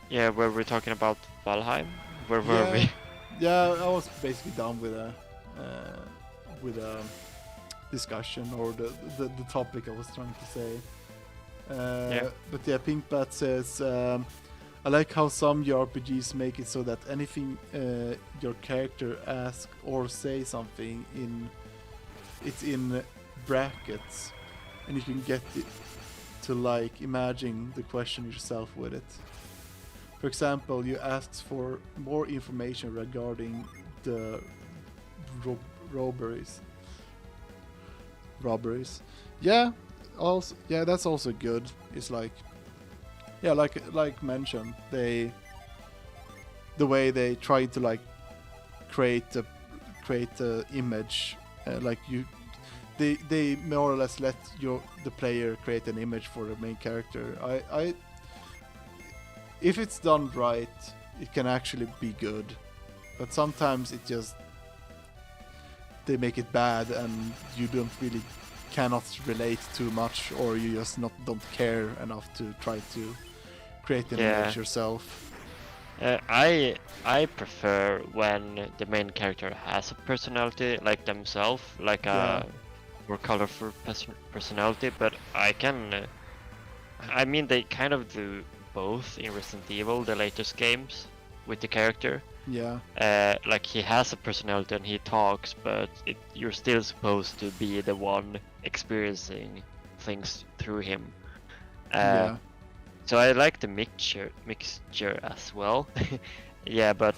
Yeah, were we talking about Valheim? Where were Yeah. we? Yeah, I was basically done with a discussion or the topic I was trying to say. Yeah. But yeah, Pinkbat says, I like how some JRPGs make it so that anything your character asks or say something it's in brackets, and you can get it to like imagine the question yourself with it. For example, you ask for more information regarding the robberies. Yeah, also yeah, that's also good. It's like, yeah, like mentioned, the way they try to like create the image, like they more or less let the player create an image for the main character. I if it's done right, it can actually be good, but sometimes it just they make it bad and you cannot relate too much, or you just don't care enough to try to create an image yourself. I prefer when the main character has a personality like themselves, like a more colorful personality. But I mean, they kind of do both in Resident Evil, the latest games, with the character. Yeah. Like he has a personality and he talks, but you're still supposed to be the one experiencing things through him. Yeah. So I like the mixture as well. Yeah, but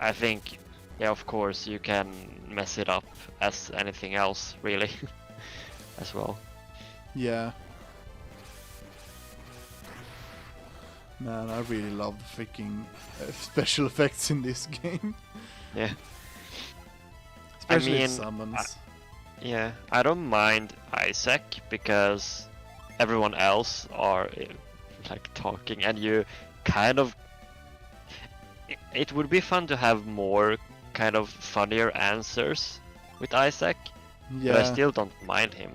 I think, yeah, of course you can mess it up as anything else, really, as well. Yeah. Man, I really love the freaking special effects in this game. Yeah. Especially I mean, summons. Yeah, I don't mind Isaac because everyone else are like talking, and you kind of. It would be fun to have more kind of funnier answers with Isaac, Yeah. but I still don't mind him.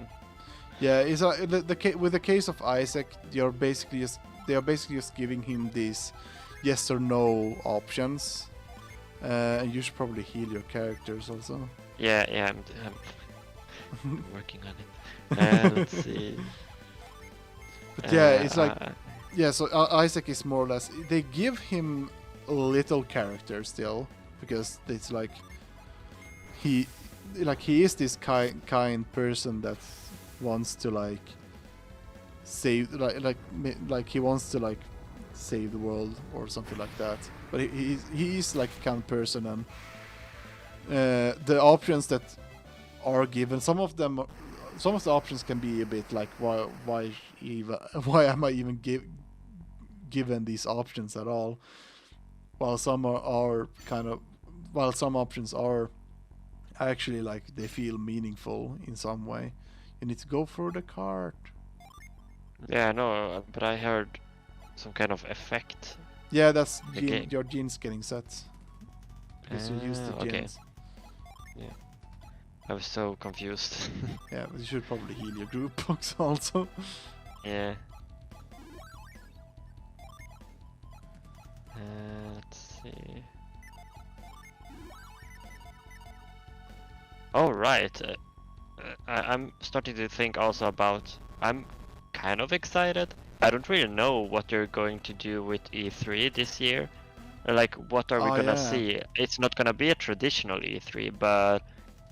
Yeah, it's with the case of Isaac, they are basically just giving him these yes or no options, and you should probably heal your characters also. Yeah, I'm working on it. Let's see. But yeah, it's like yeah. So Isaac is more or less they give him a little character still because it's like he is this kind person that wants to like save like he wants to like save the world or something like that. But he is like a kind of person, and the options that are given, some of the options can be a bit like why am I even given these options at all? While some are kind of while some options are actually like they feel meaningful in some way. You need to go for the cart. Yeah, no, but I heard some kind of effect. Yeah, that's Okay. your genes getting set because you use the Okay. genes. Yeah, I was so confused. Yeah, but you should probably heal your group box also. Yeah. Let's see. Oh right. I'm starting to think also about. I'm kind of excited. I don't really know what they're going to do with E3 this year. Like, what are we gonna see? It's not gonna be a traditional E3, but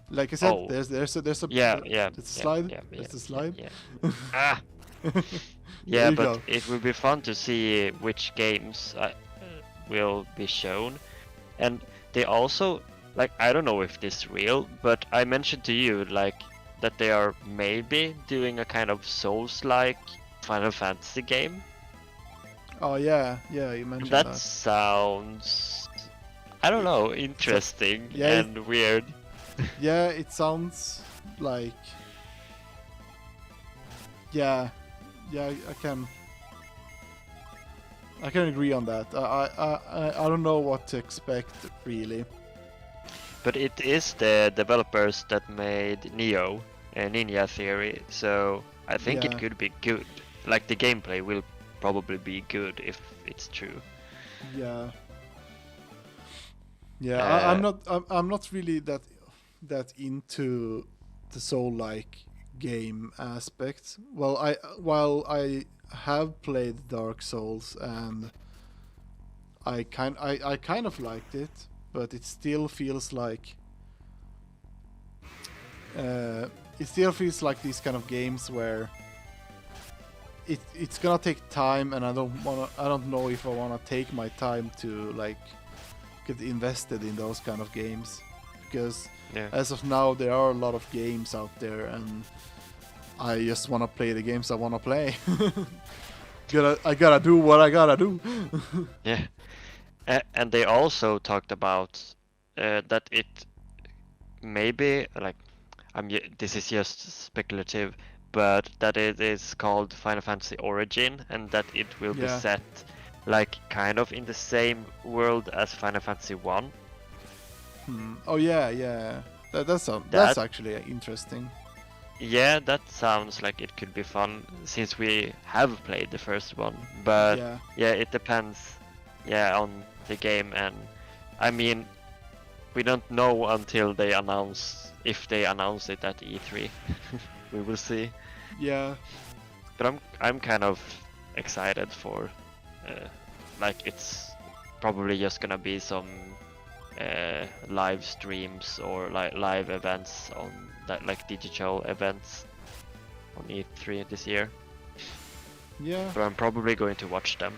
like I said, there's a yeah, there's a slide. There's a slide. Yeah. Ah. There Yeah, you but go. it will be fun to see which games will be shown. And they also, like, I don't know if this is real, but I mentioned to you, like, that they are maybe doing a kind of Souls-like Final Fantasy game. Oh yeah, you mentioned That that. sounds, I don't know, interesting yeah, and weird. Yeah, it sounds like. Yeah, I can. I can agree on that. I don't know what to expect really. But it is the developers that made Neo, Ninja Theory, so I think it Yeah. could be good. Like the gameplay will probably be good if it's true. Yeah. Yeah, Uh, I'm not really that into the soul-like game aspect. Well, while I have played Dark Souls and I kind of liked it, but it still feels like these kind of games where it's gonna take time, and I don't know if I wanna take my time to like get invested in those kind of games, because yeah. as of now there are a lot of games out there, and I just wanna play the games I wanna play. I gotta do what I gotta do. Yeah. And they also talked about that it maybe like this is just speculative, but that it is called Final Fantasy Origin, and that it will be Yeah. set like kind of in the same world as Final Fantasy 1. Oh yeah. That's That actually interesting. Yeah, that sounds like it could be fun since we have played the first one. But Yeah. yeah, it depends on the game, and I mean we don't know until they announce, if they announce it at E3. We will see. Yeah. But I'm kind of excited for like it's probably just gonna be some live streams or like live events on that, like digital events on E3 this year. Yeah. But I'm probably going to watch them.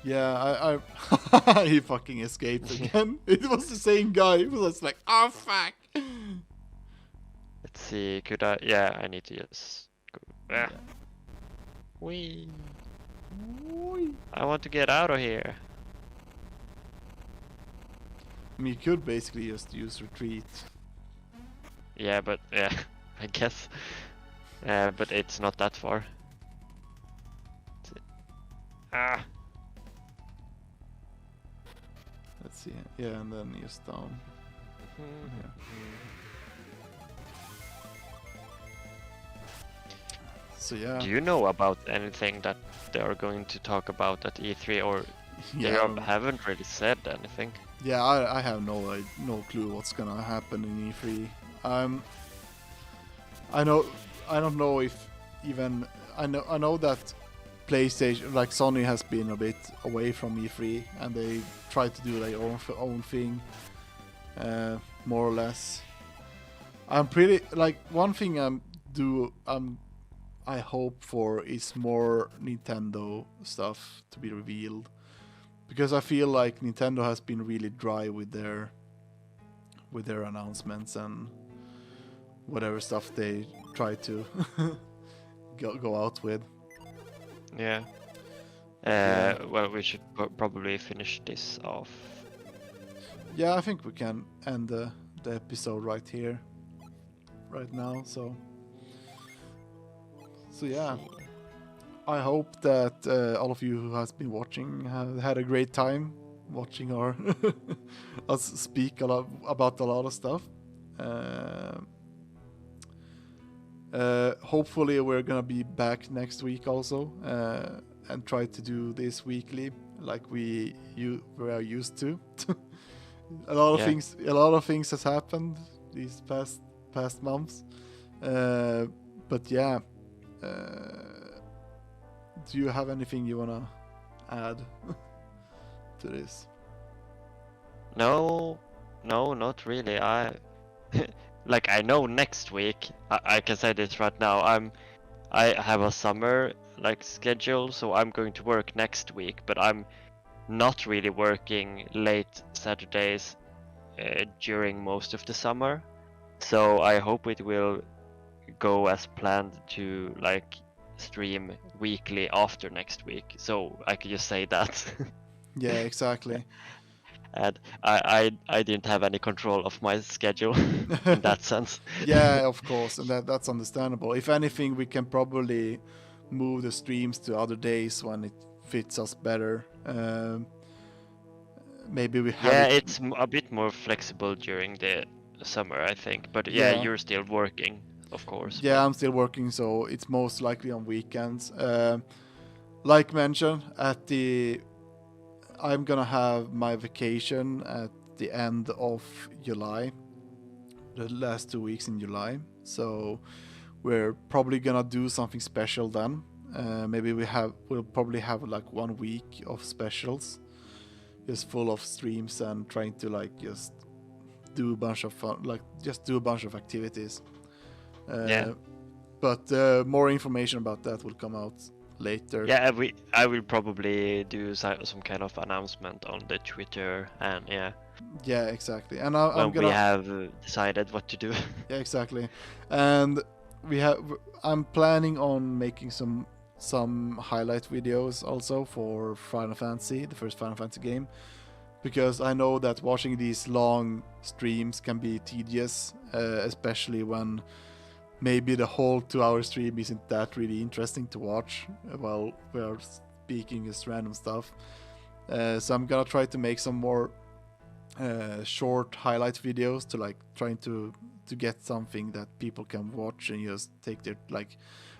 Yeah, I he fucking escaped again. It was the same guy. It was like, oh fuck. Let's see, could I? Yeah, I need to just go. Yeah. Wee. I want to get out of here. I mean, you could basically just use retreat. Yeah, but yeah, I guess. But it's not that far. Ah. Let's see. Yeah, and then just down. Yeah. So yeah. Do you know about anything that they are going to talk about at E3, or they Yeah. haven't really said anything? Yeah, I have no clue what's gonna happen in E3. I don't know if even I know that PlayStation, like Sony, has been a bit away from E3, and they try to do their own thing, more or less. I'm pretty like one thing I hope for is more Nintendo stuff to be revealed, because I feel like Nintendo has been really dry with their announcements and whatever stuff they try to go out with. Yeah. Yeah. Well, we should probably finish this off. Yeah, I think we can end the episode right here, right now. So yeah, I hope that all of you who has been watching have had a great time watching our us speak about a lot of stuff. Hopefully we're gonna be back next week also, and try to do this weekly like we are used to. A lot of things has happened these past months, but yeah. Do you have anything you wanna add to this? No, not really. I like I know next week. I can say this right now. I have a summer like schedule, so I'm going to work next week. But I'm not really working late Saturdays during most of the summer. So I hope it will go as planned to like stream weekly after next week, so I could just say that. Yeah, exactly. And I didn't have any control of my schedule in that sense. Yeah, of course, and that's understandable. If anything, we can probably move the streams to other days when it fits us better. Maybe we have Yeah, it. it's a bit more flexible during the summer, I think. But yeah, Yeah. you're still working, of course. Yeah, But I'm still working, so it's most likely on weekends. Like mentioned, I'm gonna have my vacation at the end of July, the last 2 weeks in July. So we're probably gonna do something special then. Maybe we'll probably have like 1 week of specials, just full of streams and trying to like just do a bunch of fun, like just do a bunch of activities. yeah, But more information about that will come out later. yeah, I will probably do some kind of announcement on the Twitter, and yeah, Yeah, exactly. And I'm when gonna we have decided what to do. yeah, exactly. And I'm planning on making some highlight videos also for Final Fantasy, the first Final Fantasy game, because I know that watching these long streams can be tedious, especially when maybe the whole 2 hour stream isn't that really interesting to watch while we are speaking just random stuff. So I'm gonna try to make some more short highlight videos to like trying to get something that people can watch and just take their like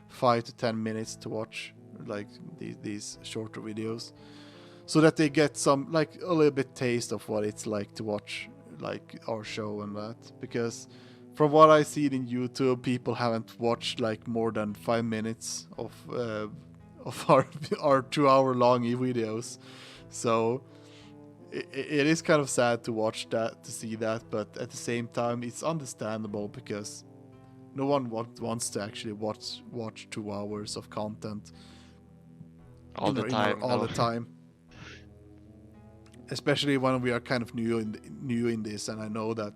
5 to 10 minutes to watch like these shorter videos, so that they get some like a little bit taste of what it's like to watch like our show and that. Because from what I see in YouTube, people haven't watched like more than 5 minutes of our 2 hour long videos. So it is kind of sad to watch that, to see that, but at the same time, it's understandable because no one wants to actually watch 2 hours of content All the time. all no. the time. Especially when we are kind of new in this, and I know that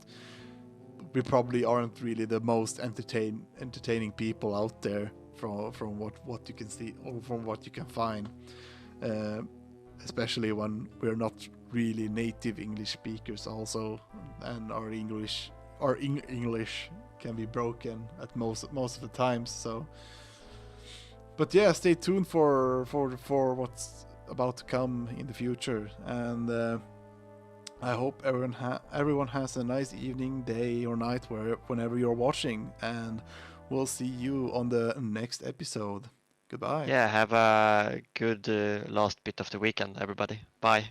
we probably aren't really the most entertaining people out there from what you can see or from what you can find. Uh, Especially when we're not really native English speakers also, and our English can be broken at most of the times. So, but yeah, stay tuned for what's about to come in the future, and I hope everyone has a nice evening, day, or night whenever you're watching, and we'll see you on the next episode. Goodbye. Yeah, have a good last bit of the weekend, everybody. Bye.